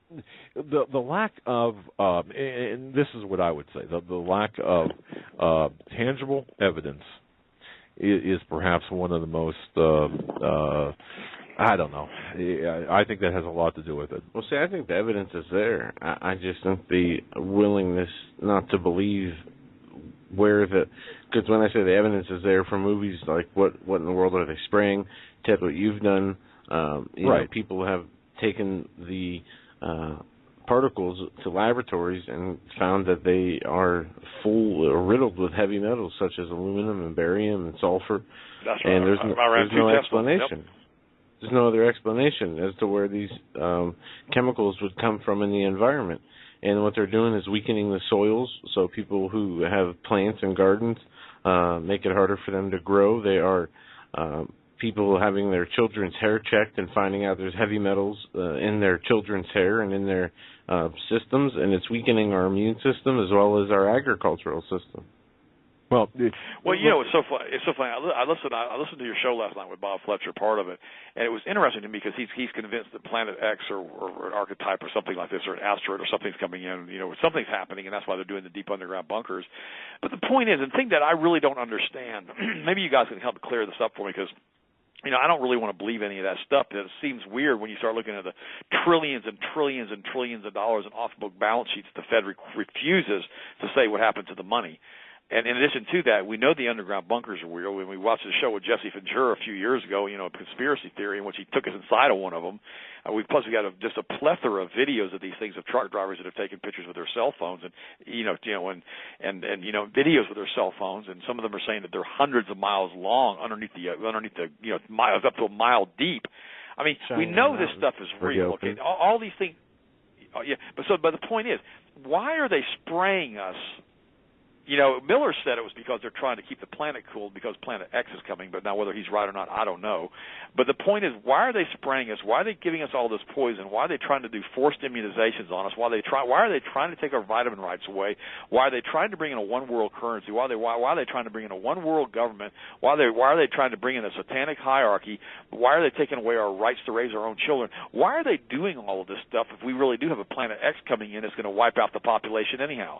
the lack of, and this is what I would say, the lack of tangible evidence is perhaps one of the most, I don't know. I think that has a lot to do with it. Well, see, I think the evidence is there. I just think the willingness not to believe because when I say the evidence is there from movies like what in the world are they spraying, Ted, what you've done, right. People have taken the particles to laboratories and found that they are full or riddled with heavy metals such as aluminum and barium and sulfur. That's right. And there's no explanation. Yep. There's no other explanation as to where these chemicals would come from in the environment. And what they're doing is weakening the soils, so people who have plants and gardens make it harder for them to grow. They are people having their children's hair checked and finding out there's heavy metals in their children's hair and in their systems, and it's weakening our immune system as well as our agricultural system. Well, it's so funny. It's so funny. I listened to your show last night with Bob Fletcher, part of it, and it was interesting to me because he's convinced that Planet X or an archetype or something like this, or an asteroid or something's coming in. Something's happening, and that's why they're doing the deep underground bunkers. But the point is, and the thing that I really don't understand, maybe you guys can help clear this up for me because. I don't really want to believe any of that stuff. It seems weird when you start looking at the trillions and trillions and trillions of dollars in off-book balance sheets. The Fed refuses to say what happened to the money. And in addition to that, we know the underground bunkers are weird. When we watched the show with Jesse Ventura a few years ago, conspiracy theory in which he took us inside of one of them. We got just a plethora of videos of these things of truck drivers that have taken pictures with their cell phones and videos with their cell phones, and some of them are saying that they're hundreds of miles long underneath the miles up to a mile deep. I mean, we know this stuff is real. Okay, all these things. Oh, yeah, but the point is, why are they spraying us? Miller said it was because they're trying to keep the planet cool because Planet X is coming, but now whether he's right or not, I don't know. But the point is, why are they spraying us? Why are they giving us all this poison? Why are they trying to do forced immunizations on us? Why are they trying to take our vitamin rights away? Why are they trying to bring in a one-world currency? Why are they trying to bring in a one-world government? Why are they trying to bring in a satanic hierarchy? Why are they taking away our rights to raise our own children? Why are they doing all of this stuff if we really do have a Planet X coming in that's going to wipe out the population anyhow?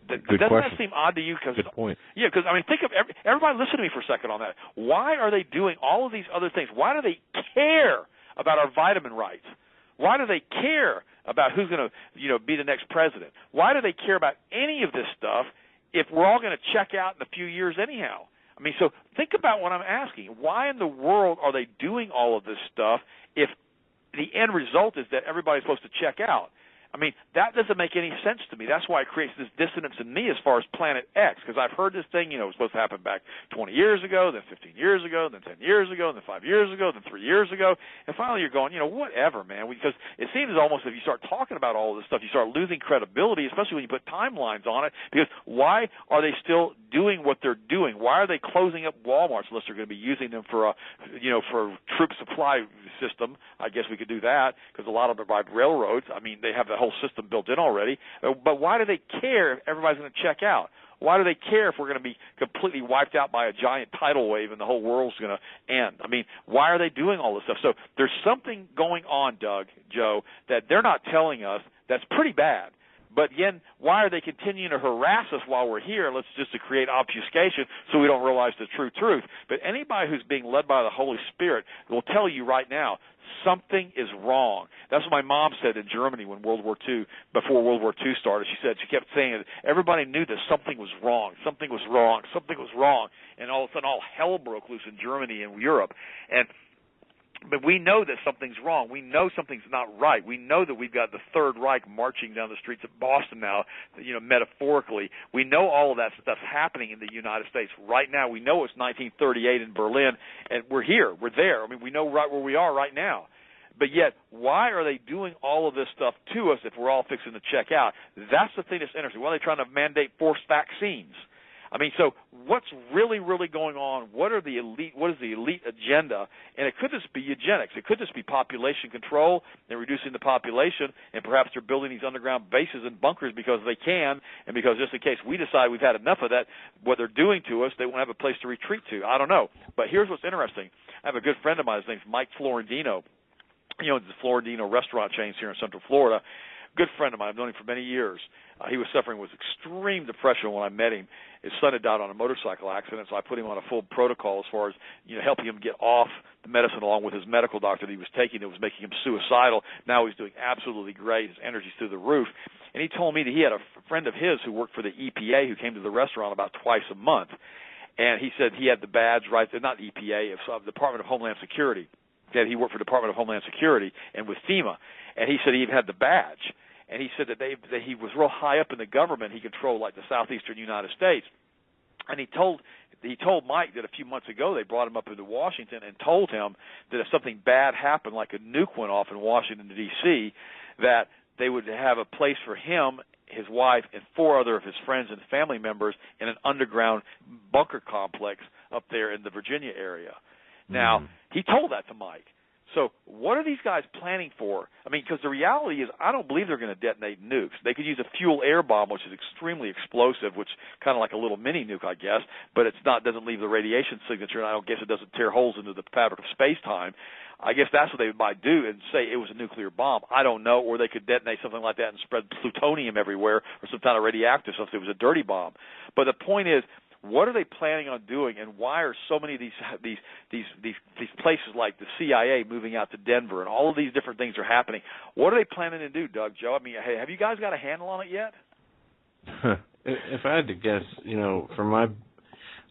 Doesn't that seem odd to you? Good point. Yeah, because think of everybody. Listen to me for a second on that. Why are they doing all of these other things? Why do they care about our vitamin rights? Why do they care about who's going to be the next president? Why do they care about any of this stuff if we're all going to check out in a few years anyhow? I mean, so think about what I'm asking. Why in the world are they doing all of this stuff if the end result is that everybody's supposed to check out? I mean, that doesn't make any sense to me. That's why it creates this dissonance in me as far as Planet X, because I've heard this thing, it was supposed to happen back 20 years ago, then 15 years ago, then 10 years ago, then 5 years ago, then 3 years ago, and finally you're going, whatever, man, because it seems almost if you start talking about all of this stuff, you start losing credibility, especially when you put timelines on it, because why are they still doing what they're doing? Why are they closing up Walmarts unless they're going to be using them for for troop supply system? I guess we could do that, because a lot of them are by railroads. I mean, they have the whole system built in already. But why do they care if everybody's going to check out? Why do they care if we're going to be completely wiped out by a giant tidal wave and the whole world's going to end? I mean, why are they doing all this stuff? So there's something going on, Doug, Joe, that they're not telling us that's pretty bad. But again, why are they continuing to harass us while we're here? Let's just to create obfuscation so we don't realize the true truth. But anybody who's being led by the Holy Spirit will tell you right now, something is wrong. That's what my mom said in Germany when before World War II started. She kept saying it. Everybody knew that something was wrong. Something was wrong. Something was wrong. And all of a sudden, all hell broke loose in Germany and Europe. But we know that something's wrong. We know something's not right. We know that we've got the Third Reich marching down the streets of Boston now, metaphorically. We know all of that stuff's happening in the United States right now. We know it's 1938 in Berlin, and we're here. We're there. I mean, we know right where we are right now. But yet, why are they doing all of this stuff to us if we're all fixing to check out? That's the thing that's interesting. Why are they trying to mandate forced vaccines? I mean, so what's really, really going on? What is the elite agenda? And it could just be eugenics. It could just be population control and reducing the population, and perhaps they're building these underground bases and bunkers because they can, and because just in case we decide we've had enough of that, what they're doing to us, they won't have a place to retreat to. I don't know. But here's what's interesting. I have a good friend of mine. His name's Mike Florentino. The Florentino restaurant chains here in Central Florida. Good friend of mine. I've known him for many years. He was suffering with extreme depression when I met him. His son had died on a motorcycle accident, so I put him on a full protocol as far as helping him get off the medicine along with his medical doctor that he was taking that was making him suicidal. Now he's doing absolutely great. His energy's through the roof. And he told me that he had a friend of his who worked for the EPA who came to the restaurant about twice a month. And he said he had the badge right there, not EPA, it's the Department of Homeland Security. He worked for the Department of Homeland Security and with FEMA. And he said he even had the badge. And he said that he was real high up in the government. He controlled like the southeastern United States. And he told Mike that a few months ago they brought him up into Washington and told him that if something bad happened, like a nuke went off in Washington, D.C., that they would have a place for him, his wife, and 4 other of his friends and family members in an underground bunker complex up there in the Virginia area. Now, he told that to Mike. So what are these guys planning for? I mean, because the reality is I don't believe they're going to detonate nukes. They could use a fuel air bomb, which is extremely explosive, which kind of like a little mini nuke, I guess, but doesn't leave the radiation signature, and I don't guess it doesn't tear holes into the fabric of space-time. I guess that's what they might do and say it was a nuclear bomb. I don't know, or they could detonate something like that and spread plutonium everywhere or some kind of radioactive stuff if it was a dirty bomb. But the point is, what are they planning on doing, and why are so many of these places like the CIA moving out to Denver, and all of these different things are happening? What are they planning to do, Doug, Joe? I mean, have you guys got a handle on it yet? If I had to guess, from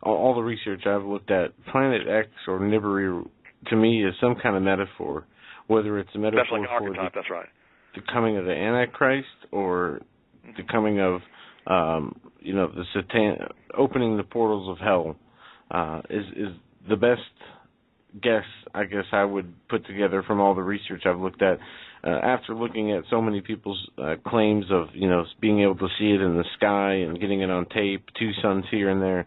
all the research I've looked at, Planet X or Nibiru to me is some kind of metaphor, whether it's a metaphor that's like an archetype, that's right. The coming of the Antichrist or the coming of the opening the portals of hell is the best guess, I guess, I would put together from all the research I've looked at. After looking at so many people's claims of, being able to see it in the sky and getting it on tape, 2 suns here and there,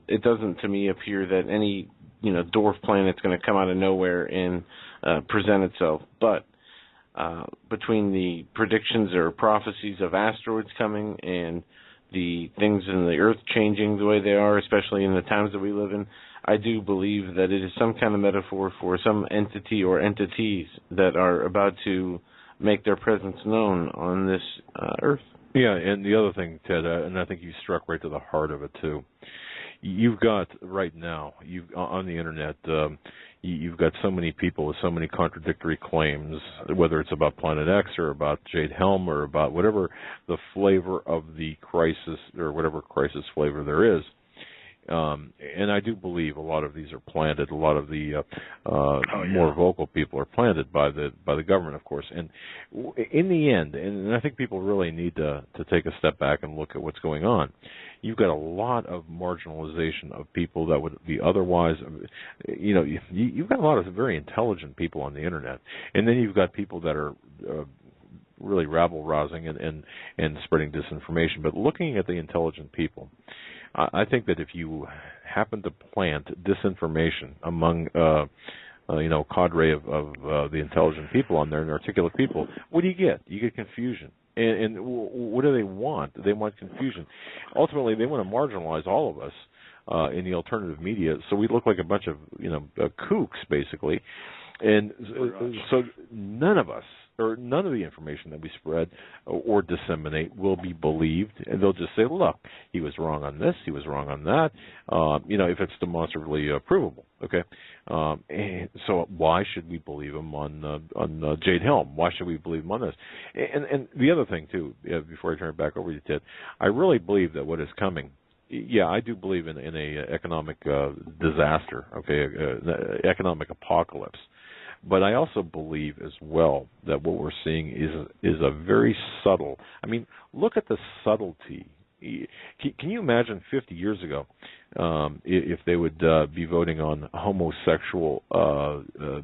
it doesn't to me appear that any, dwarf planet's going to come out of nowhere and present itself. But between the predictions or prophecies of asteroids coming and the things in the Earth changing the way they are, especially in the times that we live in, I do believe that it is some kind of metaphor for some entity or entities that are about to make their presence known on this Earth. Yeah, and the other thing, Ted, and I think you struck right to the heart of it, too. You've got, right now, on the Internet, you've got so many people with so many contradictory claims, whether it's about Planet X or about Jade Helm or about whatever the flavor of the crisis or whatever crisis flavor there is. And I do believe a lot of these are planted. A lot of the more vocal people are planted by the government, of course. And in the end, and I think people really need to take a step back and look at what's going on. You've got a lot of marginalization of people that would be otherwise, you've got a lot of very intelligent people on the internet, and then you've got people that are really rabble-rousing and spreading disinformation. But looking at the intelligent people, I think that if you happen to plant disinformation among cadre of the intelligent people on there and articulate people, what do you get? You get confusion. And what do they want? They want confusion. Ultimately, they want to marginalize all of us in the alternative media, so we look like a bunch of kooks, basically. And so none of us, or none of the information that we spread or disseminate will be believed, and they'll just say, look, he was wrong on this, he was wrong on that, if it's demonstrably provable, okay? And so why should we believe him on Jade Helm? Why should we believe him on this? And the other thing, too, before I turn it back over to you, Ted, I really believe that what is coming, I do believe in a economic disaster, okay, economic apocalypse. But I also believe as well that what we're seeing is a very subtle. I mean, look at the subtlety. Can you imagine 50 years ago if they would be voting on homosexual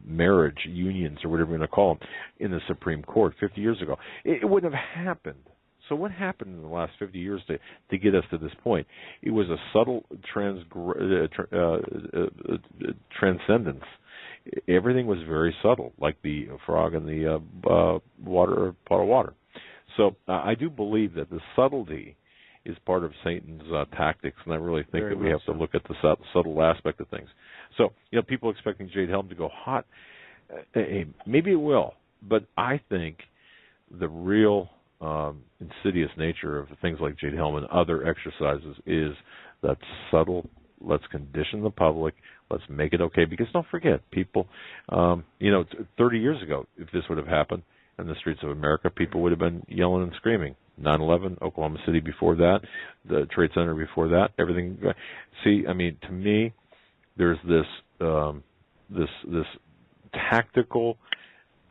marriage unions or whatever you want to call them in the Supreme Court 50 years ago? It wouldn't have happened. So what happened in the last 50 years to get us to this point? It was a subtle transcendence. Everything was very subtle, like the frog in the pot of water. So I do believe that the subtlety is part of Satan's tactics, and I really think that we have to look at the subtle aspect of things. So, people expecting Jade Helm to go hot, maybe it will, but I think the real insidious nature of things like Jade Helm and other exercises is that subtle. Let's condition the public. Let's make it okay. Because don't forget, people, 30 years ago, if this would have happened in the streets of America, people would have been yelling and screaming. 9/11, Oklahoma City before that, the Trade Center before that, everything. See, I mean, to me, there's this tactical,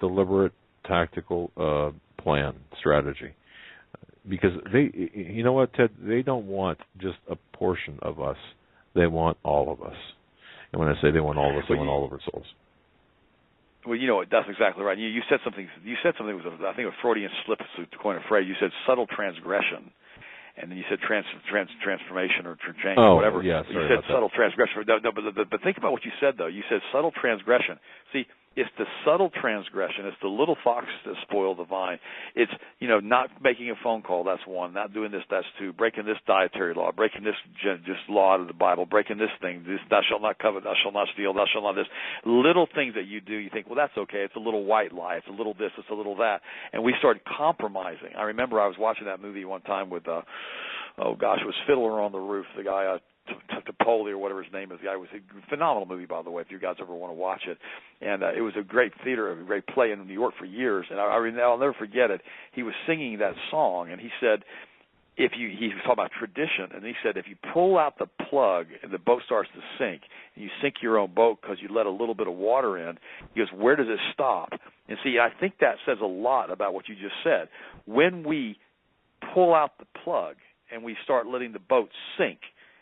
deliberate tactical plan, strategy. Because they, you know what, Ted, they don't want just a portion of us. They want all of us. And when I say they want all of us, they want all of our souls. Well, that's exactly right. You said something. You said something was, I think, a Freudian slip, to coin a phrase. You said subtle transgression, and then you said transformation or change, or whatever. Yeah, you said subtle transgression. No, but think about what you said, though. You said subtle transgression. See, it's the subtle transgression. It's the little fox that spoil the vine. It's, not making a phone call. That's one. Not doing this. That's two. Breaking this dietary law. Breaking this just law out of the Bible. Breaking this thing. This, thou shalt not covet. Thou shalt not steal. Thou shalt not this. Little things that you do. You think, well, that's okay. It's a little white lie. It's a little this. It's a little that. And we started compromising. I remember I was watching that movie one time with, it was Fiddler on the Roof. The guy. Topoli or whatever his name is. The guy was a phenomenal movie, by the way, if you guys ever want to watch it. And it was a great theater, a great play in New York for years. And I'll never forget it. He was singing that song, and he said, he was talking about tradition, and he said, if you pull out the plug and the boat starts to sink, and you sink your own boat because you let a little bit of water in, he goes, where does it stop? And see, I think that says a lot about what you just said. When we pull out the plug and we start letting the boat sink,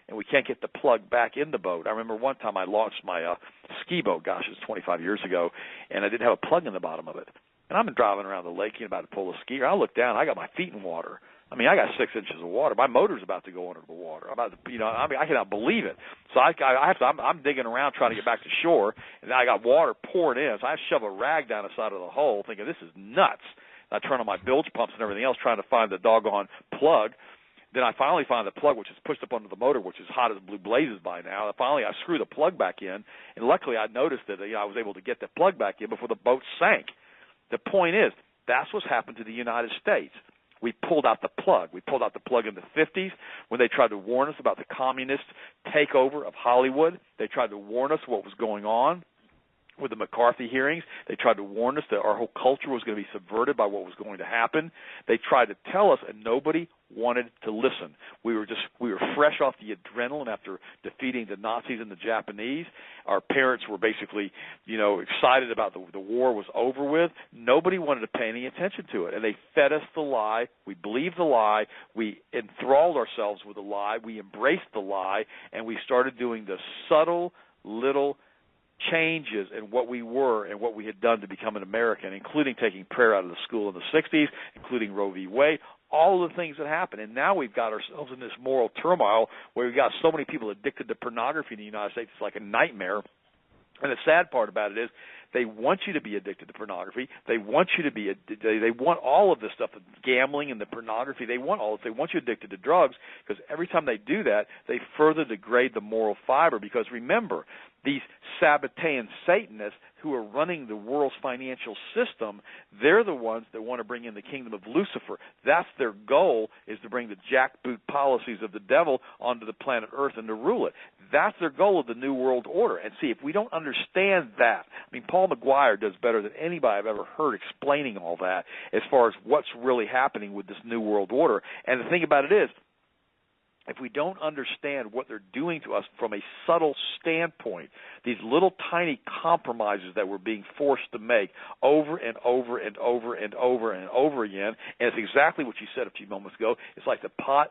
and we can't get the plug back in the boat. I remember one time I launched my ski boat, it was 25 years ago, and I didn't have a plug in the bottom of it. And I'm driving around the lake, about to pull a skier. I look down, I got my feet in water. I mean, I got 6 inches of water. My motor's about to go under the water. I cannot believe it. So I'm digging around trying to get back to shore, and I got water pouring in. So I shove a rag down the side of the hole, thinking this is nuts. I turn on my bilge pumps and everything else, trying to find the doggone plug. Then I finally find the plug, which is pushed up under the motor, which is hot as blue blazes by now. Finally, I screw the plug back in, and luckily I noticed that I was able to get the plug back in before the boat sank. The point is, that's what's happened to the United States. We pulled out the plug. We pulled out the plug in the 50s when they tried to warn us about the communist takeover of Hollywood. They tried to warn us what was going on. with the McCarthy hearings. They tried to warn us that our whole culture was going to be subverted by what was going to happen. They tried to tell us, and nobody wanted to listen. We were fresh off the adrenaline after defeating the Nazis and the Japanese. Our parents were basically, excited about the war was over with. Nobody wanted to pay any attention to it, and they fed us the lie. We believed the lie. We enthralled ourselves with the lie. We embraced the lie, and we started doing the subtle little changes in what we were and what we had done to become an American, including taking prayer out of the school in the 60s, including Roe v. Wade, all of the things that happened. And now we've got ourselves in this moral turmoil where we've got so many people addicted to pornography in the United States. It's like a nightmare. And the sad part about it is they want you to be addicted to pornography. They want you to be they want all of this stuff, the gambling and the pornography. They want all of it. They want you addicted to drugs because every time they do that, they further degrade the moral fiber. Because remember, these Sabbatean Satanists who are running the world's financial system, they're the ones that want to bring in the kingdom of Lucifer. That's their goal, is to bring the jackboot policies of the devil onto the planet Earth and to rule it. That's their goal of the New World Order. And see, if we don't understand that, Paul McGuire does better than anybody I've ever heard explaining all that as far as what's really happening with this New World Order. And the thing about it is, if we don't understand what they're doing to us from a subtle standpoint, these little tiny compromises that we're being forced to make over and over and over and over and over again, and it's exactly what you said a few moments ago. It's like the frog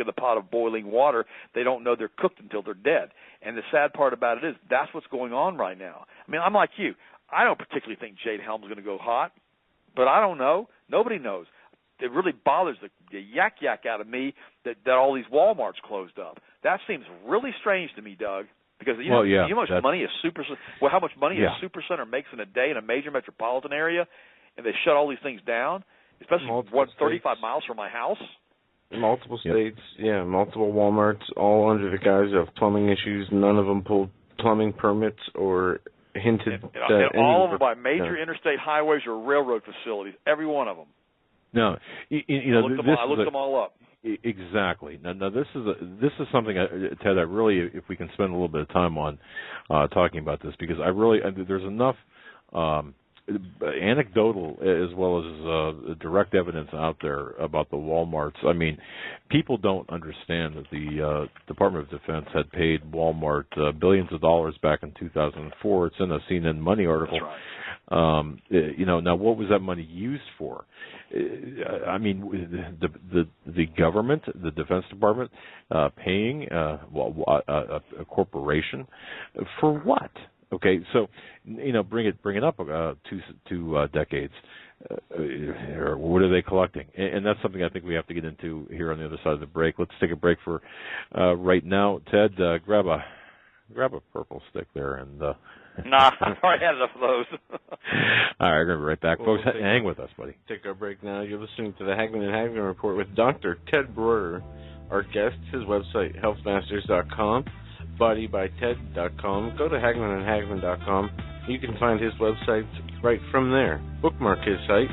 in the pot of boiling water. They don't know they're cooked until they're dead. And the sad part about it is that's what's going on right now. I'm like you. I don't particularly think Jade Helm's going to go hot, but I don't know. Nobody knows. It really bothers the yak out of me that all these Walmarts closed up. That seems really strange to me, Doug, because you know how much money how much money a supercenter makes in a day in a major metropolitan area, and they shut all these things down, especially 35 miles from my house. Multiple states, multiple Walmarts, all under the guise of plumbing issues. None of them pulled plumbing permits or hinted that all of them by major interstate highways or railroad facilities, every one of them. No, I looked them all up. Exactly. Now this is something, Ted. I really, if we can spend a little bit of time on talking about this, because there's enough anecdotal as well as direct evidence out there about the Walmarts. People don't understand that the Department of Defense had paid Walmart billions of dollars back in 2004. It's in a CNN Money article. That's right. Now what was that money used for? The government, the Defense Department, paying a corporation for what? Okay, so bring it up two decades. What are they collecting? And that's something I think we have to get into here on the other side of the break. Let's take a break for right now. Ted, grab a purple stick there and. Nah, I've already had enough of those. All right, we're going to be right back. Folks, hang with us, buddy. Take our break now. You're listening to the Hagmann and Hagmann Report with Dr. Ted Broder. Our guest, his website, healthmasters.com, bodybyted.com. Go to hagmanandhagmann.com. You can find his website right from there. Bookmark his site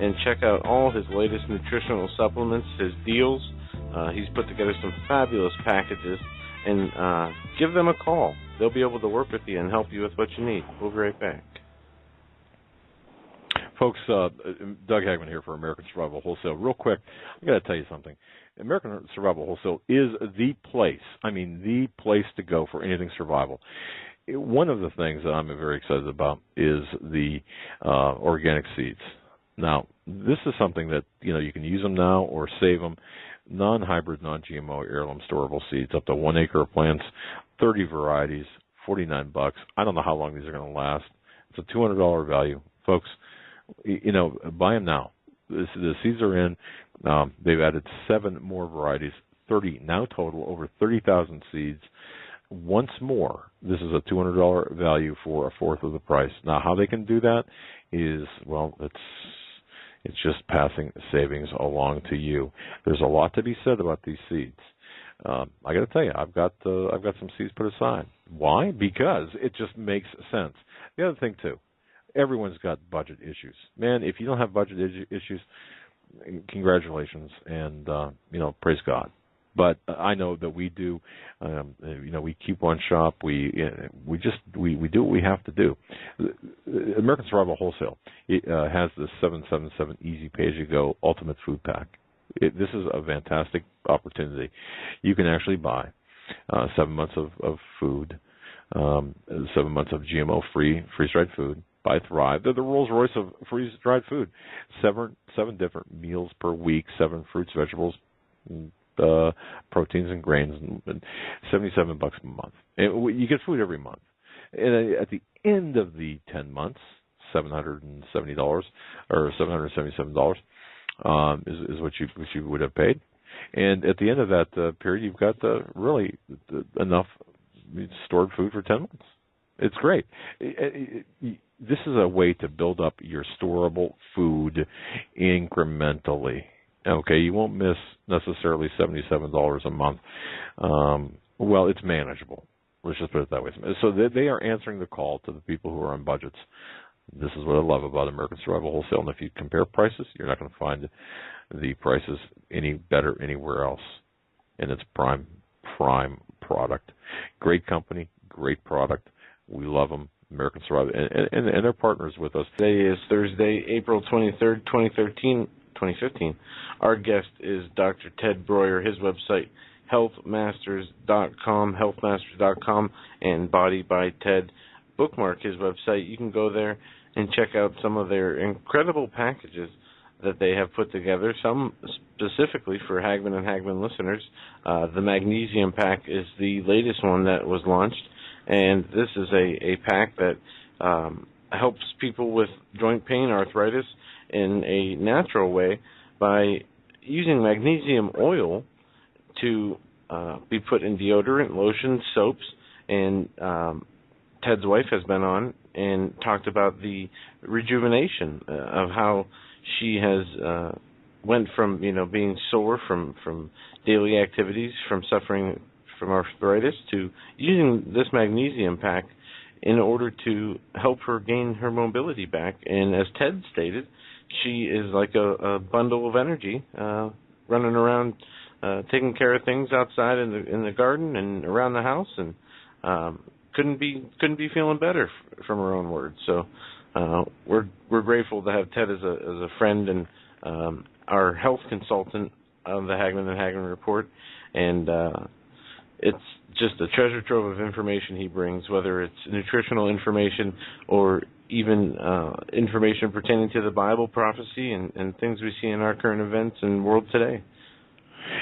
and check out all his latest nutritional supplements, his deals. He's put together some fabulous packages. And give them a call. They'll be able to work with you and help you with what you need. We'll be right back. Folks, Doug Hagmann here for American Survival Wholesale. Real quick, I got to tell you something. American Survival Wholesale is the place. The place to go for anything survival. One of the things that I'm very excited about is the organic seeds. Now, this is something that you can use them now or save them. Non-hybrid, non-GMO, heirloom storable seeds, up to 1 acre of plants, 30 varieties, $49. I don't know how long these are going to last. It's a $200 value, folks. Buy them now. The seeds are in. They've added 7 more varieties, 30 now total, over 30,000 seeds. Once more, this is a $200 value for a fourth of the price. Now, how they can do that is, it's just passing savings along to you. There's a lot to be said about these seeds. I got to tell you, I've got some seeds put aside. Why? Because it just makes sense. The other thing too, everyone's got budget issues. Man, if you don't have budget issues, congratulations and praise God. But I know that we do. We keep one shop. We do what we have to do. American Survival Wholesale has the 777 Easy Pay As You Go Ultimate Food Pack. This is a fantastic opportunity. You can actually buy 7 months of food, 7 months of GMO-free freeze-dried food by Thrive. They're the Rolls-Royce of freeze-dried food. Seven different meals per week, 7 fruits, vegetables, proteins and grains, and $77 a month. And you get food every month. And at the end of the 10 months, $770 or $777 is what you would have paid. And at the end of that period, you've got really enough stored food for 10 months. It's great. This is a way to build up your storable food incrementally. Okay, you won't miss necessarily $77 a month. Well, it's manageable. Let's just put it that way. So they are answering the call to the people who are on budgets. This is what I love about American Survival Wholesale. And if you compare prices, you're not going to find the prices any better anywhere else. And it's prime product. Great company, great product. We love them. American Survival, and they're partners with us. Today is Thursday, April 23rd, 2015. Our guest is Dr. Ted Breuer. His website, healthmasters.com, and Body by Ted. Bookmark his website. You can go there and check out some of their incredible packages that they have put together, some specifically for Hagmann and Hagmann listeners. The Magnesium Pack is the latest one that was launched, and this is a pack that helps people with joint pain, arthritis, in a natural way by using magnesium oil to be put in deodorant, lotions, soaps, and Ted's wife has been on and talked about the rejuvenation of how she has went from being sore from daily activities, from suffering from arthritis, to using this magnesium pack in order to help her gain her mobility back. And as Ted stated, she is like a bundle of energy, running around, taking care of things outside in the garden and around the house, and couldn't be feeling better from her own words. So we're grateful to have Ted as a friend and our health consultant of the Hagmann and Hagmann Report, and it's just a treasure trove of information he brings, whether it's nutritional information or even information pertaining to the Bible, prophecy, and things we see in our current events and world today.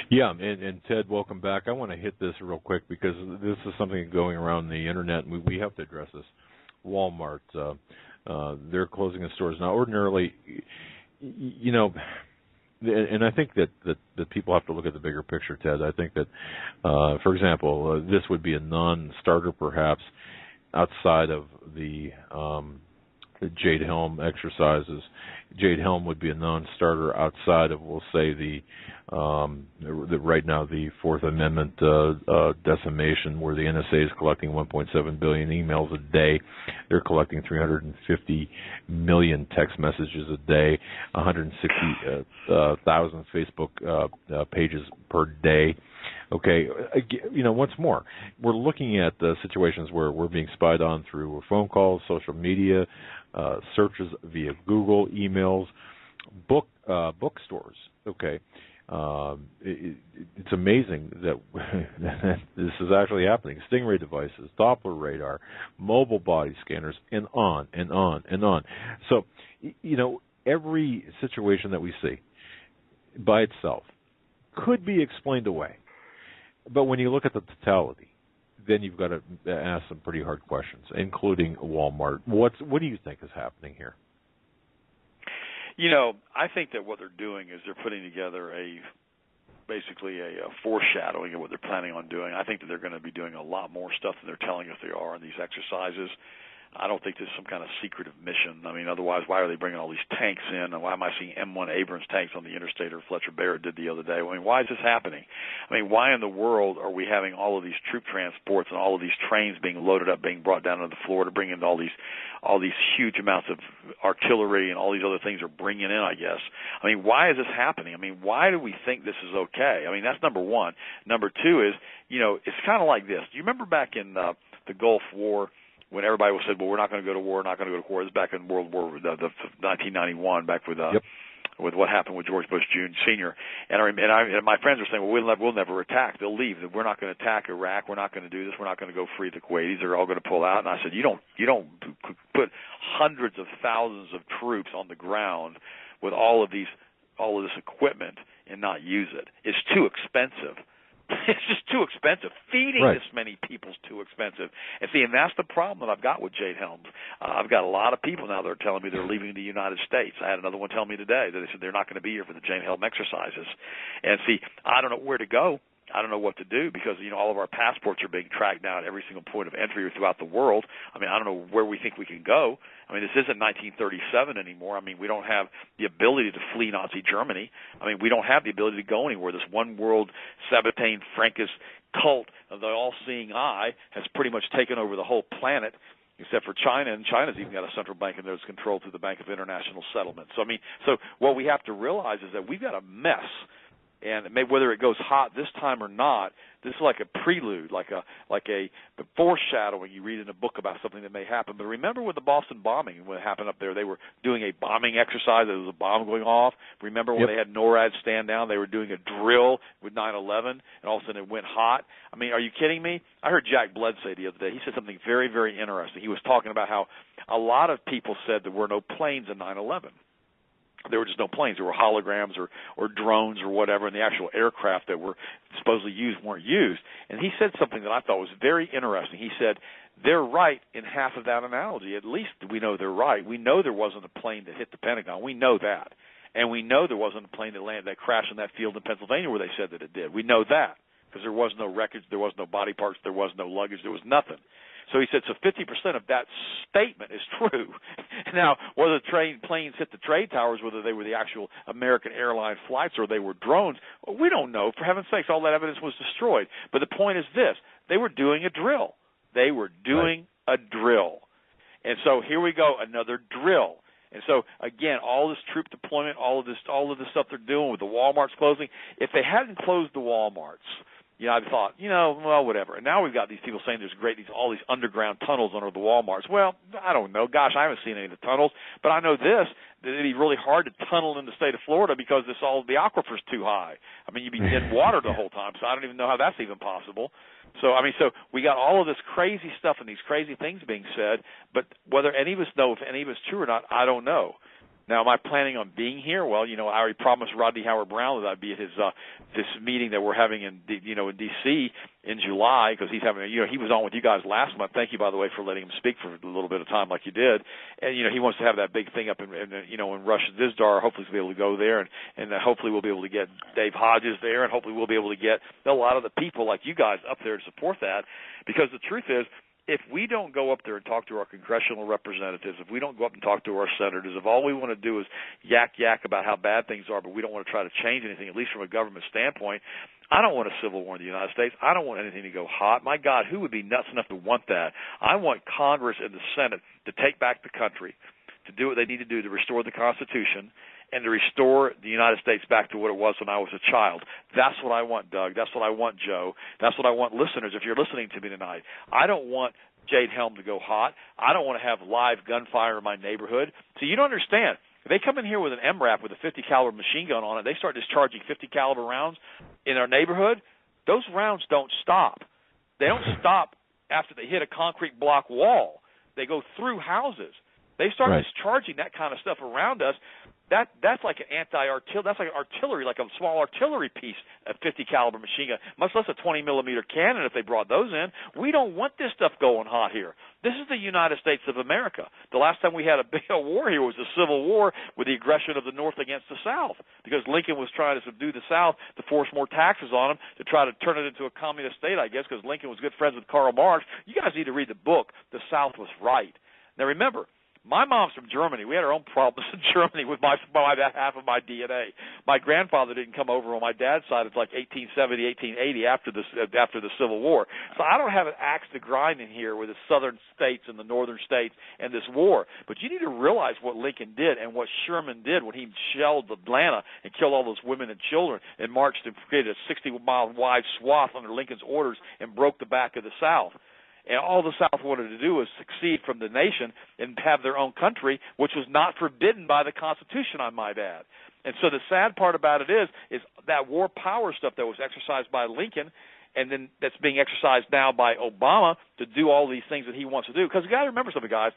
Yeah, and Ted, welcome back. I want to hit this real quick because this is something going around the internet, and we have to address this. Walmart, they're closing the stores. Now, ordinarily, and I think that people have to look at the bigger picture, Ted. I think that, for example, this would be a non-starter perhaps outside of the Jade Helm exercises. Jade Helm would be a non-starter outside of, we'll say, the right now the Fourth Amendment decimation, where the NSA is collecting 1.7 billion emails a day. They're collecting 350 million text messages a day, 160,000 Facebook pages per day. Okay, once more, we're looking at situations where we're being spied on through phone calls, social media, searches via Google, emails, bookstores. Okay, it's amazing that this is actually happening. Stingray devices, Doppler radar, mobile body scanners, and on and on and on. So, every situation that we see by itself could be explained away. But when you look at the totality, then you've got to ask some pretty hard questions, including Walmart. What do you think is happening here? I think that what they're doing is they're putting together basically a foreshadowing of what they're planning on doing. I think that they're going to be doing a lot more stuff than they're telling us they are in these exercises. I don't think there's some kind of secretive mission. I mean, otherwise, why are they bringing all these tanks in? And why am I seeing M1 Abrams tanks on the interstate, or Fletcher Barrett did the other day? I mean, why is this happening? I mean, why in the world are we having all of these troop transports and all of these trains being loaded up, being brought down to the floor to bring in all these huge amounts of artillery and all these other things are bringing in, I guess? I mean, why is this happening? I mean, why do we think this is okay? I mean, that's number one. Number two is, it's kind of like this. Do you remember back in the Gulf War, when everybody said, well, we're not going to go to war, not going to go to war? It was back in World War the 1991, back with with what happened with George Bush Jr. Sr. And my friends were saying, well, we'll never attack. They'll leave. We're not going to attack Iraq. We're not going to do this. We're not going to go free the Kuwaitis. They're all going to pull out. And I said, you don't put hundreds of thousands of troops on the ground with all of this equipment and not use it. It's too expensive. It's just too expensive. Feeding this many people is too expensive. And see, and that's the problem that I've got with Jade Helms. I've got a lot of people now that are telling me they're leaving the United States. I had another one tell me today that they said they're not going to be here for the Jade Helm exercises. And see, I don't know where to go. I don't know what to do because, all of our passports are being tracked down at every single point of entry throughout the world. I mean, I don't know where we think we can go. I mean, this isn't 1937 anymore. I mean, we don't have the ability to flee Nazi Germany. I mean, we don't have the ability to go anywhere. This one world Sabbatean Frankist cult of the all-seeing eye has pretty much taken over the whole planet, except for China, and China's even got a central bank in there that's controlled through the Bank of International Settlement. So, so what we have to realize is that we've got a mess. And maybe whether it goes hot this time or not, this is like a prelude, like a foreshadowing you read in a book about something that may happen. But remember with the Boston bombing, when it happened up there, they were doing a bombing exercise. There was a bomb going off. Remember when they had NORAD stand down? They were doing a drill with 9/11, and all of a sudden it went hot. I mean, are you kidding me? I heard Jack Blood say the other day. He said something very, very interesting. He was talking about how a lot of people said there were no planes in 9/11. There were just no planes. There were holograms or drones or whatever, and the actual aircraft that were supposedly used weren't used. And he said something that I thought was very interesting. He said, they're right in half of that analogy. At least we know they're right. We know there wasn't a plane that hit the Pentagon. We know that. And we know there wasn't a plane that crashed in that field in Pennsylvania where they said that it did. We know that because there was no wreckage, there was no body parts, there was no luggage, there was nothing. So he said, so 50% of that statement is true. Now, whether planes hit the trade towers, whether they were the actual American airline flights or they were drones, well, we don't know. For heaven's sakes, all that evidence was destroyed. But the point is this. They were doing a drill. They were doing a drill. And so here we go, another drill. And so, again, all this troop deployment, all of this stuff they're doing with the Walmarts closing, if they hadn't closed the Walmarts, I thought, well, whatever. And now we've got these people saying there's all these underground tunnels under the Walmarts. Well, I don't know. Gosh, I haven't seen any of the tunnels. But I know this, that it'd be really hard to tunnel in the state of Florida because the aquifer's too high. I mean, you'd be in water the whole time, so I don't even know how that's even possible. So, so we got all of this crazy stuff and these crazy things being said, but whether any of us know if any of it's true or not, I don't know. Now, am I planning on being here? Well, I already promised Rodney Howard-Brown that I'd be at his this meeting that we're having in D.C. in July because he's having he was on with you guys last month. Thank you, by the way, for letting him speak for a little bit of time like you did. And he wants to have that big thing up in Rush Dizdar. Hopefully, we'll be able to go there, and hopefully we'll be able to get Dave Hodges there, and hopefully we'll be able to get a lot of the people like you guys up there to support that. Because the truth is, if we don't go up there and talk to our congressional representatives, if we don't go up and talk to our senators, if all we want to do is yak about how bad things are, but we don't want to try to change anything, at least from a government standpoint, I don't want a civil war in the United States. I don't want anything to go hot. My God, who would be nuts enough to want that? I want Congress and the Senate to take back the country, to do what they need to do to restore the Constitution, and to restore the United States back to what it was when I was a child. That's what I want, Doug. That's what I want, Joe. That's what I want, listeners, if you're listening to me tonight. I don't want Jade Helm to go hot. I don't want to have live gunfire in my neighborhood. So you don't understand. If they come in here with an MRAP with a 50 caliber machine gun on it, they start discharging 50 caliber rounds in our neighborhood, those rounds don't stop. They don't stop after they hit a concrete block wall. They go through houses. They start discharging that kind of stuff around us. That's like an anti-artillery. That's like artillery, like a small artillery piece, a 50 caliber machine gun, much less a 20 millimeter cannon if they brought those in. We don't want this stuff going hot here. This is the United States of America. The last time we had a big war here was the Civil War with the aggression of the North against the South, because Lincoln was trying to subdue the South to force more taxes on them to try to turn it into a communist state, I guess, because Lincoln was good friends with Karl Marx. You guys need to read the book, The South Was Right. Now remember, my mom's from Germany. We had our own problems in Germany with my half of my DNA. My grandfather didn't come over on my dad's side until like 1870, 1880 after the Civil War. So I don't have an axe to grind in here with the southern states and the northern states and this war. But you need to realize what Lincoln did and what Sherman did when he shelled Atlanta and killed all those women and children and marched and created a 60-mile wide swath under Lincoln's orders and broke the back of the South. And all the South wanted to do was succeed from the nation and have their own country, which was not forbidden by the Constitution, I might add. And so the sad part about it is that war power stuff that was exercised by Lincoln and then that's being exercised now by Obama to do all these things that he wants to do. Because you got to remember something, guys.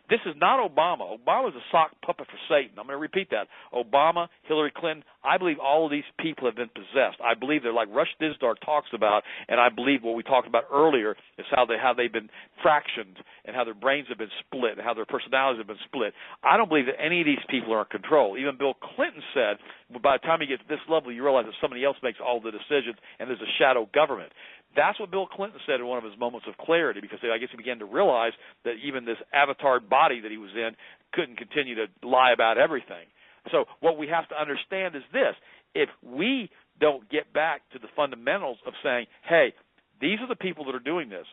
This is not Obama. Obama is a sock puppet for Satan. I'm going to repeat that. Obama, Hillary Clinton, I believe all of these people have been possessed. I believe they're like Rush Dizdar talks about, and I believe what we talked about earlier is how they've been fractioned and how their brains have been split and how their personalities have been split. I don't believe that any of these people are in control. Even Bill Clinton said, by the time you get to this level, you realize that somebody else makes all the decisions and there's a shadow government. That's what Bill Clinton said in one of his moments of clarity, because I guess he began to realize that even this avatar body that he was in couldn't continue to lie about everything. So what we have to understand is this. If we don't get back to the fundamentals of saying, hey, these are the people that are doing this.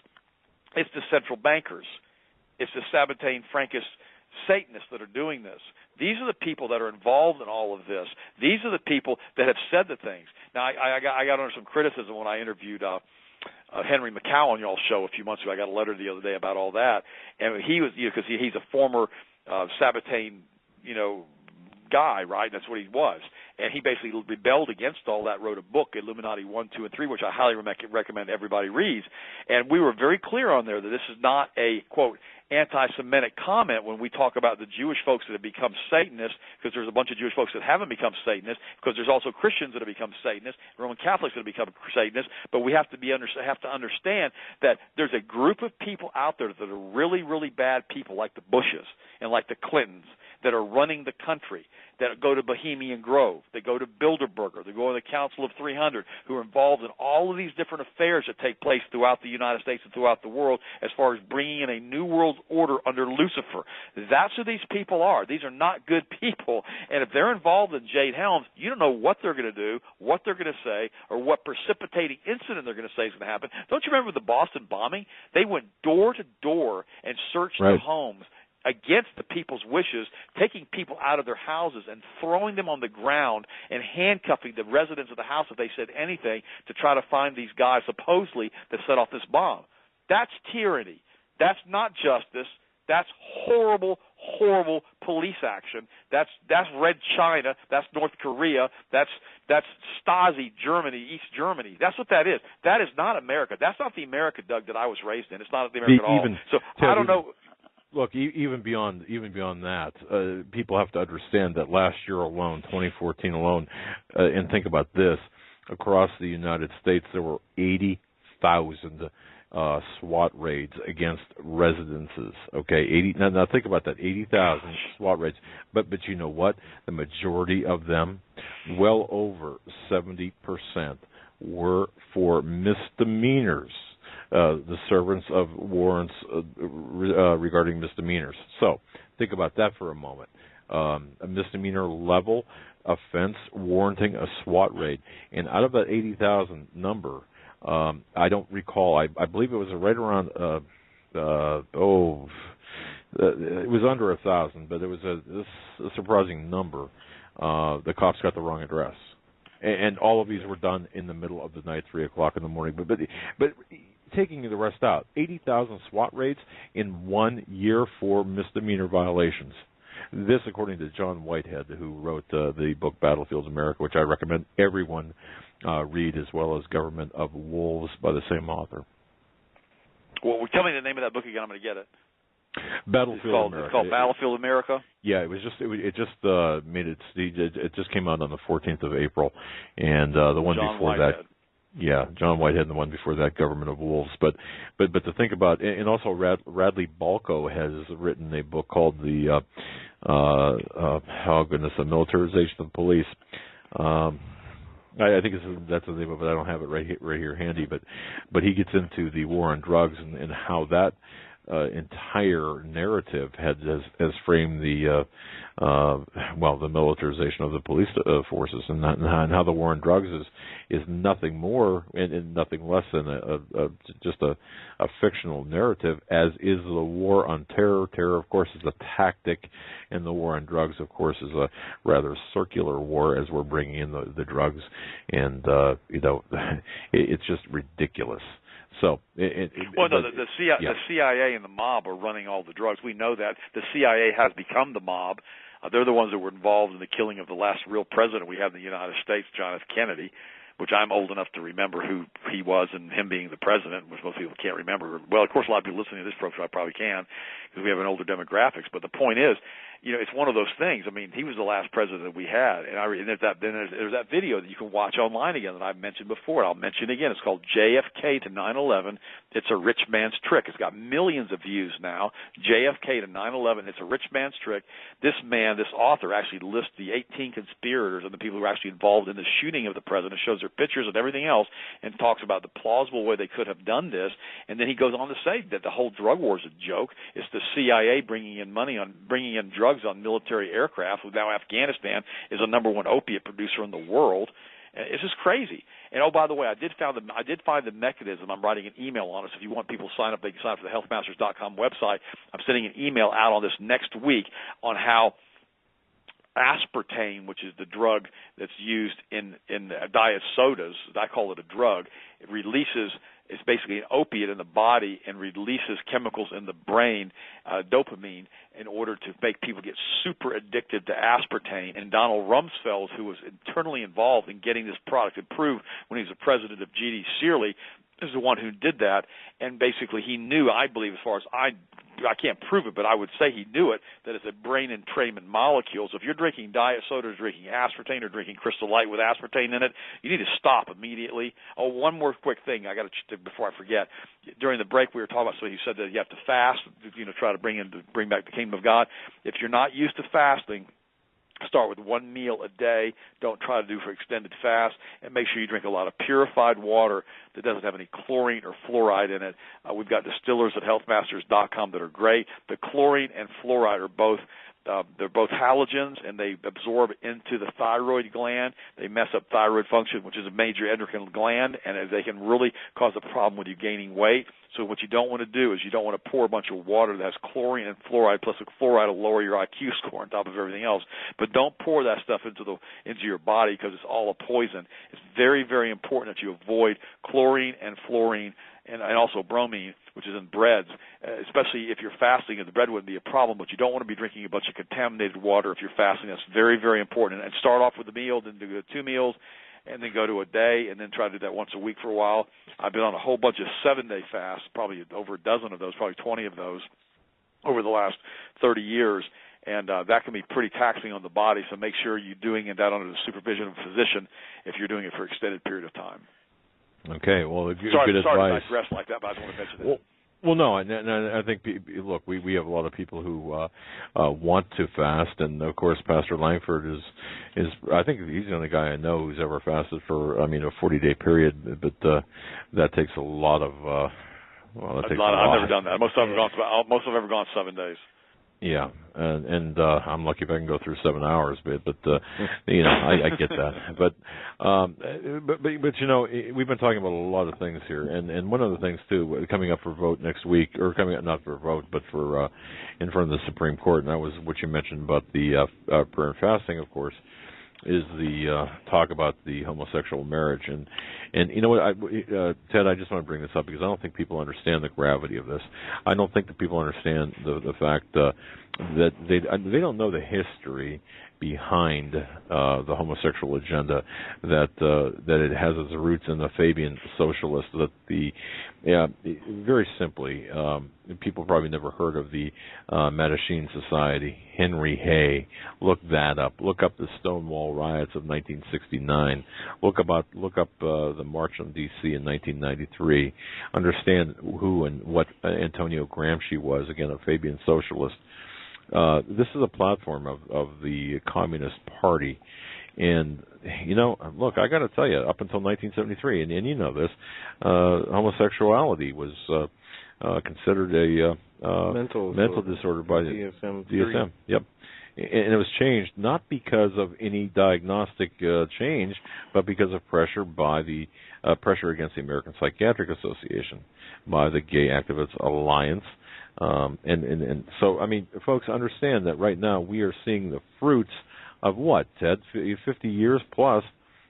It's the central bankers. It's the Sabbatean Frankist Satanists that are doing this. These are the people that are involved in all of this. These are the people that have said the things. Now, I got under some criticism when I interviewed Henry McCow on y'all's show a few months ago. I got a letter the other day about all that, and he was, because he's a former Sabbatean, guy, right? That's what he was, and he basically rebelled against all that. Wrote a book, Illuminati 1, 2, and 3, which I highly recommend everybody reads. And we were very clear on there that this is not a quote anti-Semitic comment when we talk about the Jewish folks that have become Satanists, because there's a bunch of Jewish folks that haven't become Satanists, because there's also Christians that have become Satanists, Roman Catholics that have become Satanists. But we have to understand that there's a group of people out there that are really, really bad people, like the Bushes and like the Clintons, that are running the country, that go to Bohemian Grove, that go to Bilderberger, that go to the Council of 300, who are involved in all of these different affairs that take place throughout the United States and throughout the world as far as bringing in a new world order under Lucifer. That's who these people are. These are not good people. And if they're involved in Jade Helms, you don't know what they're going to do, what they're going to say, or what precipitating incident they're going to say is going to happen. Don't you remember the Boston bombing? They went door to door and searched their homes against the people's wishes, taking people out of their houses and throwing them on the ground and handcuffing the residents of the house if they said anything to try to find these guys supposedly that set off this bomb. That's tyranny. That's not justice. That's horrible, horrible police action. That's Red China. That's North Korea. That's Stasi Germany, East Germany. That's what that is. That is not America. That's not the America, Doug, that I was raised in. It's not the America at all. So I don't know. Look, even beyond that, people have to understand that last year alone, 2014 alone, and think about this: across the United States, there were 80,000 SWAT raids against residences. Okay, 80. Now think about that: 80,000 SWAT raids. But you know what? The majority of them, well over 70%, were for misdemeanors. The servants of warrants regarding misdemeanors. So think about that for a moment. A misdemeanor level offense warranting a SWAT raid. And out of that 80,000 number, I don't recall, I believe it was right around, it was under 1,000, but it was a surprising number. The cops got the wrong address. And all of these were done in the middle of the night, 3 o'clock in the morning. But taking the rest out, 80,000 SWAT raids in 1 year for misdemeanor violations. This, according to John Whitehead, who wrote the book Battlefields America, which I recommend everyone read, as well as Government of Wolves by the same author. Well, tell me the name of that book again. I'm going to get it. Battlefield America. It's called Battlefield America. Yeah, it just came out on the 14th of April, and the one John before Whitehead. that. Yeah, John Whitehead, and the one before that, Government of Wolves. But to think about, and also Radley Balko has written a book called the Militarization of Police. I think that's the name of it. I don't have it right here handy, but he gets into the war on drugs and how that entire narrative has framed the the militarization of the police forces, and how the war on drugs is nothing more and nothing less than just a fictional narrative, as is the war on terror. Terror, of course, is a tactic, and the war on drugs, of course, is a rather circular war as we're bringing in the drugs, and it's just ridiculous. So, the CIA and the mob are running all the drugs. We know that. The CIA has become the mob. They're the ones that were involved in the killing of the last real president we have in the United States, John F. Kennedy, which I'm old enough to remember who he was and him being the president, which most people can't remember. Well, of course, a lot of people listening to this program probably can, because we have an older demographics. But the point is, it's one of those things. I mean, he was the last president we had, and there's that video that you can watch online again that I've mentioned before. I'll mention it again. It's called JFK to 9/11. It's a rich man's trick. It's got millions of views now. JFK to 9/11. It's a rich man's trick. This author, actually lists the 18 conspirators and the people who were actually involved in the shooting of the president. Shows their pictures and everything else, and talks about the plausible way they could have done this. And then he goes on to say that the whole drug war is a joke. It's the CIA bringing in drugs on military aircraft. Now Afghanistan is the #1 opiate producer in the world. It's just crazy. And oh, by the way, I did find the mechanism. I'm writing an email on it. So if you want people to sign up, they can sign up for the healthmasters.com website. I'm sending an email out on this next week on how aspartame, which is the drug that's used in diet sodas, I call it a drug. It releases. It's basically an opiate in the body and releases chemicals in the brain, dopamine, in order to make people get super addicted to aspartame. And Donald Rumsfeld, who was internally involved in getting this product approved when he was the president of GD Searly, is the one who did that. And basically he knew, I believe, as far as I can't prove it, but I would say he knew it, that it's a brain entrainment molecule. So if you're drinking diet soda or drinking aspartame or drinking Crystal Light with aspartame in it, you need to stop immediately. Oh, one more quick thing I got to before I forget. During the break we were talking about, so he said that you have to fast, try to bring back the kingdom of God. If you're not used to fasting, start with one meal a day. Don't try to do for extended fast, and make sure you drink a lot of purified water that doesn't have any chlorine or fluoride in it. We've got distillers at healthmasters.com that are great. The chlorine and fluoride are both they're both halogens, and they absorb into the thyroid gland. They mess up thyroid function, which is a major endocrine gland, and they can really cause a problem with you gaining weight. So what you don't want to do is you don't want to pour a bunch of water that has chlorine and fluoride, plus the fluoride will lower your IQ score on top of everything else. But don't pour that stuff into your body, because it's all a poison. It's very, very important that you avoid chlorine and fluorine and also bromine, which is in breads, especially if you're fasting, and the bread wouldn't be a problem, but you don't want to be drinking a bunch of contaminated water if you're fasting. That's very, very important. And start off with a meal, then do 2 meals, and then go to a day, and then try to do that once a week for a while. I've been on a whole bunch of 7-day fasts, probably over a dozen of those, probably 20 of those over the last 30 years. And that can be pretty taxing on the body, so make sure you're doing that under the supervision of a physician if you're doing it for an extended period of time. Okay, well, good sorry advice. Sorry to digress like that, but I just want to mention it. Well, no, I think, look, we have a lot of people who want to fast, and of course, Pastor Langford is I think he's the only guy I know who's ever fasted for, a 40-day period, but that takes a lot of. I've never done that. Most of them have ever gone 7 days. Yeah, and I'm lucky if I can go through 7 hours, but I get that. But we've been talking about a lot of things here, and one of the things too coming up for vote next week, or coming up not for vote, but for in front of the Supreme Court, and that was what you mentioned about the prayer and fasting, of course, is the talk about the homosexual marriage. And you know what, Ted, I just want to bring this up because I don't think people understand the gravity of this. I don't think that people understand the fact that they don't know the history behind the homosexual agenda, that it has its roots in the Fabian socialists. Very simply, people probably never heard of the Mattachine Society. Henry Hay, look that up. Look up the Stonewall riots of 1969. Look up the March on D.C. in 1993. Understand who and what Antonio Gramsci was. Again, a Fabian socialist. This is a platform of the Communist Party, And, look, I got to tell you, up until 1973, and you know this, homosexuality was considered a mental disorder by the DSM. Yep. And it was changed not because of any diagnostic change, but because of pressure by the pressure against the American Psychiatric Association, by the Gay Activists Alliance. And so, folks, understand that right now we are seeing the fruits of what, Ted? 50 years plus.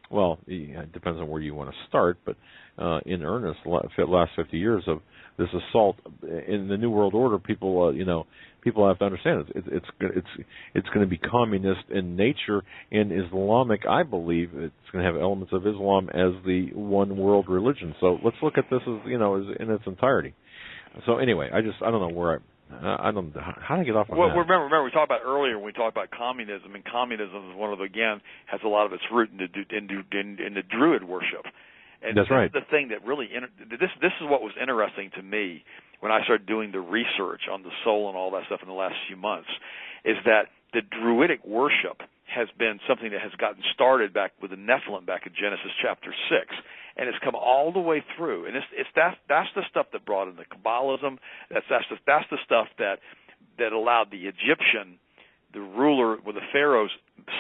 Well, it depends on where you want to start, but in earnest, last 50 years of this assault in the New World Order. People, people have to understand it's going to be communist in nature and Islamic. I believe it's going to have elements of Islam as the one world religion. So let's look at this as as in its entirety. So anyway, I don't know where I don't how do I get off on that? Well, remember we talked about earlier when we talked about communism, and communism is one of has a lot of its root in the Druid worship. And that's right. The thing that really this is what was interesting to me when I started doing the research on the soul and all that stuff in the last few months, is that the Druidic worship has been something that has gotten started back with the Nephilim back in Genesis chapter 6, and it's come all the way through. And that's the stuff that brought in the Kabbalism. That's the stuff that allowed the Egyptian, the ruler with the Pharaoh's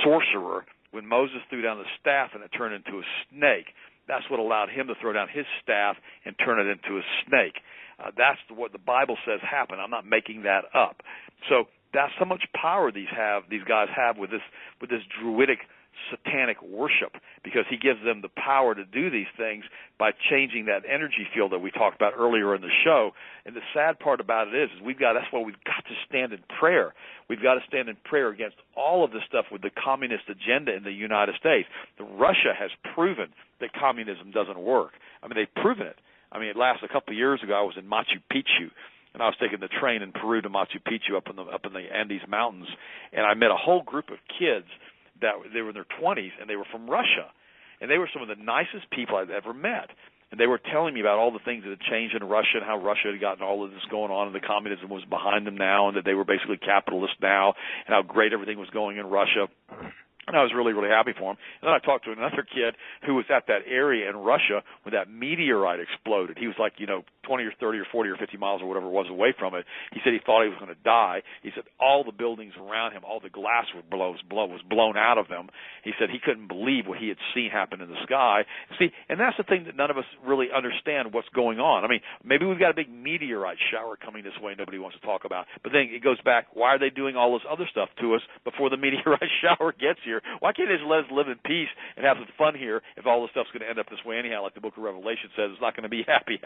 sorcerer, when Moses threw down the staff and it turned into a snake. That's what allowed him to throw down his staff and turn it into a snake. That's what the Bible says happened. I'm not making that up. So that's how much power these guys have with this Druidic satanic worship, because he gives them the power to do these things by changing that energy field that we talked about earlier in the show. And the sad part about it is that's why we've got to stand in prayer. We've got to stand in prayer against all of this stuff with the communist agenda in the United States. Russia has proven that communism doesn't work. They've proven it. Last a couple of years ago, I was in Machu Picchu, and I was taking the train in Peru to Machu Picchu up in the Andes Mountains, and I met a whole group of kids that they were in their 20s, and they were from Russia, and they were some of the nicest people I've ever met. And they were telling me about all the things that had changed in Russia and how Russia had gotten all of this going on, and the communism was behind them now, and that they were basically capitalists now, and how great everything was going in Russia. And I was really, really happy for him. And then I talked to another kid who was at that area in Russia when that meteorite exploded. He was like, 20 or 30 or 40 or 50 miles or whatever it was away from it. He said he thought he was going to die. He said all the buildings around him, all the glass was blown out of them. He said he couldn't believe what he had seen happen in the sky. See, and that's the thing that none of us really understand what's going on. Maybe we've got a big meteorite shower coming this way nobody wants to talk about. But then it goes back, why are they doing all this other stuff to us before the meteorite shower gets here? Why can't they just let us live in peace and have some fun here if all this stuff's going to end up this way anyhow, like the book of Revelation says? It's not going to be happy.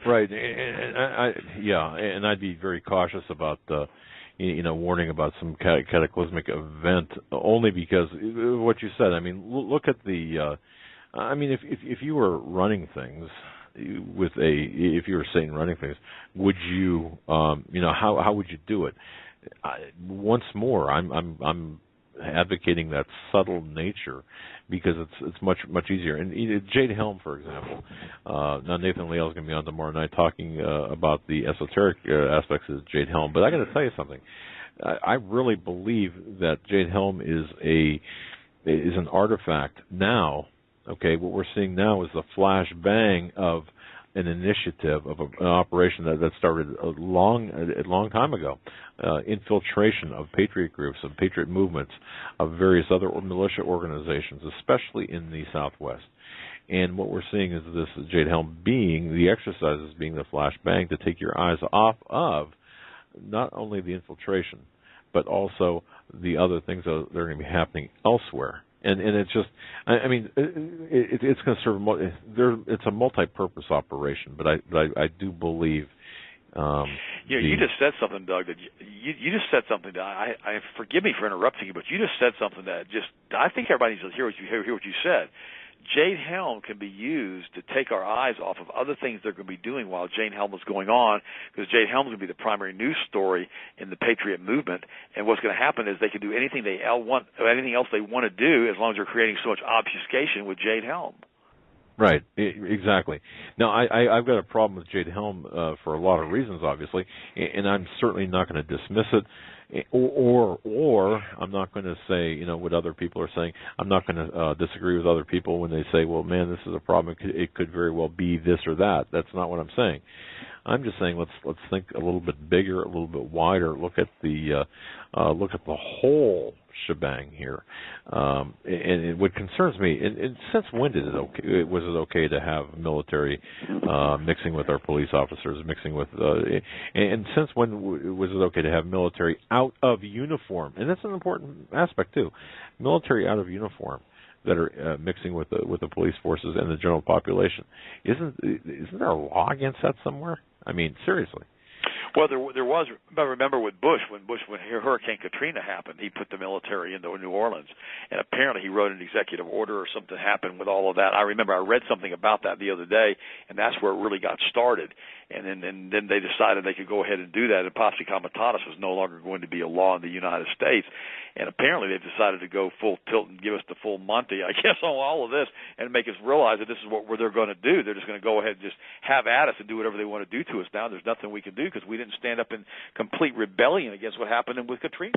Right. And I'd be very cautious about warning about some cataclysmic event, only because what you said. Look at the if you were running things if you were Satan running things, would you how would you do it? Once more, I'm advocating that subtle nature, because it's much easier. And Jade Helm, for example, now Nathan Leal is going to be on tomorrow night talking about the esoteric aspects of Jade Helm. But I got to tell you something. I really believe that Jade Helm is an artifact now. Okay, what we're seeing now is the flash bang of an initiative of an operation that started a long time ago, infiltration of patriot groups, of patriot movements, of various other militia organizations, especially in the Southwest. And what we're seeing is this Jade Helm the exercises being the flash bang to take your eyes off of not only the infiltration, but also the other things that are going to be happening elsewhere. And it's just, it's going to serve. It's a multi-purpose operation, but I do believe. You just said something, Doug. That you just said something that I forgive me for interrupting you, but you just said something that I think everybody needs to hear what you said. Jade Helm can be used to take our eyes off of other things they're going to be doing while Jade Helm is going on, because Jade Helm is going to be the primary news story in the Patriot movement. And what's going to happen is they can do anything anything else they want to do, as long as they're creating so much obfuscation with Jade Helm. Right, exactly. Now, I've got a problem with Jade Helm for a lot of reasons, obviously, and I'm certainly not going to dismiss it, or I'm not going to say, what other people are saying. I'm not going to disagree with other people when they say, well, man, this is a problem. It could very well be this or that. That's not what I'm saying. I'm just saying let's think a little bit bigger, a little bit wider. Look at the whole shebang here. And what concerns me, and since when was it okay to have military mixing with our police officers, mixing with, and since when was it okay to have military out of uniform? And that's an important aspect too. Military out of uniform that are mixing with the police forces and the general population. Isn't there a law against that somewhere? I mean, seriously. Well, there was. Remember when Hurricane Katrina happened, he put the military into New Orleans, and apparently he wrote an executive order or something happened with all of that. I remember I read something about that the other day, and that's where it really got started. And then they decided they could go ahead and do that, and Posse Comitatus was no longer going to be a law in the United States. And apparently they've decided to go full tilt and give us the full Monty, I guess, on all of this and make us realize that this is what they're going to do. They're just going to go ahead and just have at us and do whatever they want to do to us now. There's nothing we can do because we didn't stand up in complete rebellion against what happened with Katrina.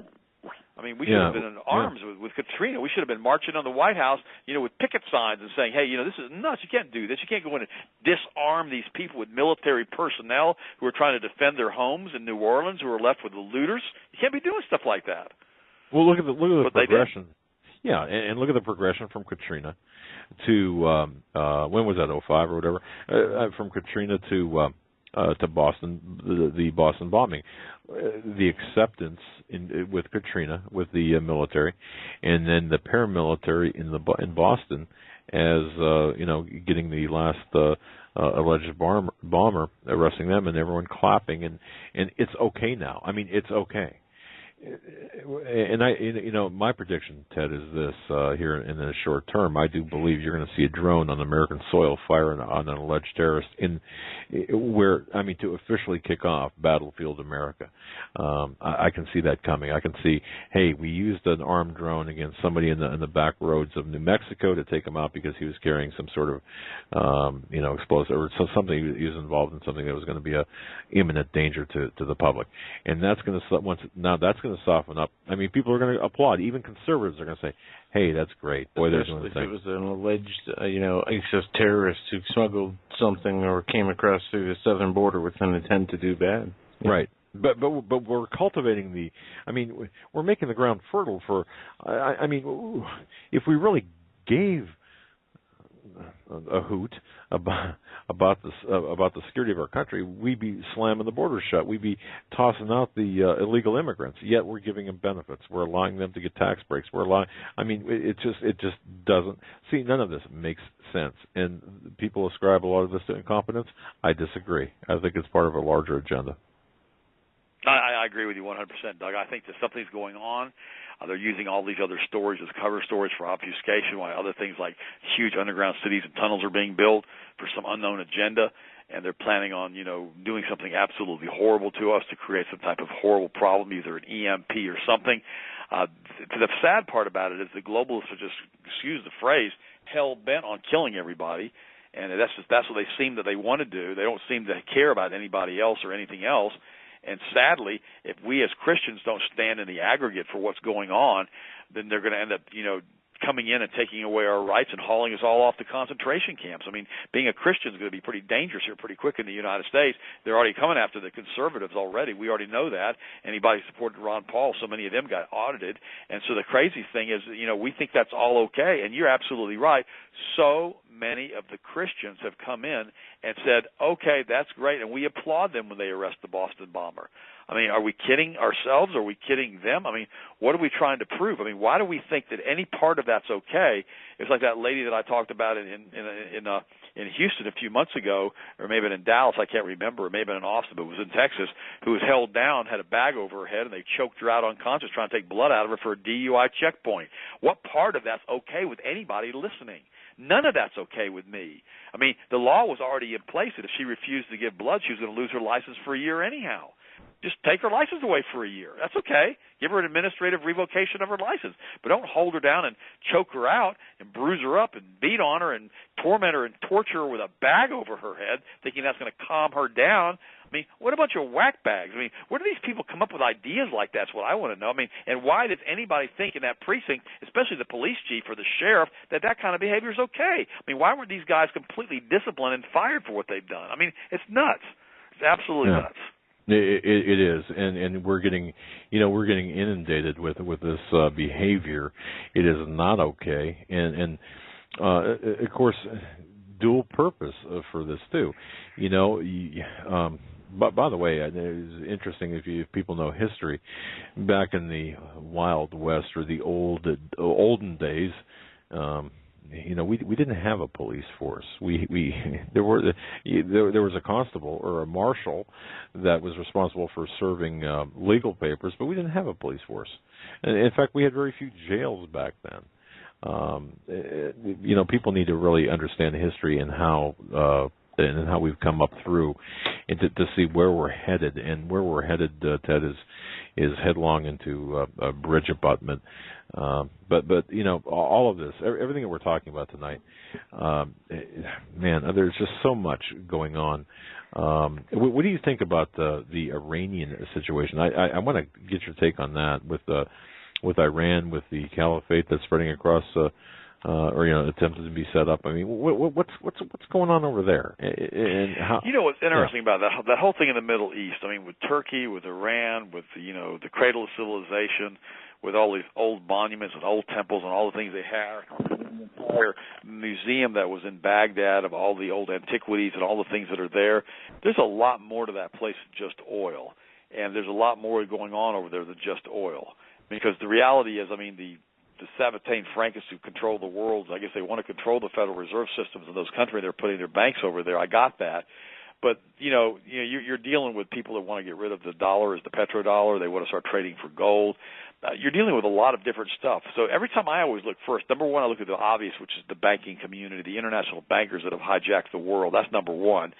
I mean, we should have been in arms with Katrina. We should have been marching on the White House, with picket signs and saying, hey, this is nuts. You can't do this. You can't go in and disarm these people with military personnel who are trying to defend their homes in New Orleans, who are left with the looters. You can't be doing stuff like that. Well, look at the progression. Yeah, and look at the progression from Katrina to when was that? 2005 or whatever. From Katrina to Boston, the Boston bombing, the acceptance with Katrina with the military, and then the paramilitary in Boston as getting the last alleged bomber, arresting them, and everyone clapping, and it's okay now. I mean, it's okay. And my prediction, Ted, is this: here in the short term, I do believe you're going to see a drone on American soil fire on an alleged terrorist to officially kick off Battlefield America. I can see that coming. I can see, hey, we used an armed drone against somebody in the back roads of New Mexico to take him out because he was carrying some sort of explosive or something. He was involved in something that was going to be a imminent danger to the public, and that's going to soften up. I mean, people are going to applaud. Even conservatives are going to say, "Hey, that's great." Boy, especially if it was an alleged, ISIS terrorist who smuggled something or came across through the southern border with an intent to do bad. Right. But we're cultivating we're making the ground fertile for. I mean, if we really gave a hoot about the security of our country, we'd be slamming the borders shut. We'd be tossing out the illegal immigrants. Yet we're giving them benefits. We're allowing them to get tax breaks. It just doesn't. See, none of this makes sense. And people ascribe a lot of this to incompetence. I disagree. I think it's part of a larger agenda. I agree with you 100%, Doug. I think that something's going on. They're using all these other stories as cover stories for obfuscation, while other things like huge underground cities and tunnels are being built for some unknown agenda, and they're planning on, doing something absolutely horrible to us to create some type of horrible problem, either an EMP or something. The sad part about it is the globalists are just, excuse the phrase, hell-bent on killing everybody, and that's what they seem that they want to do. They don't seem to care about anybody else or anything else. And sadly, if we as Christians don't stand in the aggregate for what's going on, then they're going to end up, coming in and taking away our rights and hauling us all off to concentration camps. I mean, being a Christian is going to be pretty dangerous here pretty quick in the United States. They're already coming after the conservatives already. We already know that. Anybody who supported Ron Paul, so many of them got audited. And so the crazy thing is, we think that's all okay. And you're absolutely right. So many of the Christians have come in and said, okay, that's great, and we applaud them when they arrest the Boston bomber. I mean, are we kidding ourselves? Are we kidding them? I mean, what are we trying to prove? I mean, why do we think that any part of that's okay? It's like that lady that I talked about in Houston a few months ago, or maybe in Dallas, I can't remember, or maybe in Austin, but it was in Texas, who was held down, had a bag over her head, and they choked her out unconscious trying to take blood out of her for a DUI checkpoint. What part of that's okay with anybody listening? None of that's okay with me. I mean, the law was already in place that if she refused to give blood, she was going to lose her license for a year anyhow. Just take her license away for a year. That's okay. Give her an administrative revocation of her license. But don't hold her down and choke her out and bruise her up and beat on her and torment her and torture her with a bag over her head, thinking that's going to calm her down. I mean, what a bunch of whack bags. I mean, where do these people come up with ideas like that? That's what I want to know. I mean, and why does anybody think in that precinct, especially the police chief or the sheriff, that kind of behavior is okay? I mean, why weren't these guys completely disciplined and fired for what they've done? I mean, it's nuts. It's absolutely nuts. It is, and we're getting inundated with this behavior. It is not okay, and of course, dual purpose for this too. But by the way, it's interesting if people know history, back in the Wild West or the olden days. We didn't have a police force. There was a constable or a marshal that was responsible for serving legal papers, but we didn't have a police force. And in fact, we had very few jails back then. People need to really understand history and how we've come up through, and to see where we're headed. And where we're headed, Ted, is headlong into a bridge abutment. But all of this, everything that we're talking about tonight, man, there's just so much going on. What do you think about the Iranian situation? I want to get your take on that with Iran, with the caliphate that's spreading across, attempted to be set up. I mean, what's going on over there? And how? What's interesting about that whole thing in the Middle East? I mean, with Turkey, with Iran, with the cradle of civilization, with all these old monuments and old temples and all the things they have, the entire museum that was in Baghdad of all the old antiquities and all the things that are there. There's a lot more to that place than just oil, and there's a lot more going on over there than just oil. Because the reality is, I mean, the Sabbatain Frankists who control the world, I guess they want to control the Federal Reserve systems of those countries. They're putting their banks over there. I got that. But, you're dealing with people that want to get rid of the dollar as the petrodollar. They want to start trading for gold. You're dealing with a lot of different stuff. So every time I always look first, number one, I look at the obvious, which is the banking community, the international bankers that have hijacked the world. That's number one.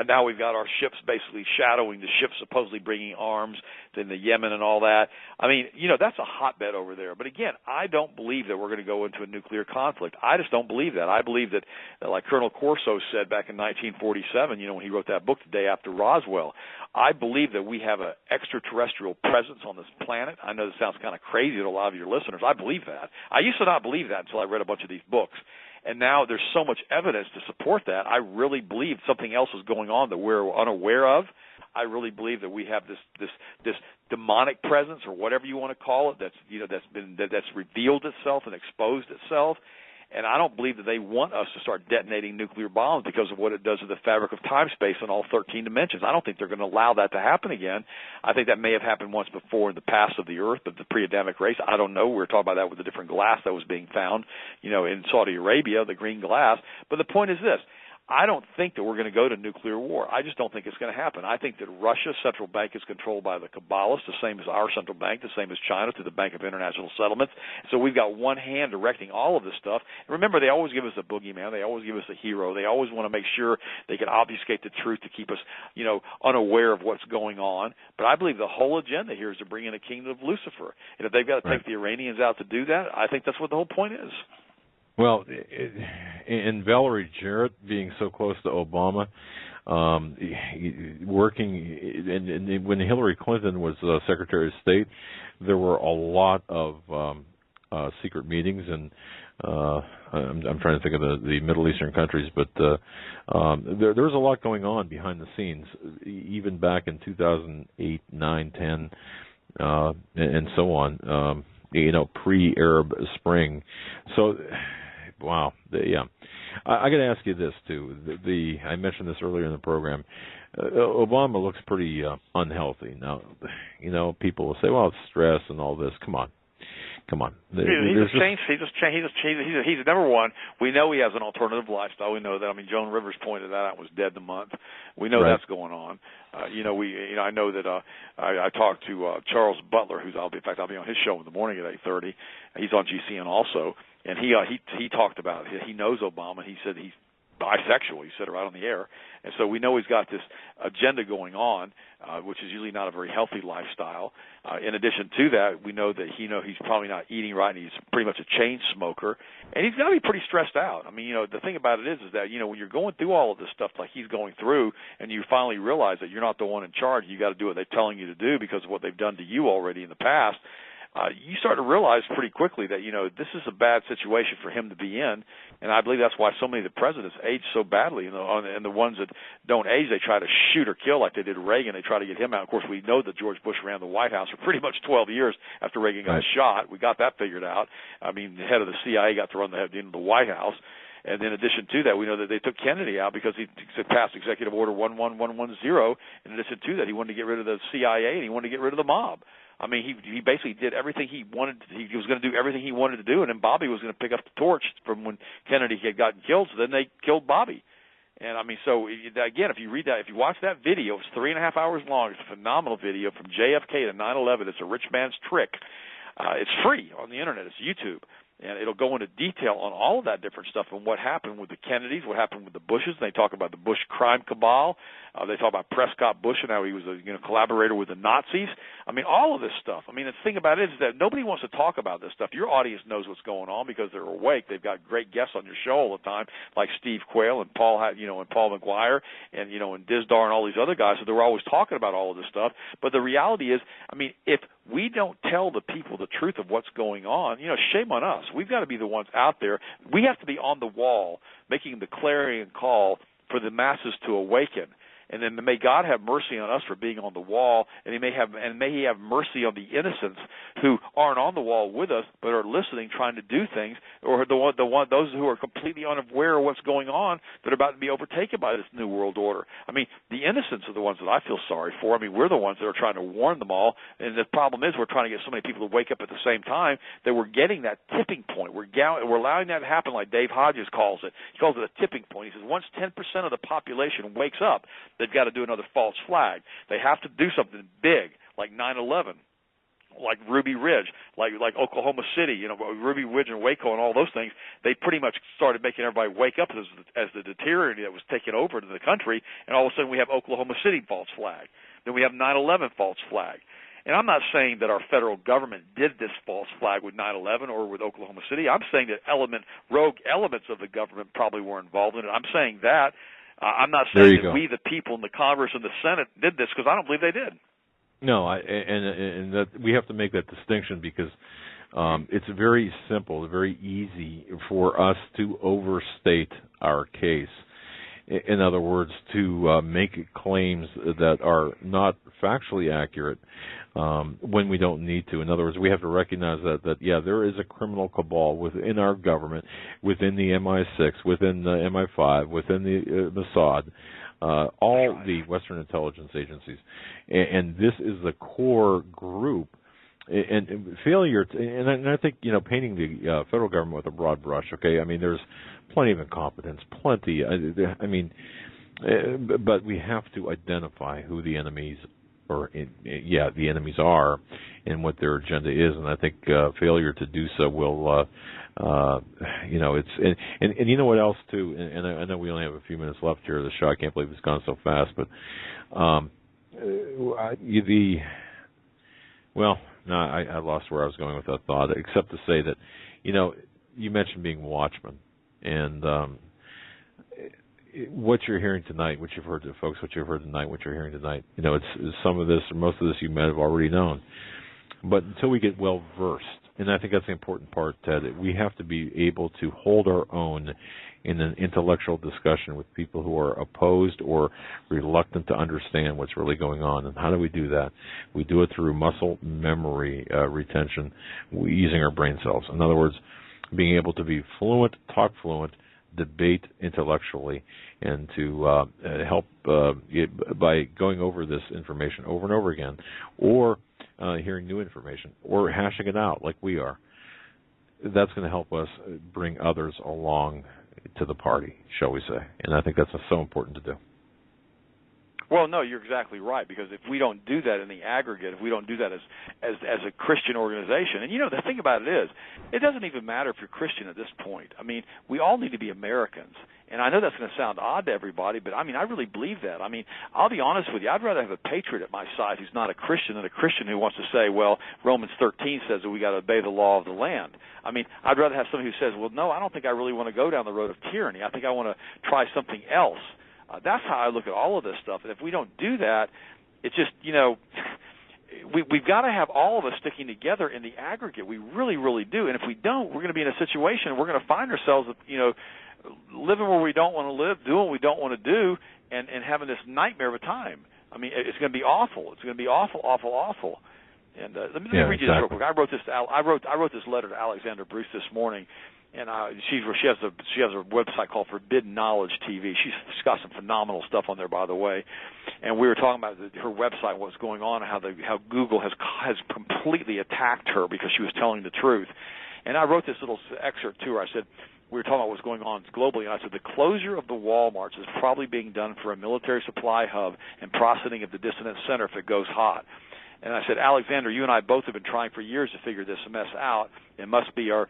Now we've got our ships basically shadowing the ships supposedly bringing arms in the Yemen and all that. I mean, that's a hotbed over there. But again, I don't believe that we're going to go into a nuclear conflict. I just don't believe that. I believe that like Colonel Corso said back in 1947, when he wrote that book the day after Roswell, I believe that we have an extraterrestrial presence on this planet. I know this sounds kind of crazy to a lot of your listeners. I believe that. I used to not believe that until I read a bunch of these books. And now there's so much evidence to support that. I really believe something else is going on that we're unaware of. I really believe that we have this demonic presence, or whatever you want to call it, that's revealed itself and exposed itself. And I don't believe that they want us to start detonating nuclear bombs because of what it does to the fabric of time-space in all 13 dimensions. I don't think they're going to allow that to happen again. I think that may have happened once before in the past of the Earth, of the pre-Adamic race. I don't know. We were talking about that with the different glass that was being found, in Saudi Arabia, the green glass. But the point is this. I don't think that we're going to go to nuclear war. I just don't think it's going to happen. I think that Russia's central bank is controlled by the Kabbalists, the same as our central bank, the same as China, through the Bank of International Settlements. So we've got one hand directing all of this stuff. And remember, they always give us a boogeyman. They always give us a hero. They always want to make sure they can obfuscate the truth to keep us, unaware of what's going on. But I believe the whole agenda here is to bring in a kingdom of Lucifer. And if they've got to take the Iranians out to do that, I think that's what the whole point is. Well, and Valerie Jarrett being so close to Obama, working, and when Hillary Clinton was Secretary of State, there were a lot of secret meetings, and I'm trying to think of the Middle Eastern countries, but there was a lot going on behind the scenes, even back in 2008, 9, 10, and so on. Pre-Arab Spring. So, wow, I got to ask you this too. I mentioned this earlier in the program. Obama looks pretty unhealthy now. People will say, "Well, it's stress and all this." Come on. He's number one. We know he has an alternative lifestyle. We know that. I mean, Joan Rivers pointed that out. Was dead the month. We know that's going on. I know that I talked to Charles Butler, I'll be on his show in the morning at 8:30. He's on GCN also, and he talked about he knows Obama. He said he's bisexual. He said it right on the air. And so we know he's got this agenda going on, which is usually not a very healthy lifestyle. In addition to that, we know that he's probably not eating right, and he's pretty much a chain smoker, and he's got to be pretty stressed out. I mean, the thing about it is that, when you're going through all of this stuff like he's going through, and you finally realize that you're not the one in charge, you got to do what they're telling you to do because of what they've done to you already in the past, you start to realize pretty quickly that, this is a bad situation for him to be in, and I believe that's why so many of the presidents age so badly, and the ones that don't age, they try to shoot or kill like they did Reagan. They try to get him out. Of course, we know that George Bush ran the White House for pretty much 12 years after Reagan got shot. We got that figured out. I mean, the head of the CIA got to run the White House. And in addition to that, we know that they took Kennedy out because he passed Executive Order 11110. In addition to that, he wanted to get rid of the CIA and he wanted to get rid of the mob. I mean, he basically did everything he wanted. He was going to do everything he wanted to do, and then Bobby was going to pick up the torch from when Kennedy had gotten killed. So then they killed Bobby. And I mean, so again, if you read that, if you watch that video, it's 3.5 hours long. It's a phenomenal video from JFK to 9/11. It's a rich man's trick. It's free on the internet. It's YouTube. And it'll go into detail on all of that different stuff and what happened with the Kennedys, what happened with the Bushes. They talk about the Bush crime cabal. They talk about Prescott Bush and how he was a collaborator with the Nazis. I mean, all of this stuff. I mean, the thing about it is that nobody wants to talk about this stuff. Your audience knows what's going on because they're awake. They've got great guests on your show all the time, like Steve Quayle and Paul McGuire and and Dizdar and all these other guys. So they're always talking about all of this stuff. But the reality is, I mean, if we don't tell the people the truth of what's going on, shame on us. We've got to be the ones out there. We have to be on the wall making the clarion call for the masses to awaken. And then may God have mercy on us for being on the wall, and may He have mercy on the innocents who aren't on the wall with us but are listening, trying to do things, or those who are completely unaware of what's going on that are about to be overtaken by this new world order. I mean, the innocents are the ones that I feel sorry for. I mean, we're the ones that are trying to warn them all, and the problem is we're trying to get so many people to wake up at the same time that we're getting that tipping point. We're allowing that to happen, like Dave Hodges calls it. He calls it a tipping point. He says once 10% of the population wakes up, they've got to do another false flag. They have to do something big, like 9/11, like Ruby Ridge, like Oklahoma City, Ruby Ridge and Waco and all those things. They pretty much started making everybody wake up as the deteriorating that was taking over to the country, and all of a sudden we have Oklahoma City false flag. Then we have 9/11 false flag. And I'm not saying that our federal government did this false flag with 9/11 or with Oklahoma City. I'm saying that rogue elements of the government probably were involved in it. I'm saying that. I'm not saying that we, the people in the Congress and the Senate, did this because I don't believe they did. No, and that we have to make that distinction because it's very simple, very easy for us to overstate our case. In other words, to make claims that are not factually accurate when we don't need to. In other words, we have to recognize that there is a criminal cabal within our government, within the MI6, within the MI5, within the Mossad, all the Western intelligence agencies. And this is the core group. And failure, and I think, painting the federal government with a broad brush, okay? I mean, there's plenty of incompetence, plenty. I mean, but we have to identify who the enemies the enemies are and what their agenda is. And I think failure to do so will, it's, and you know what else, too, and I know we only have a few minutes left here of the show. I can't believe it's gone so fast, but no, I lost where I was going with that thought, except to say that, you mentioned being watchmen, and what you're hearing tonight, what you've heard tonight, what you're hearing tonight, it's some of this, or most of this you might have already known. But until we get well versed, and I think that's the important part, Ted, we have to be able to hold our own in an intellectual discussion with people who are opposed or reluctant to understand what's really going on. And how do we do that? We do it through muscle memory retention, using our brain cells. In other words, being able to be fluent, talk fluent, debate intellectually, and to help by going over this information over and over again, or hearing new information, or hashing it out like we are. That's going to help us bring others along to the party, shall we say. And I think that's so important to do. Well, no, you're exactly right, because if we don't do that in the aggregate, if we don't do that as a Christian organization, and the thing about it is, it doesn't even matter if you're Christian at this point. I mean, we all need to be Americans, And I know that's going to sound odd to everybody, but I mean, I really believe that. I mean, I'll be honest with you. I'd rather have a patriot at my side who's not a Christian than a Christian who wants to say, well, Romans 13 says that we got to obey the law of the land. I mean, I'd rather have somebody who says, well, no, I don't think I really want to go down the road of tyranny. I think I want to try something else. That's how I look at all of this stuff. And if we don't do that, it's just, we've got to have all of us sticking together in the aggregate. We really, really do. And if we don't, we're going to be in a situation where we're going to find ourselves, living where we don't want to live, doing what we don't want to do, and having this nightmare of a time. I mean, it's going to be awful. It's going to be awful, awful, awful. And let me read you this real quick. I wrote this letter to Alexander Bruce this morning, and she has a website called Forbidden Knowledge TV. She's got some phenomenal stuff on there, by the way. And we were talking about her website, what's going on, and how Google has completely attacked her because she was telling the truth. And I wrote this little excerpt to her. I said, we were talking about what's going on globally, and I said the closure of the Walmarts is probably being done for a military supply hub and processing of the dissident center if it goes hot. And I said, Alexander, you and I both have been trying for years to figure this mess out. It must be our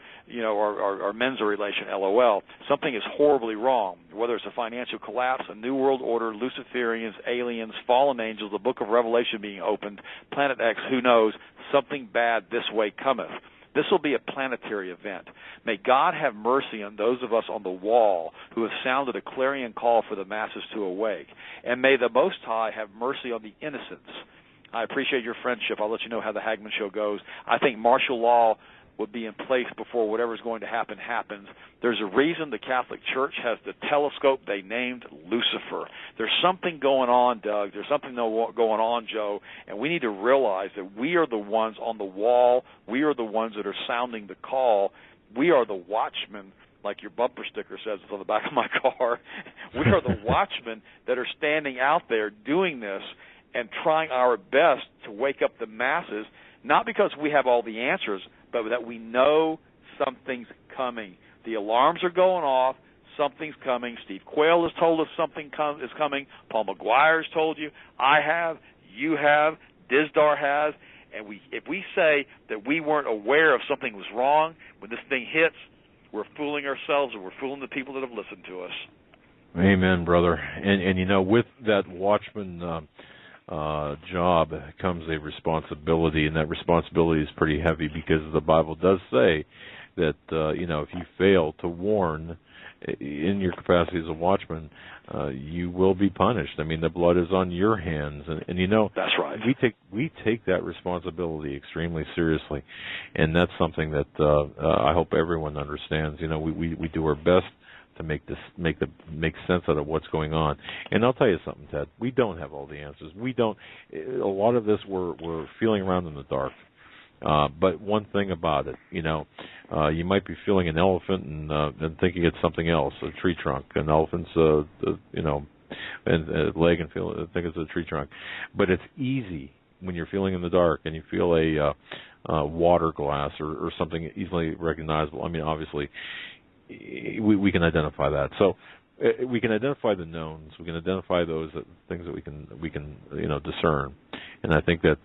Mensa relation, LOL. Something is horribly wrong, whether it's a financial collapse, a new world order, Luciferians, aliens, fallen angels, the book of Revelation being opened, Planet X, who knows, something bad this way cometh. This will be a planetary event. May God have mercy on those of us on the wall who have sounded a clarion call for the masses to awake. And may the Most High have mercy on the innocents. I appreciate your friendship. I'll let you know how the Hagmann Show goes. I think martial law would be in place before whatever's going to happen happens. There's a reason the Catholic Church has the telescope they named Lucifer. There's something going on, Doug. There's something going on, Joe, and we need to realize that we are the ones on the wall. We are the ones that are sounding the call. We are the watchmen, like your bumper sticker says on the back of my car. We are the watchmen that are standing out there doing this and trying our best to wake up the masses, not because we have all the answers, but that we know something's coming. The alarms are going off. Something's coming. Steve Quayle has told us something is coming. Paul McGuire's told you. I have. You have. Dizdar has. And if we say that we weren't aware of something was wrong, when this thing hits, we're fooling ourselves and we're fooling the people that have listened to us. Amen, brother. And with that watchman job comes a responsibility, and that responsibility is pretty heavy because the Bible does say that if you fail to warn in your capacity as a watchman, you will be punished. I mean, the blood is on your hands, and that's right. We take that responsibility extremely seriously, and that's something that I hope everyone understands. We do our best to make sense out of what's going on. And I'll tell you something, Ted. We don't have all the answers. We don't. A lot of this we're feeling around in the dark. But one thing about it, you might be feeling an elephant and thinking it's something else, a tree trunk. An elephant's and a leg and think it's a tree trunk. But it's easy when you're feeling in the dark and you feel a water glass or something easily recognizable. I mean, obviously, we can identify that. So we can identify the knowns. We can identify those things that we can discern. And I think that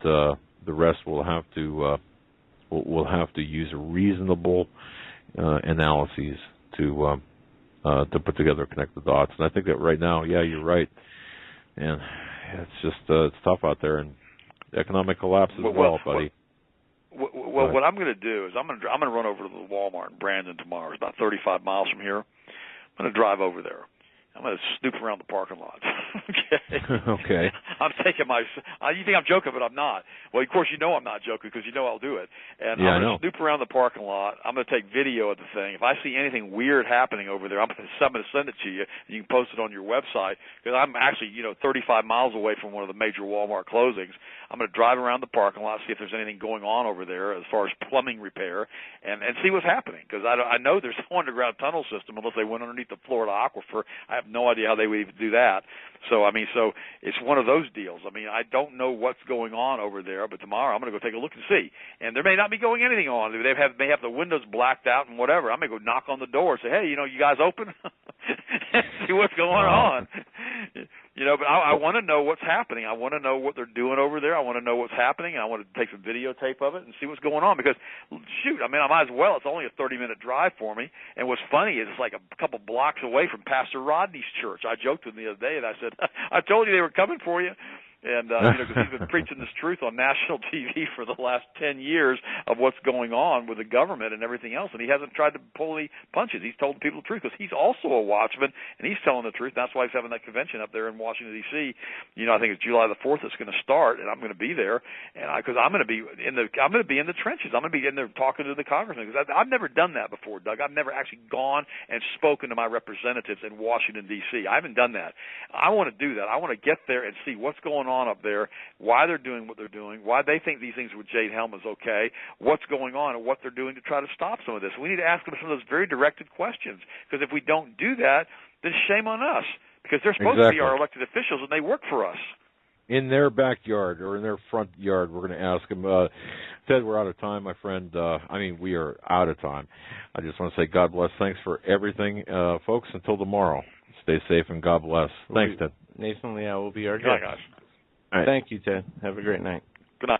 the rest will have to use reasonable analyses to put together, connect the dots. And I think that right now, yeah, you're right. And it's just it's tough out there, and economic collapse as well, buddy. Well, what I'm going to do is I'm going to run over to the Walmart in Brandon tomorrow. It's about 35 miles from here. I'm going to drive over there. I'm going to snoop around the parking lot. Okay. Okay. I'm taking you think I'm joking, but I'm not. Well, of course, I'm not joking because I'll do it. And yeah, I'm going to snoop around the parking lot. I'm going to take video of the thing. If I see anything weird happening over there, I'm going to send it to you, and you can post it on your website because I'm actually, 35 miles away from one of the major Walmart closings. I'm going to drive around the parking lot, see if there's anything going on over there as far as plumbing repair, and see what's happening because I know there's no underground tunnel system unless they went underneath the Florida aquifer. I have no idea how they would even do that. So it's one of those deals. I don't know what's going on over there, but tomorrow I'm going to go take a look and see. And there may not be going anything on. They may have the windows blacked out and whatever. I'm going to go knock on the door and say, hey, you guys open? See what's going on. But I want to know what's happening. I want to know what they're doing over there. I want to know what's happening, and I want to take some videotape of it and see what's going on. Because, shoot, I might as well. It's only a 30-minute drive for me. And what's funny is it's like a couple blocks away from Pastor Rodney's church. I joked with him the other day, and I said, I told you they were coming for you. And, because he's been preaching this truth on national TV for the last 10 years of what's going on with the government and everything else, and he hasn't tried to pull any punches. He's told people the truth because he's also a watchman, and he's telling the truth. That's why he's having that convention up there in Washington, D.C. I think it's July the 4th it's going to start, and I'm going to be there, and because I'm going to be in the trenches. I'm going to be in there talking to the congressmen, because I've never done that before, Doug. I've never actually gone and spoken to my representatives in Washington, D.C. I haven't done that. I want to do that. I want to get there and see what's going on up there, why they're doing what they're doing, why they think these things with Jade Helm is okay, what's going on, and what they're doing to try to stop some of this. We need to ask them some of those very directed questions, because if we don't do that, then shame on us, because they're supposed to be our elected officials, and they work for us. In their backyard or in their front yard, we're going to ask them. Ted, we're out of time, my friend. We are out of time. I just want to say God bless. Thanks for everything, folks. Until tomorrow, stay safe and God bless. Thanks, Ted. Nathan Leal will be our guest. All right. Thank you, Ted. Have a great night. Good night.